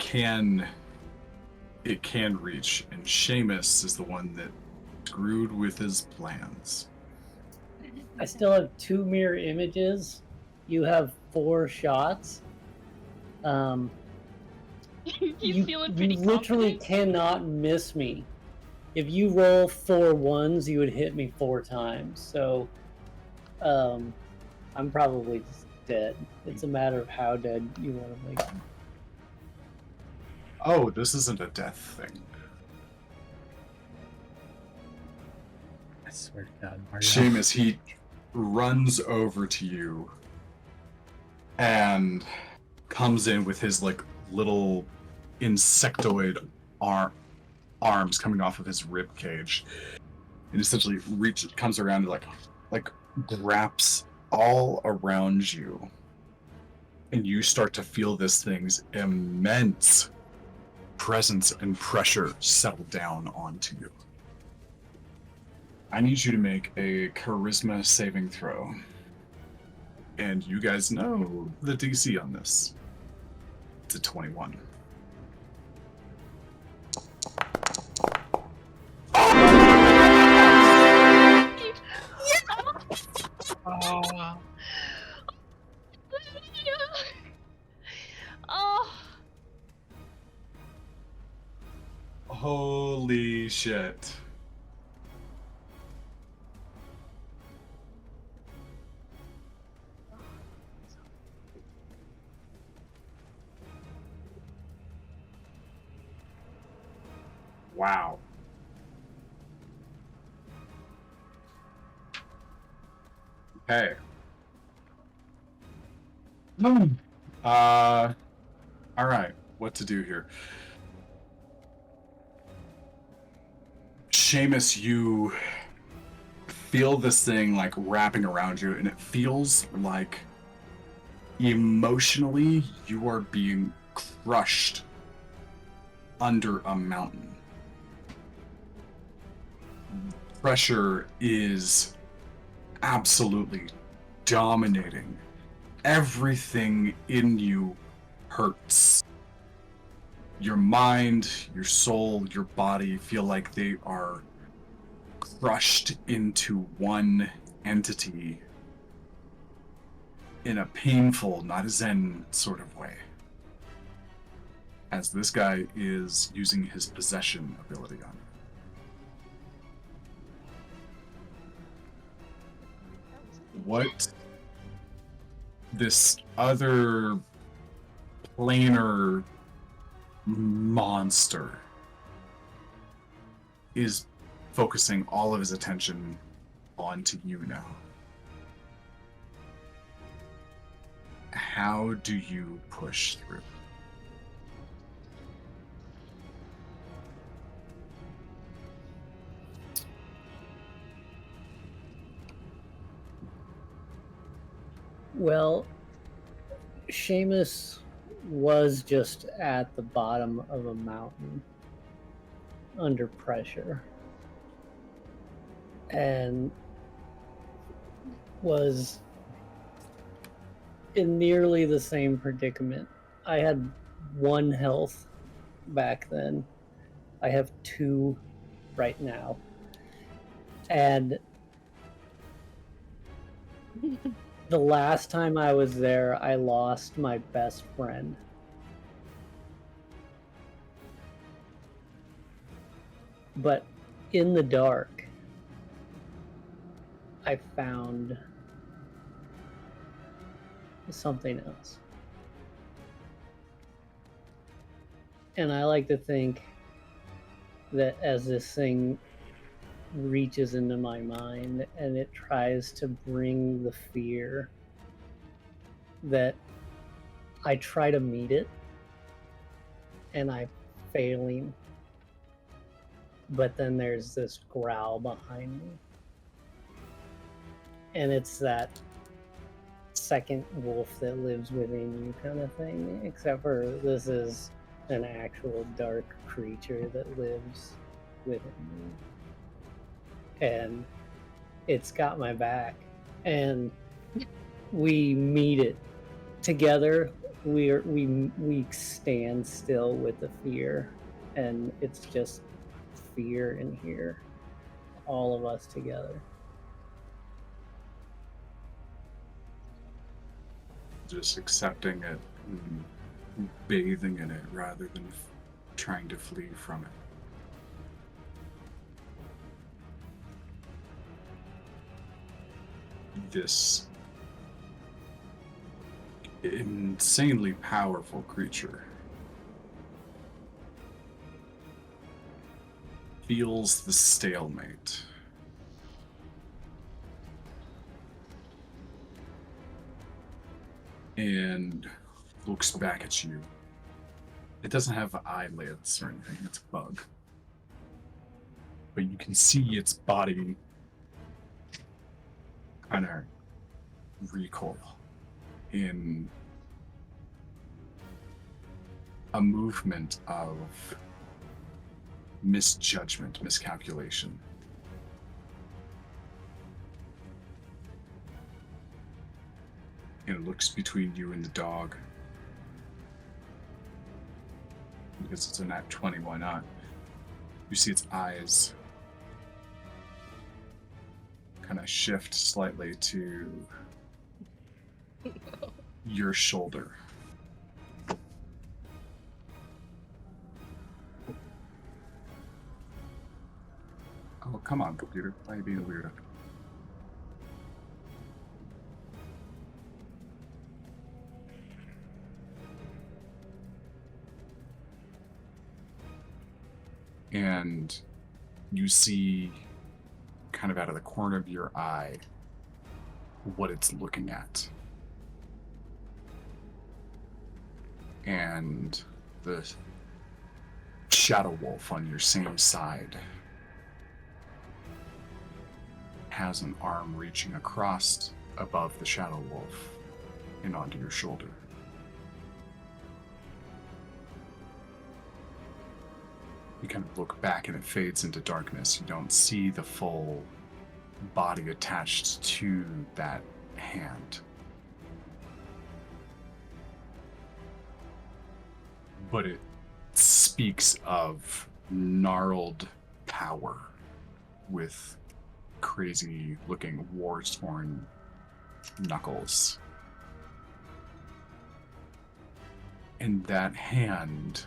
it can reach, and Seamus is the one that screwed with his plans. I still have 2 mirror images. You have 4 shots. He's feeling pretty you literally confident. cannot miss me. If you roll 4 ones, you would hit me 4 times. So, I'm probably just dead. It's a matter of how dead you want to make me. Oh, this isn't a death thing. I swear to God, Mario. Seamus, he runs over to you and comes in with his little insectoid arms coming off of his rib cage, and essentially comes around and like wraps all around you, and you start to feel this thing's immense presence and pressure settle down onto you. I need you to make a charisma saving throw. And you guys know the DC on this. It's a 21. Holy shit. Wow. Okay. All right. What to do here? Seamus, you feel this thing like wrapping around you, and it feels like emotionally you are being crushed under a mountain. Pressure is absolutely dominating. Everything in you hurts. Your mind, your soul, your body feel like they are crushed into one entity in a painful, not a zen sort of way. As this guy is using his possession ability on you. What this other planar monster is focusing all of his attention onto you now. How do you push through? Well, Seamus was just at the bottom of a mountain under pressure and was in nearly the same predicament. I had 1 health back then. I have 2 right now. And the last time I was there, I lost my best friend. But in the dark, I found something else. And I like to think that as this thing reaches into my mind and it tries to bring the fear, that I try to meet it and I'm failing, but then there's this growl behind me, and it's that second wolf that lives within you kind of thing, except for this is an actual dark creature that lives within me, and it's got my back, and we meet it together. We stand still with the fear, and it's just fear in here, all of us together. Just accepting it and bathing in it rather than trying to flee from it. This insanely powerful creature feels the stalemate. And looks back at you. It doesn't have eyelids or anything, it's a bug. But you can see its body kind of recoil in a movement of misjudgment, miscalculation. And it looks between you and the dog. Because it's a nat 20, why not? You see its eyes kind of shift slightly to your shoulder. come on, computer. Why are you being a weirdo? And you see, kind of out of the corner of your eye, what it's looking at. And the shadow wolf on your same side has an arm reaching across above the shadow wolf and onto your shoulder. You kind of look back and it fades into darkness. You don't see the full body attached to that hand. But it speaks of gnarled power with crazy looking war-torn knuckles. And that hand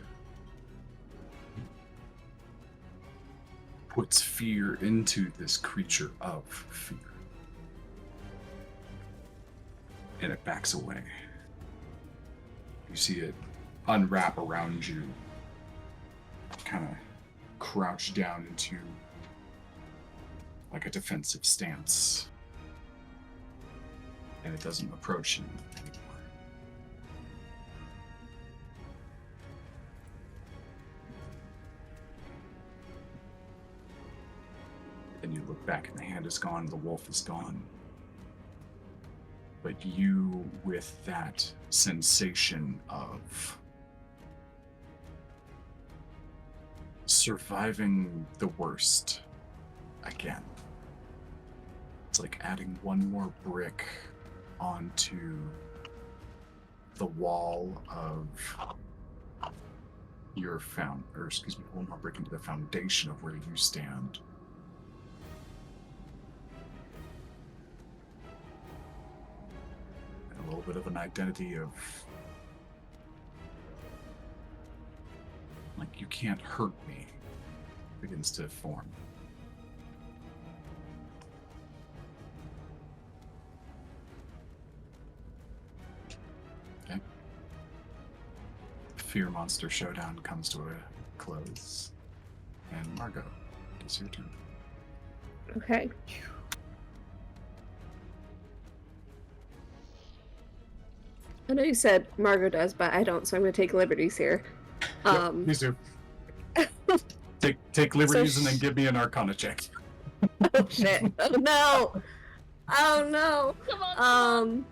puts fear into this creature of fear. And it backs away. You see it unwrap around you, kind of crouch down into like a defensive stance. And it doesn't approach you anymore. And you look back and the hand is gone, the wolf is gone. But you, with that sensation of surviving the worst again. It's like adding one more brick onto the wall of your one more brick into the foundation of where you stand. And a little bit of an identity of like, you can't hurt me, begins to form. Okay. Fear Monster Showdown comes to a close. And Margo, it's your turn. Okay. I know you said Margo does, but I don't, so I'm going to take liberties here. Please do. Take liberties and then give me an Arcana check. Oh shit! Oh no! Oh no! Come on.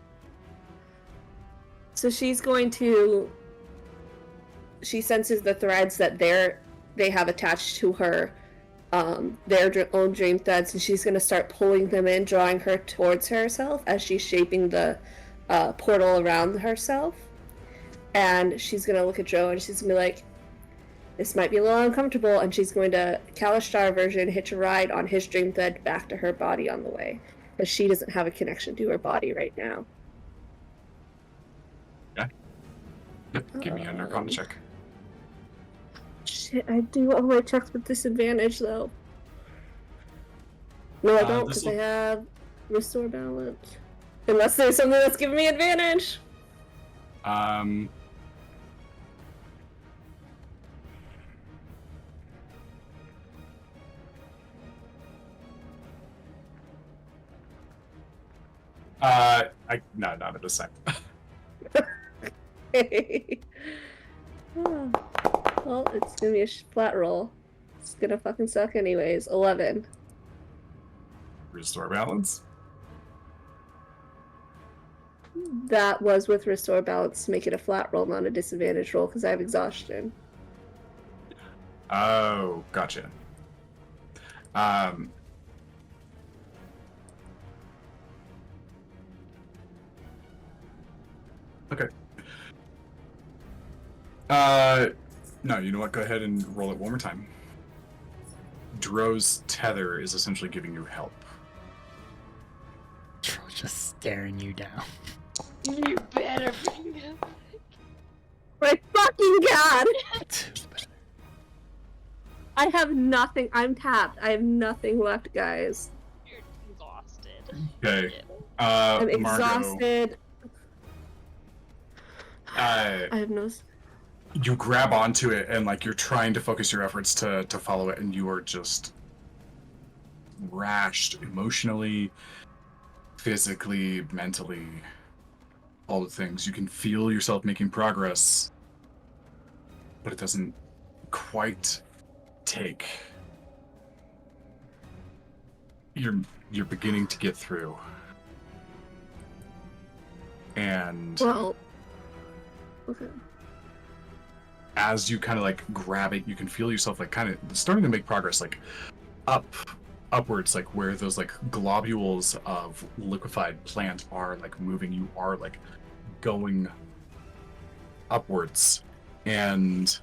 So she's going to. She senses the threads that they have attached to her, their own dream threads, and she's going to start pulling them in, drawing her towards herself as she's shaping the portal around herself. And she's going to look at Joe and she's going to be like, this might be a little uncomfortable, and she's going to Kalishtar version hitch a ride on his dream thread back to her body on the way, because she doesn't have a connection to her body right now. Yeah. Yep. Give me an Arcana check. Shit, I do all my checks with disadvantage though. No, I don't, because I have restore balance. Unless there's something that's giving me advantage. No, not at this time. Well, it's gonna be a flat roll. It's gonna fucking suck anyways. 11. Restore balance. That was with restore balance to make it a flat roll, not a disadvantage roll, because I have exhaustion. Oh, gotcha. Okay. No, you know what? Go ahead and roll it one more time. Dro's tether is essentially giving you help. Dro just staring you down. You better bring it. My fucking god! I have nothing. I'm tapped. I have nothing left, guys. You're exhausted. Okay. I'm Margo, exhausted. uh, I have no. you grab onto it and like you're trying to focus your efforts to follow it, and you are just rashed emotionally, physically, mentally, all the things. You can feel yourself making progress, but it doesn't quite take. You're beginning to get through. And Well. Okay. as you kind of like grab it, you can feel yourself like kind of starting to make progress, like upwards, like where those like globules of liquefied plant are like moving. You are like going upwards, and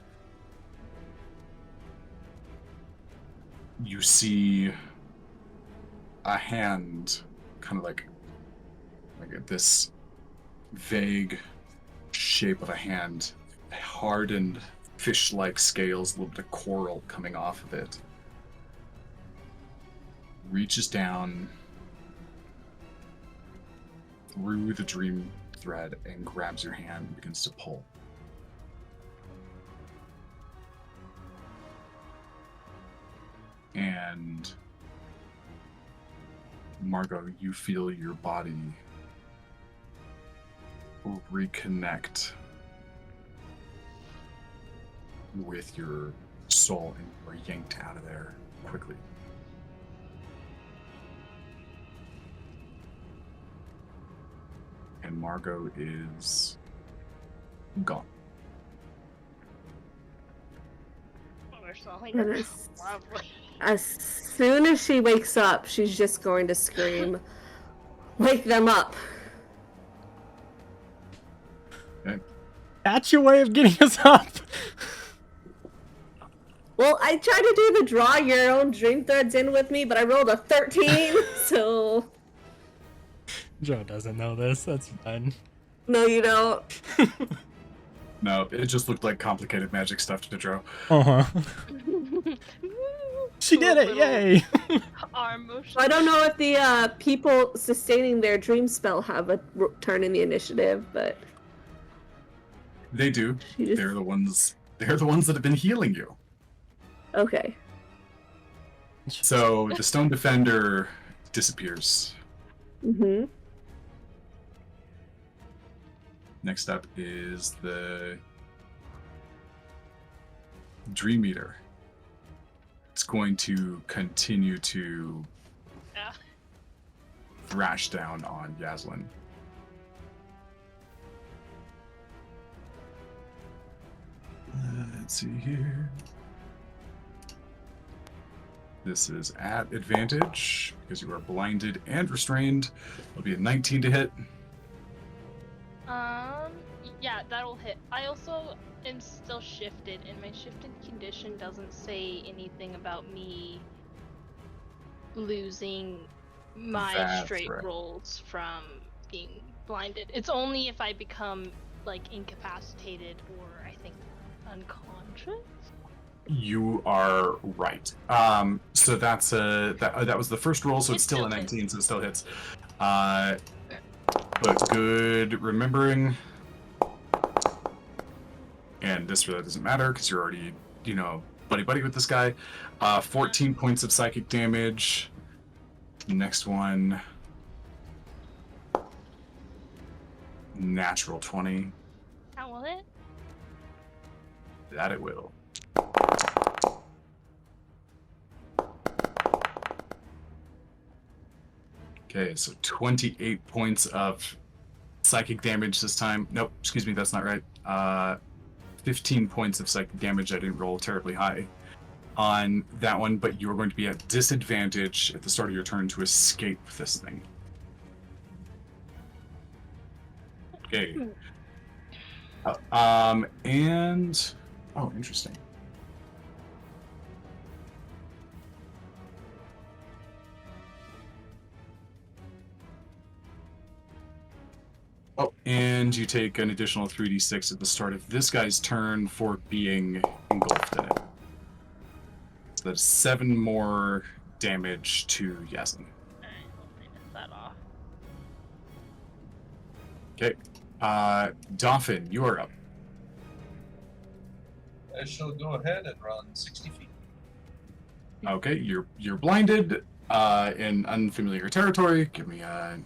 you see a hand, kind of like this vague shape of a hand, hardened fish-like scales, a little bit of coral coming off of it, reaches down through the dream thread and grabs your hand and begins to pull. And Margo, you feel your body reconnect with your soul, and you are yanked out of there quickly. And Margo is gone. We're smelling And as, lovely. as soon as she wakes up, she's just going to scream, "Wake them up!" That's your way of getting us up. Well, I tried to do the draw your own dream threads in with me, but I rolled a 13, so... Joe doesn't know this. That's fine. No, you don't. No, it just looked like complicated magic stuff to draw. Uh-huh. She did it! Yay! Arm motion. I don't know if the people sustaining their dream spell have a turn in the initiative, but... They do. She just... They're the ones that have been healing you. Okay. So the stone defender disappears. Mm-hmm. Next up is the Dream Eater. It's going to continue to Yeah. thrash down on Yaslin. Let's see here. This is at advantage because you are blinded and restrained. It'll be a 19 to hit. Yeah, that'll hit. I also am still shifted, and my shifted condition doesn't say anything about me losing my That's straight right. rolls from being blinded. It's only if I become like incapacitated or I think unconscious. You are right. So that's that was the first roll, so it's still a 19, so it still hits. But good remembering. And this really doesn't matter because you're already, buddy with this guy. 14 points of psychic damage. Next one. Natural 20. How will it? That it will. Okay, so 28 points of psychic damage this time. Nope, excuse me, that's not right. 15 points of psychic damage. I didn't roll terribly high on that one, but you're going to be at disadvantage at the start of your turn to escape this thing. Okay. And... Oh, interesting. Oh, and you take an additional 3d6 at the start of this guy's turn for being engulfed in it. So that's 7 more damage to Yasin. Alright, we'll finish that off. Okay. Dolphin, you are up. I shall go ahead and run 60 feet. Okay, you're blinded in unfamiliar territory. Give me a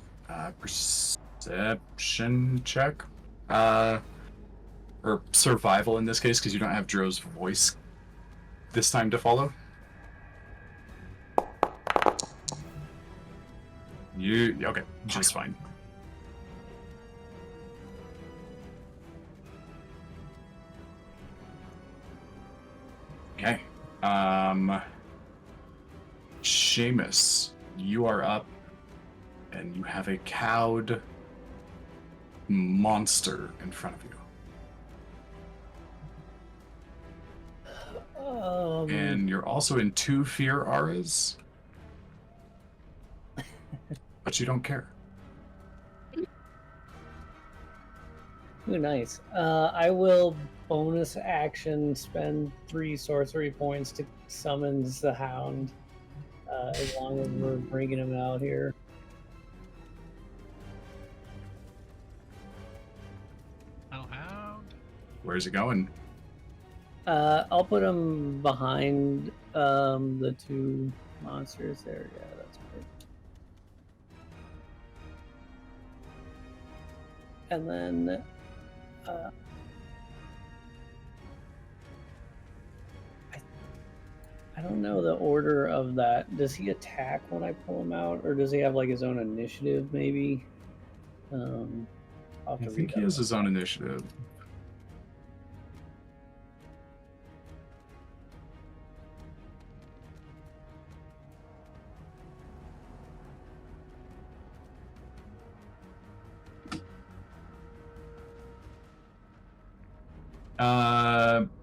perception check. Or survival in this case, because you don't have Dro's voice this time to follow. Okay, just fine. Okay. Seamus, you are up, and you have a cowed monster in front of you. And you're also in 2 fear auras, but you don't care. Ooh, nice. I will bonus action spend 3 sorcery points to summons the hound. As long as we're bringing him out here. Oh, hound. Where's it going? I'll put him behind the 2 monsters there. Yeah, that's good. And then I don't know the order of that. Does he attack when I pull him out, or does he have like his own initiative? Maybe. I'll have I to think read he that has one. his own initiative.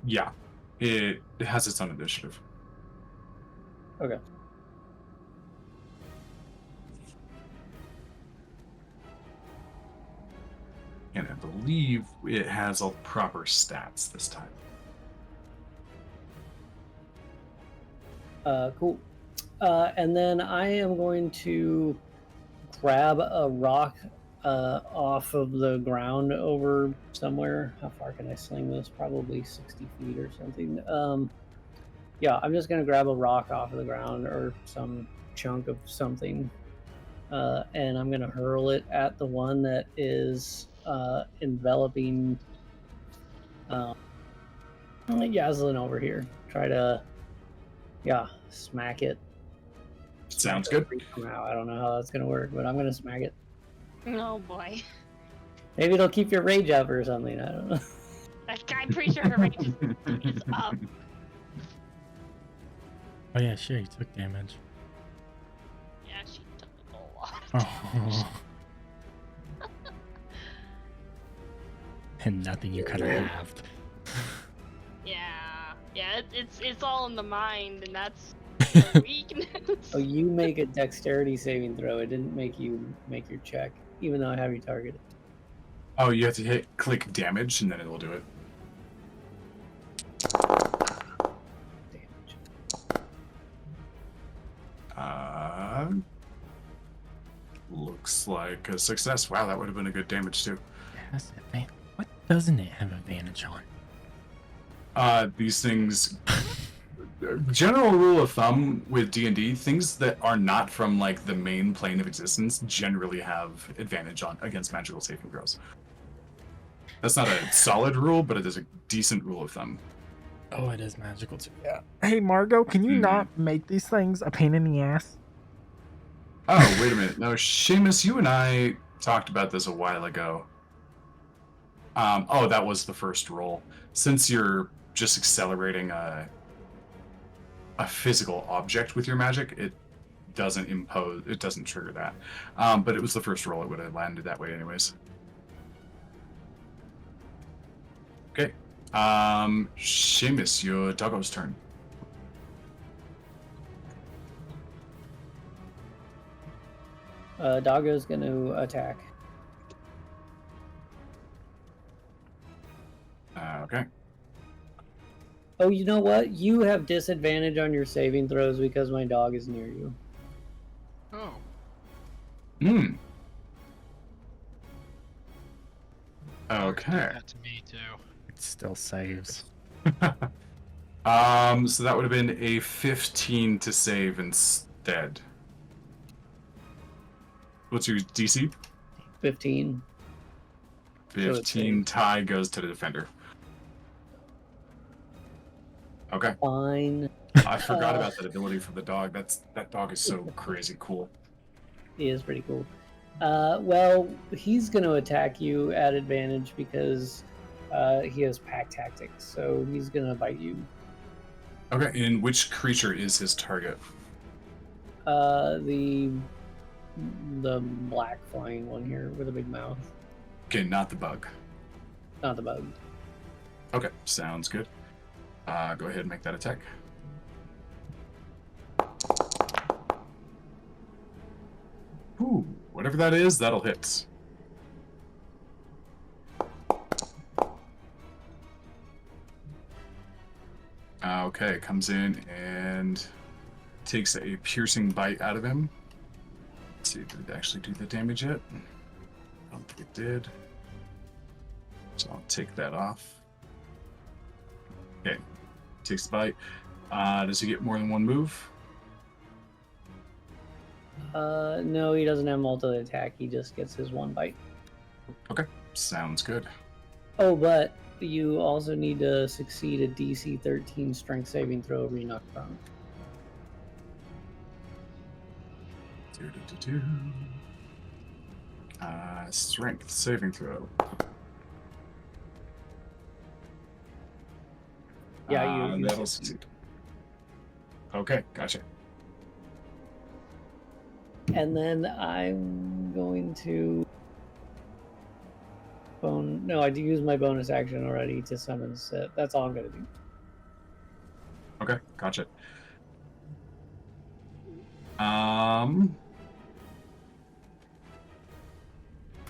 Yeah, it has its own initiative. Okay. And I believe it has all proper stats this time. Cool. And then I am going to grab a rock off of the ground over somewhere. How far can I sling this? Probably 60 feet or something. Yeah, I'm just going to grab a rock off of the ground or some chunk of something. And I'm going to hurl it at the one that is enveloping Yaslin over here. Try to, smack it. Sounds good. Somehow. I don't know how that's going to work, but I'm going to smack it. Oh boy. Maybe it'll keep your rage up or something. I don't know. I'm pretty sure her range is up. Oh yeah, sure, he took damage. Yeah, she took a lot. Oh. And nothing you could have halved. Yeah, it's all in the mind, and that's her weakness. Oh, you make a dexterity saving throw. It didn't make you make your check, even though I have you targeted. Oh, you have to click damage, and then it will do it. Damage. Looks like a success. Wow, that would have been a good damage too. What doesn't it have advantage on? These things. General rule of thumb with D&D, things that are not from like the main plane of existence generally have advantage on against magical saving throws. That's not a solid rule, but it is a decent rule of thumb. Oh, it is magical too. Yeah. Hey, Margo, can you not make these things a pain in the ass? Oh, wait a minute. No, Seamus, you and I talked about this a while ago. Oh, that was the first roll. Since you're just accelerating a physical object with your magic, it doesn't trigger that. But it was the first roll. It would have landed that way anyways. Okay. Seamus, your doggo's turn. Doggo's going to attack. Okay. Oh, you know what? You have disadvantage on your saving throws because my dog is near you. Oh. Hmm. Dog could do Okay. that to me too. It still saves. So that would have been a 15 to save instead. What's your DC? 15. So it 15 saves. tie goes to the defender. Okay. Fine. I forgot about that ability for the dog. That dog is so crazy cool. He is pretty cool. Well, he's going to attack you at advantage because he has pack tactics, so he's going to bite you. Okay, and which creature is his target? The black flying one here with a big mouth. Okay, not the bug. Not the bug. Okay, sounds good. Go ahead and make that attack. Ooh, whatever that is, that'll hit. Okay, comes in and takes a piercing bite out of him. Let's see, did it actually do the damage yet? I don't think it did. So I'll take that off. Okay, takes the bite. Does he get more than one move? No, he doesn't have multi-attack. He just gets his one bite. Okay, sounds good. Oh, but you also need to succeed a DC 13 strength saving throw or you're knocked prone. Strength saving throw. Yeah, you that'll succeed. succeed. Okay, gotcha. And then I'm going to no, I use my bonus action already to summon Sit. That's all I'm gonna do. Okay, gotcha.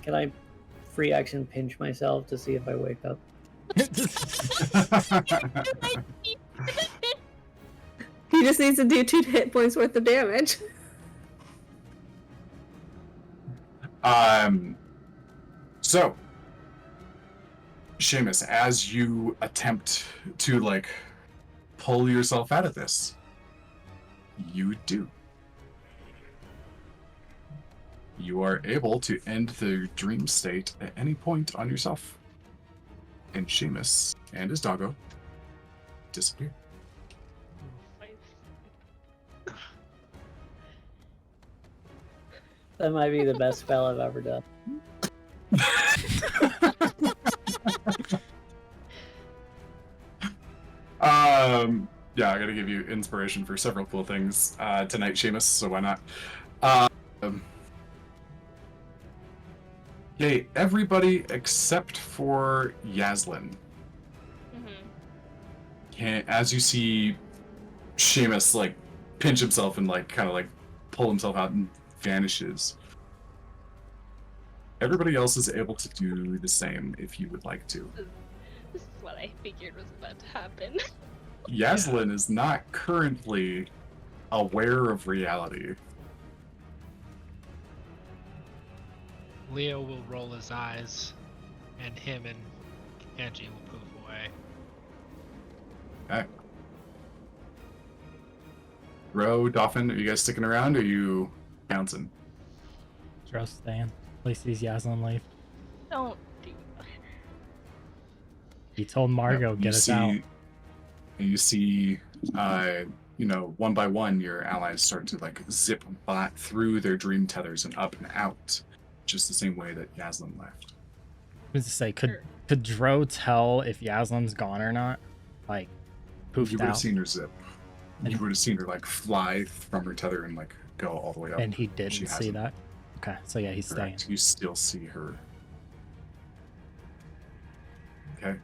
Can I free action pinch myself to see if I wake up? He just needs to do 2 hit points worth of damage. So, Seamus, as you attempt to, like, pull yourself out of this, you do. You are able to end the dream state at any point on yourself. And Seamus and his doggo disappear. That might be the best spell I've ever done. Yeah, I gotta give you inspiration for several cool things tonight, Seamus, so why not? Okay, everybody except for Yaslin. As you see Seamus, like, pinch himself and, like, kind of, like, pull himself out and vanishes. Everybody else is able to do the same if you would like to. This is what I figured was about to happen. Yaslin is not currently aware of reality. Leo will roll his eyes, and him and Angie will poof away. Okay. Ro, Dolphin, are you guys sticking around or are you bouncing? Drow staying. At least these Yaslin leave. Don't do that. He told Margo, You get us see- out. And you see, one by one, your allies start to, like, zip back through their dream tethers and up and out, just the same way that Yaslin left. I was to say, could Sure. Dro tell if Yaslin's gone or not? Like, You poofed would have out, seen her zip. You And- would have seen her, like, fly from her tether and, like, go all the way up. and he didn't She see hasn't. that. Okay, so yeah, he's staying. Correct. You still see her. Okay.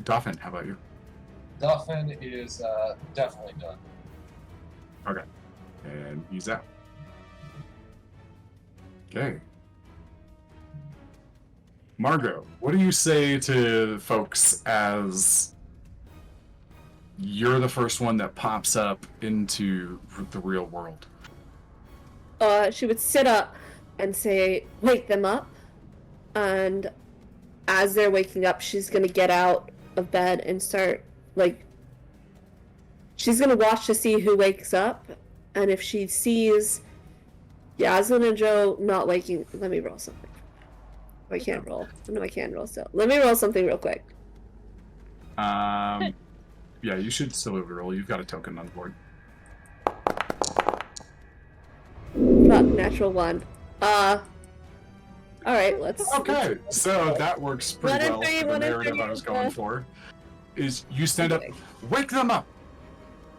Dolphin, how about you? Dolphin is definitely done. Okay. And he's out. Okay. Margo, what do you say to folks as you're the first one that pops up into the real world. She would sit up and say, "Wake them up," and as they're waking up, she's gonna get out of bed and start she's gonna watch to see who wakes up, and if she sees Yasmin and Joe not waking, let me roll something. I can't roll. No, I can roll still. Let me roll something real quick. Yeah, you should still roll. You've got a token on the board. Fuck, natural 1. Alright, let's... Okay, so that works pretty 1 and well 3, for the 1 and narrative 3, I was going for. Is you stand up, Okay. wake them up!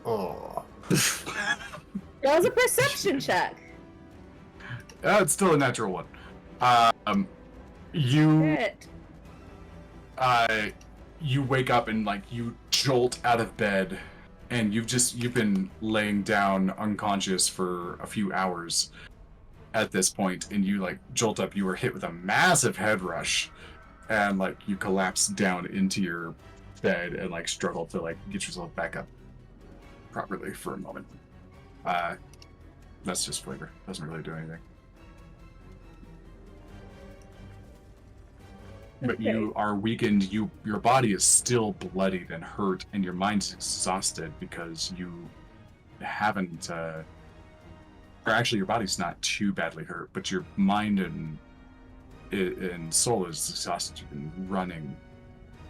Oh. That was a perception check. It's still a natural 1. You... Shit. You wake up and you jolt out of bed, and you've been laying down unconscious for a few hours at this point, and you jolt up. You were hit with a massive head rush, and you collapse down into your bed and struggle to get yourself back up properly for a moment. That's just flavor. Doesn't really do anything. But you are weakened. Your body is still bloodied and hurt, and your mind's exhausted because you haven't. Or actually, your body's not too badly hurt, but your mind and soul is exhausted. You've been running.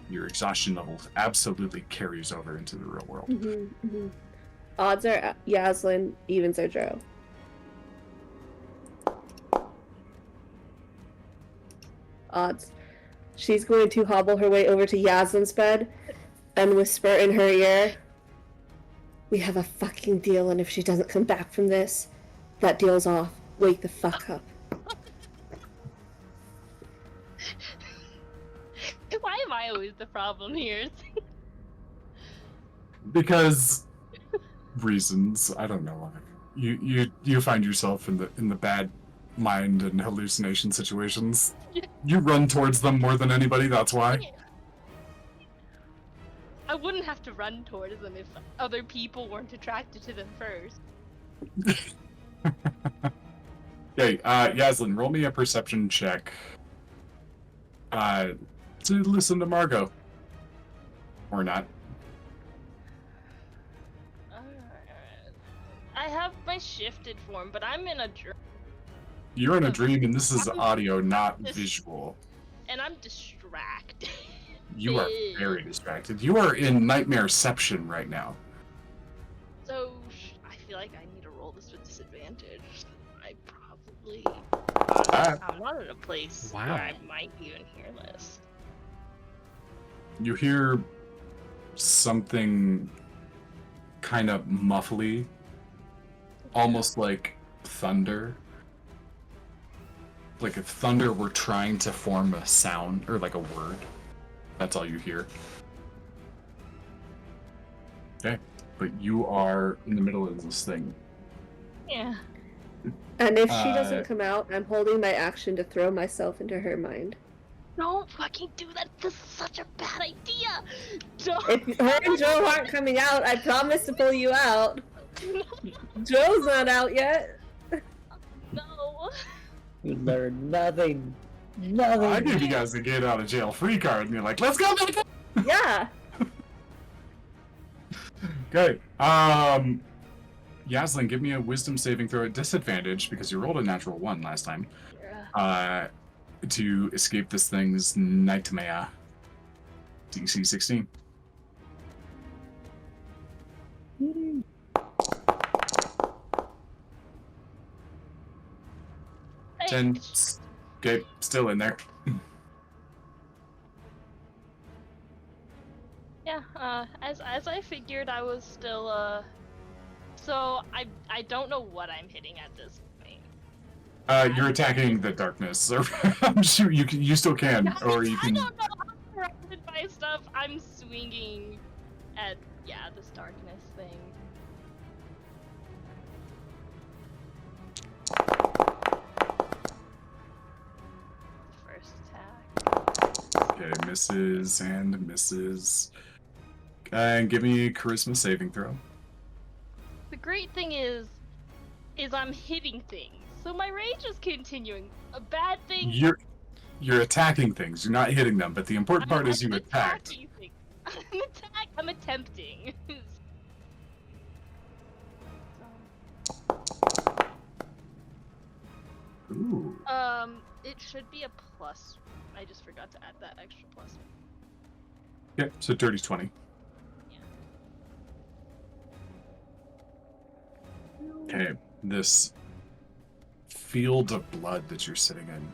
Your exhaustion level absolutely carries over into the real world. Mm-hmm, mm-hmm. Odds are Yaslin, evens are Joe. Odds. She's going to hobble her way over to Yaslin's bed and whisper in her ear, "We have a fucking deal, and if she doesn't come back from this, that deal's off. Wake the fuck up." Why am I always the problem here? Because reasons, I don't know. You find yourself in the bad mind and hallucination situations. You run towards them more than anybody, that's why. I wouldn't have to run towards them if other people weren't attracted to them first. Okay, Yaslin, roll me a perception check. To listen to Margo. Or not. I have my shifted form, but I'm in a dream. You're in a dream, and this is audio, not visual. And I'm distracted. You are very distracted. You are in nightmareception right now. So, I feel like I need to roll this with disadvantage. I probably... I'm not in a place where I might even hear this. You hear something kind of muffly, almost like thunder. Like if thunder were trying to form a sound, or a word. That's all you hear. Okay, but you are in the middle of this thing. Yeah. And if she doesn't come out, I'm holding my action to throw myself into her mind. Don't fucking do that. This is such a bad idea. Don't. If her and Joe aren't coming out, I promise to pull you out. Joe's not out yet. No. You learn nothing. Nothing. I gave you guys the get out of jail free card, and you're like, let's go, baby! Yeah. Okay. Yaslin, give me a wisdom saving throw at disadvantage because you rolled a natural 1 last time. Yeah. To escape this thing's nightmare. DC 16. Hey. 10. Okay, still in there. Yeah, as I figured, I was still, so I don't know what I'm hitting at this point. You're attacking the darkness, so I'm sure you still can, or you can. I don't know, I'm surrounded by stuff, I'm swinging at, this darkness thing. First attack. Okay, misses and misses. And give me a charisma saving throw. The great thing is I'm hitting things, so my rage is continuing. A bad thing. You're attacking things. You're not hitting them, but the important part is you attacked. attacking things. I'm attempting. Ooh. It should be a plus. I just forgot to add that extra plus. Yep, so dirty 20. Yeah. Okay, this field of blood that you're sitting in.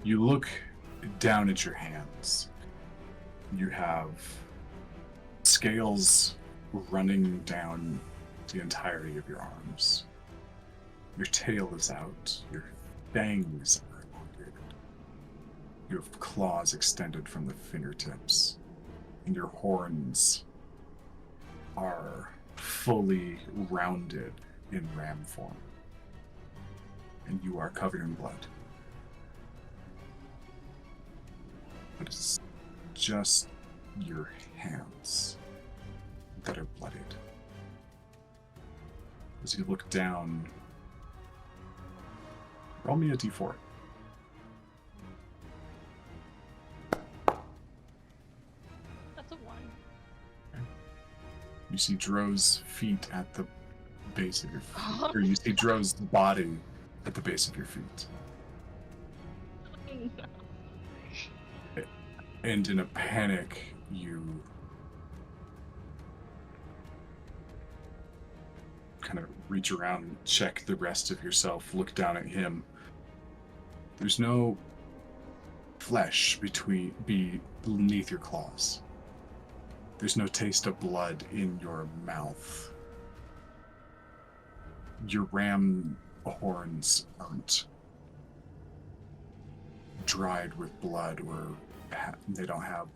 You look down at your hands. You have scales running down the entirety of your arms. Your tail is out. Your fangs are elongated. You have claws extended from the fingertips. And your horns are fully rounded in ram form. And you are covered in blood. But it's just your hands that are bloodied. As you look down, roll me a d4. That's a 1. You see Dro's feet at the base of your feet. Or you see Dro's body at the base of your feet. And in a panic, you kind of reach around and check the rest of yourself, look down at him. There's no flesh beneath your claws. There's no taste of blood in your mouth. Your ram horns aren't dried with blood, or they don't have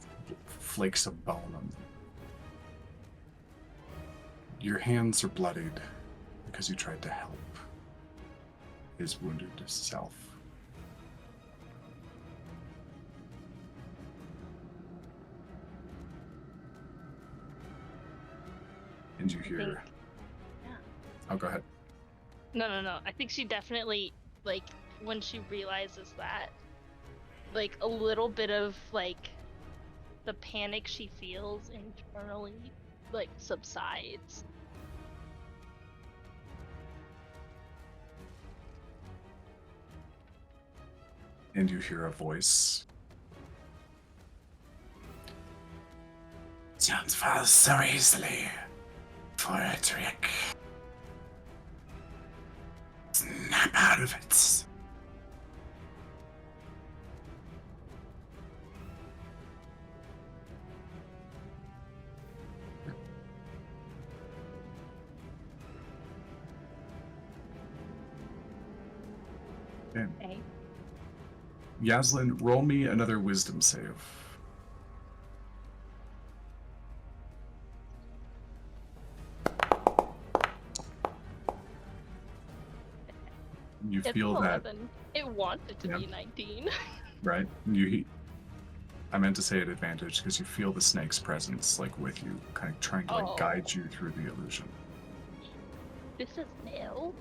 flakes of bone on them. Your hands are bloodied because you tried to help his wounded self. And you hear... Yeah. Oh, go ahead. No. I think she definitely, like, when she realizes that, like, a little bit of, like, the panic she feels internally, like, subsides. And you hear a voice. Don't fall so easily for a trick. Snap out of it. Okay. Yaslin, roll me another wisdom save. You It's feel that, 11. It wanted to Yeah. be 19. right? I meant to say at advantage because you feel the snake's presence, like, with you, kind of trying to Oh. guide you through the illusion. This is new.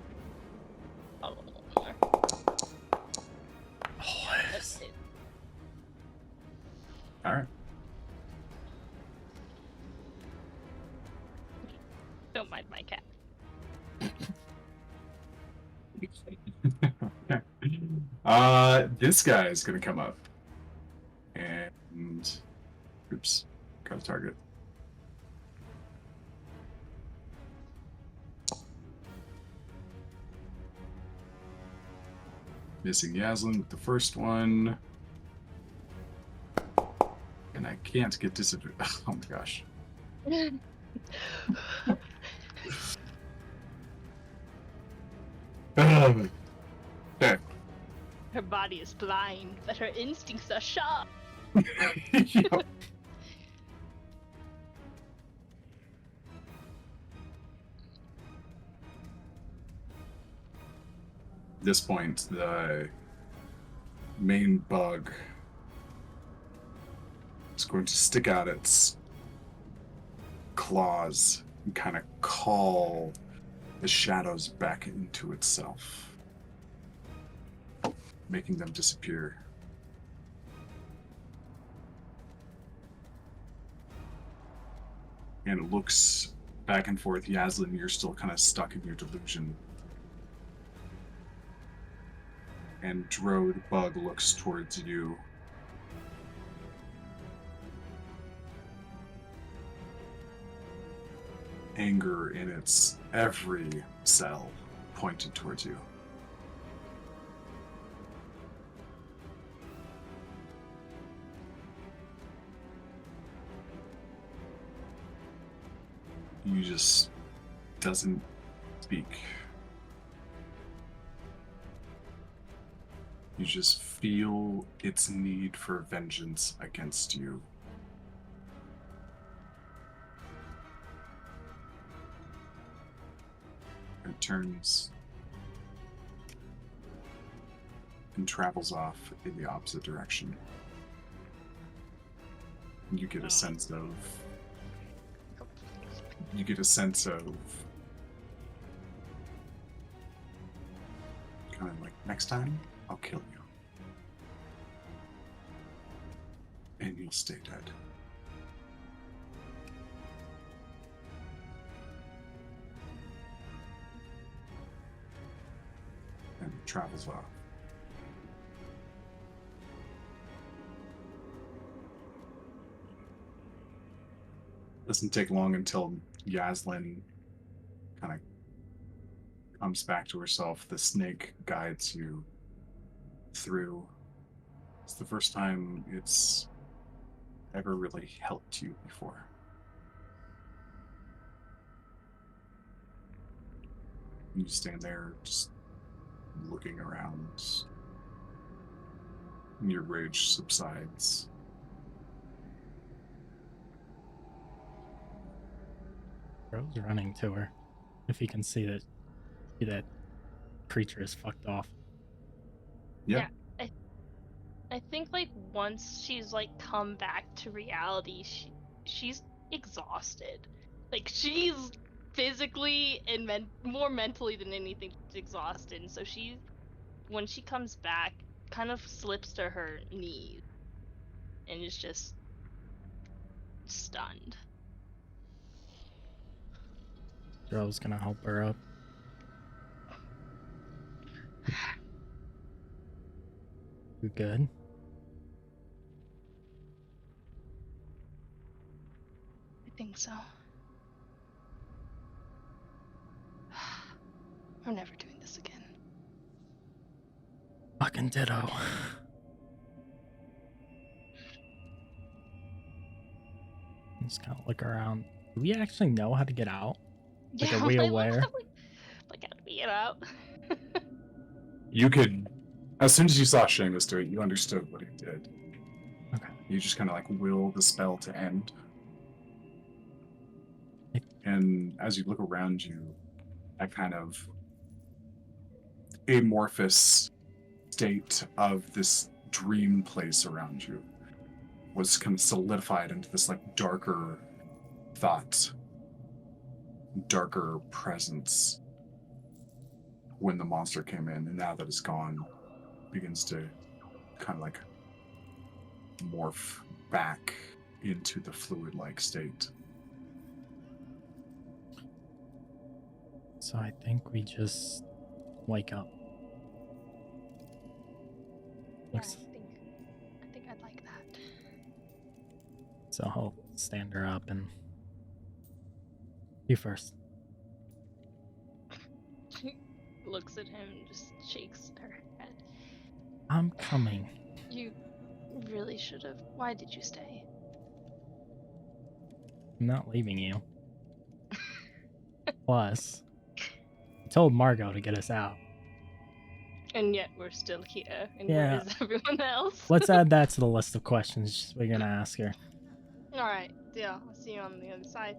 Oh. That's it. All right. Don't mind my cat. This guy is gonna come up and oops, got a target. Missing Yaslin with the first one, and I can't get disadvantage. Oh my gosh. Okay. Her body is blind, but her instincts are sharp. Yep. this point, the main bug is going to stick out its claws and kind of call the shadows back into itself, making them disappear. And it looks back and forth. Yaslin, you're still kind of stuck in your delusion. And Dro, the bug, looks towards you. Anger in its every cell pointed towards you. You just doesn't speak. You just feel its need for vengeance against you. It turns and travels off in the opposite direction. And you get a sense of kind of like, next time I'll kill you. And you'll stay dead. And it travels off. Doesn't take long until Yaslin kind of comes back to herself. The snake guides you through. It's the first time it's ever really helped you before. You stand there just looking around. Your rage subsides. Bro's running to her. If he can see that creature is fucked off. Yeah. I think like once she's like come back to reality, she's exhausted. Like she's physically and more mentally than anything exhausted. And so when she comes back, kind of slips to her knees and is just stunned. Bro's gonna help her up. You good? I think so. I'm never doing this again. Fucking ditto. Just kind of look around. Do we actually know how to get out? Like, are we aware? Like, how do we get out? You could, as soon as you saw Seamus do it, you understood what he did. Okay. You just kind of like will the spell to end. And as you look around you, that kind of amorphous state of this dream place around you was kind of solidified into this like darker thought, darker presence when the monster came in, and now that it's gone, begins to kind of like morph back into the fluid-like state. So I think we just wake up. Yeah, Looks, I think I'd like that. so I'll stand her up and you first. She looks at him and just shakes her head. I'm coming. You really should have. Why did you stay? I'm not leaving you. Plus, I told Margo to get us out. And yet we're still here. And Yeah. where is everyone else? Let's add that to the list of questions we're gonna ask her. Alright, deal. I'll see you on the other side.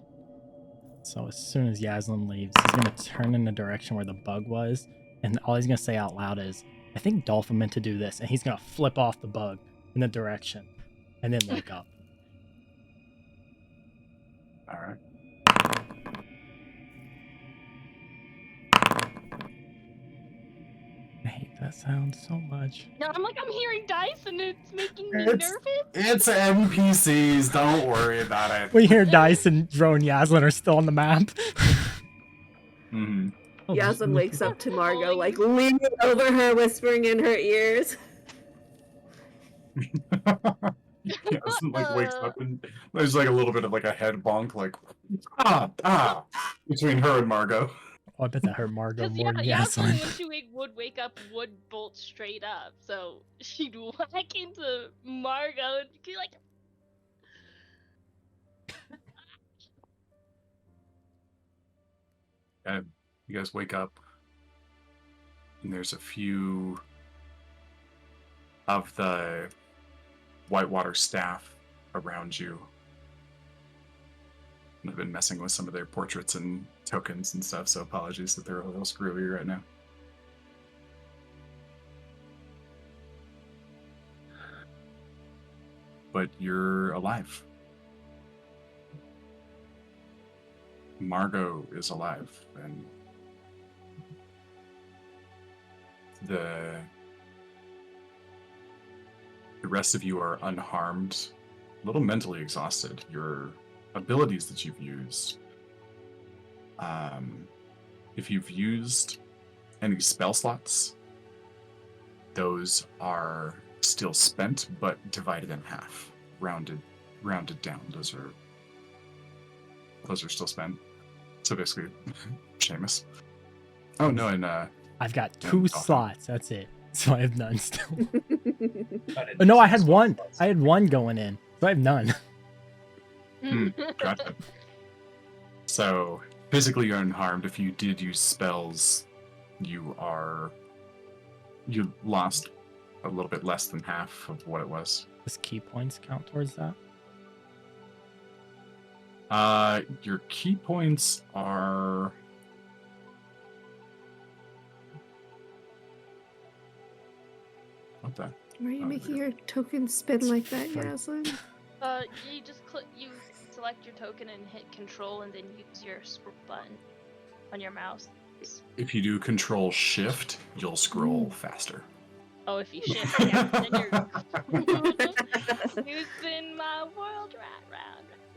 So as soon as Yaslin leaves, he's gonna turn in the direction where the bug was And all he's gonna say out loud is, I think Dolphin meant to do this, and he's gonna flip off the bug in the direction and then wake up. All right. I hate that sound so much. No, I'm hearing dice and it's making me It's- nervous. It's NPCs. Don't worry about it. We hear Dice and Dro and Yaslin are still on the map. Mhm. Oh, there's Yaslin wakes up to Margo, Falling. like leaning over her, whispering in her ears. Yasin like wakes up and there's like a little bit of like a head bonk, like between her and Margo. Oh, I bet that hurt Margo Because more than Yaslin, Yaslin. when she would wake up, would bolt straight up. So she'd whack into Margo and be like, And you guys wake up, and there's a few of the Whitewater staff around you. And I've been messing with some of their portraits and tokens and stuff, so apologies that they're a little screwy right now. But you're alive. Margo is alive, and the rest of you are unharmed, a little mentally exhausted. Your abilities that you've used, if you've used any spell slots, those are still spent but divided in half, rounded down. Those are still spent. So basically, Seamus. Oh no, and I've got Yeah, 2 Dolphin. slots. That's it. So I have none still. I didn't Oh, no, use I had those one. spots. I had one going in. So I have none. Gotcha. So physically you're unharmed. If you did use spells, you lost a little bit less than half of what it was. Does key points count towards that? Your key points are what the? Why are you Oh, making yeah. your token spin like that, Frick. Yaslin? you just you select your token and hit control and then use your scroll button on your mouse. If you do control shift, you'll scroll faster. Oh, if you shift, yeah, then you're you spin my world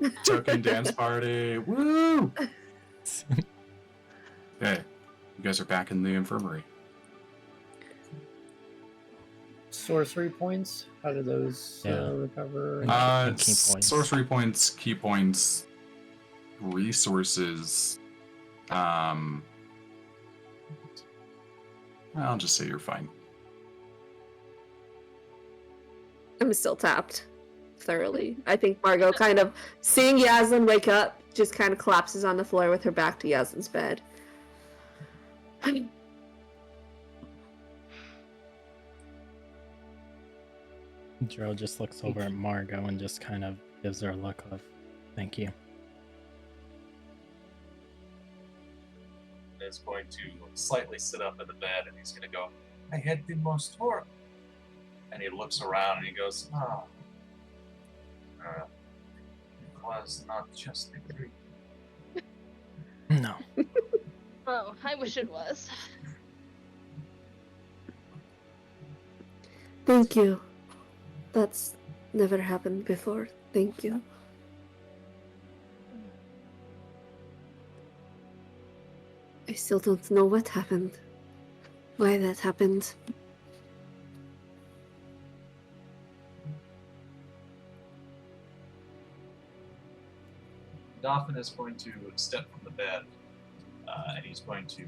round. Token dance party. Woo! Hey, you guys are back in the infirmary. Sorcery points. How do those Yeah. recover? And key points. Sorcery points, key points, resources. I'll just say you're fine. I'm still tapped thoroughly. I think Margo kind of, seeing Yaslin wake up, just kind of collapses on the floor with her back to Yaslin's bed. Dro just looks over at Margo and just kind of gives her a look of, thank you. Is going to slightly sit up in the bed and he's going to go, I had the most horrible. And he looks around and he goes, it was not just a dream. No. Oh, I wish it was. Thank you. That's never happened before. Thank you. I still don't know what happened. Why that happened. Dolphin is going to step from the bed and he's going to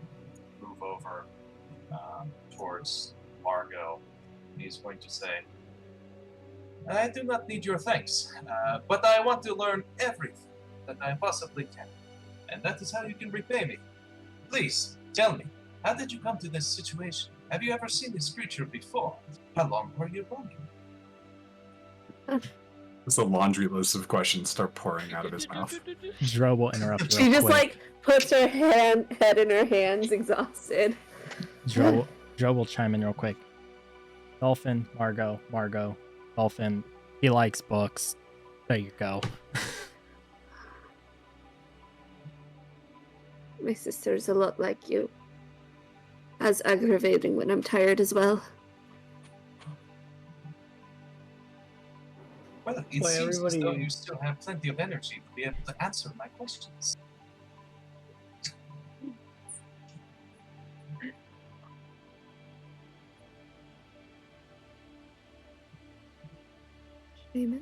move over towards Margo. And he's going to say, I do not need your thanks, but I want to learn everything that I possibly can. And that is how you can repay me. Please, tell me, how did you come to this situation? Have you ever seen this creature before? How long were you wandering? It's a laundry list of questions start pouring out of his mouth. Dro will interrupt real She just quick. like puts her head in her hands, exhausted. Joe will chime in real quick. Dolphin, Margo, Dolphin. He likes books. There you go. My sister's a lot like you. As aggravating when I'm tired as well. Well, it Why, seems as though everybody- you still have plenty of energy to be able to answer my questions. Seamus?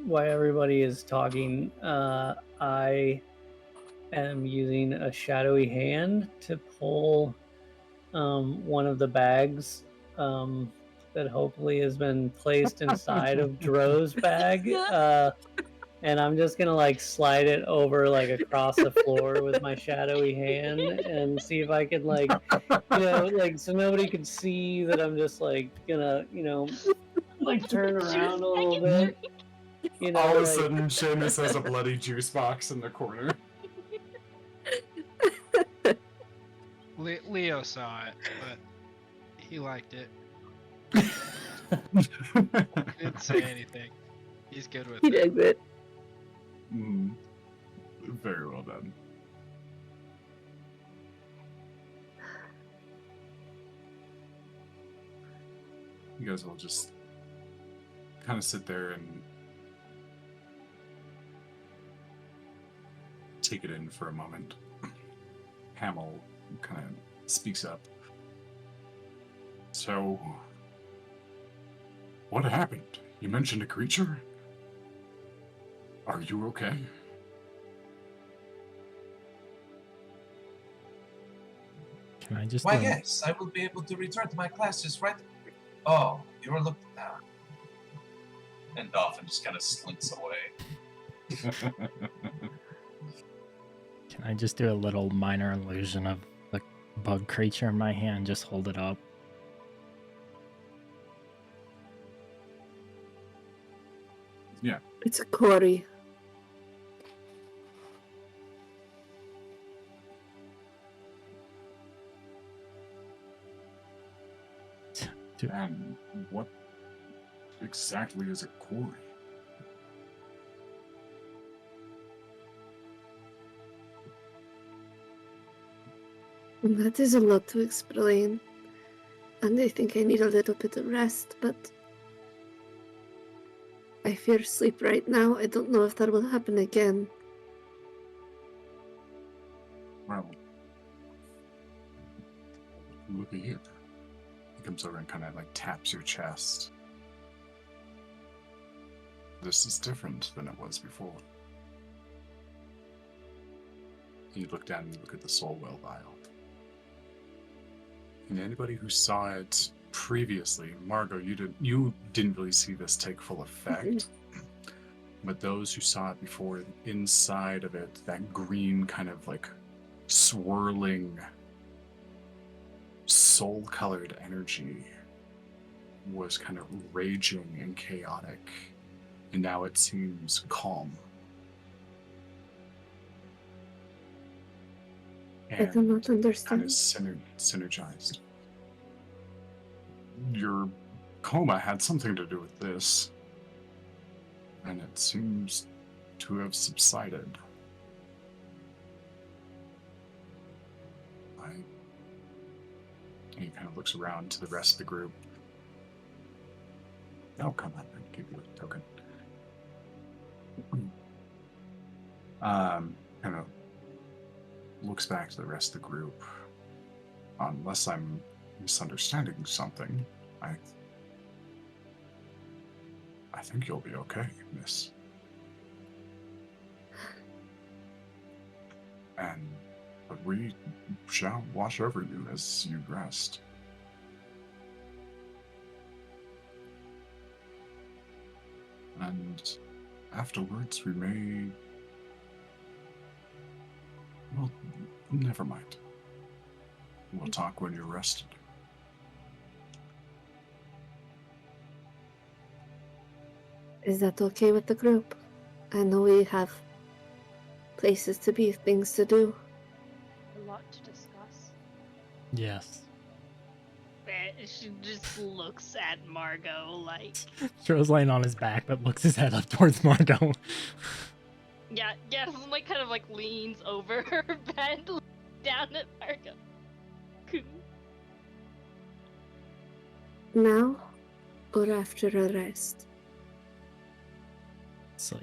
While everybody is talking, I am using a shadowy hand to pull one of the bags that hopefully has been placed inside of Dro's bag. And I'm just gonna like slide it over like across the floor with my shadowy hand and see if I can like, like so nobody can see that I'm just like gonna, like turn around a little bit. All of a like, sudden, Seamus has a bloody juice box in the corner. Leo saw it, but he liked it. He didn't say anything. He's good with He it. digs it. Very well done. You guys will just kind of sit there and take it in for a moment. Hamill kind of speaks up. So, what happened? You mentioned a creature? Are you okay? Can I just Why, do yes, I will be able to return to my classes right. Oh, you're looking down. And Dolphin just kind of slinks away. Can I just do a little minor illusion of the bug creature in my hand? Just hold it up. Yeah. It's a quarry. And what exactly is a quarry? That is a lot to explain. And I think I need a little bit of rest, but I fear sleep right now. I don't know if that will happen again. Well, look at here. He comes over and kind of like taps your chest. This is different than it was before. You look down and you look at the soul well vial. And anybody who saw it previously, Margo, you didn't really see this take full effect. But those who saw it before, inside of it, that green kind of like swirling soul-colored energy was kind of raging and chaotic, and now it seems calm. I do not Kind understand. of synergized. Your coma had something to do with this, and it seems to have subsided. And he kind of looks around to the rest of the group. Oh, come on, I'll give you a token. Kind of looks back to the rest of the group. Unless I'm misunderstanding something, I think you'll be okay, miss. But we shall watch over you as you rest. And afterwards we may... Well, never mind. We'll talk when you're rested. Is that okay with the group? I know we have places to be, things to do. A lot to discuss. Yes. She just looks at Margo like, Tro's laying on his back, but looks his head up towards Margo. yeah, someone like kind of like leans over her bed, looks down at Margo. Now or after a rest? Sleep.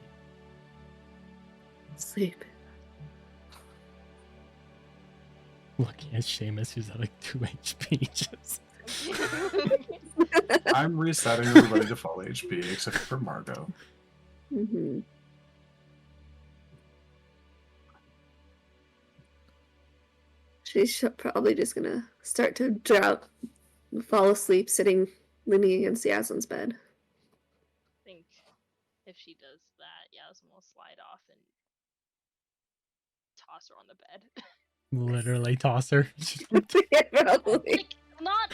Sleep. Looking at Seamus, who's at like 2 HP. Just... I'm resetting everybody to full HP except for Margo. Mm-hmm. She's probably just gonna start to drop, fall asleep, leaning against Yasmin's bed. I think if she does that, Yasmin will slide off and toss her on the bed. Literally toss her. Yeah, probably. Like not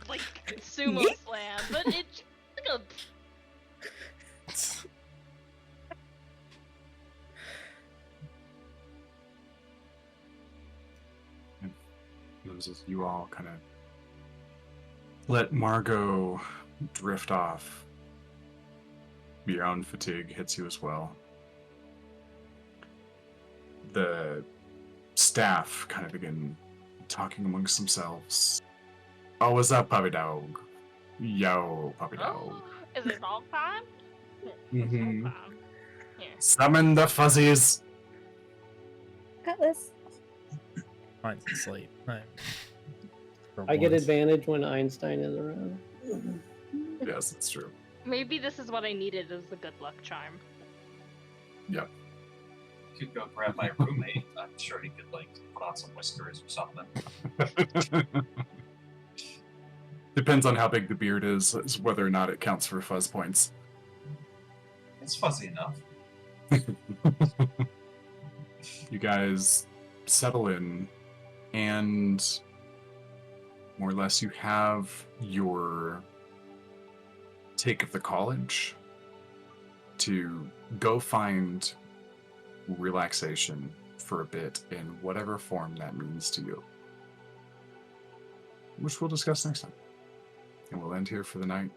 like sumo slam, but it's like a As you all kind of let Margo drift off, your own fatigue hits you as well. The staff kind of begin talking amongst themselves. Oh, what's up, puppy dog? Yo, puppy dog. oh, is it all time? Mhm. All time. Here. Summon the fuzzies. Atlas. Mine's asleep. Right. For I get once. advantage when Einstein is around. Yes, it's true. Maybe this is what I needed as the good luck charm. Yep. Could go grab my roommate. I'm sure he could like put on some whiskers or something. Depends on how big the beard is whether or not it counts for fuzz points. It's fuzzy enough. You guys settle in, and more or less you have your take of the college to go find relaxation for a bit in whatever form that means to you, which we'll discuss next time. And we'll end here for the night.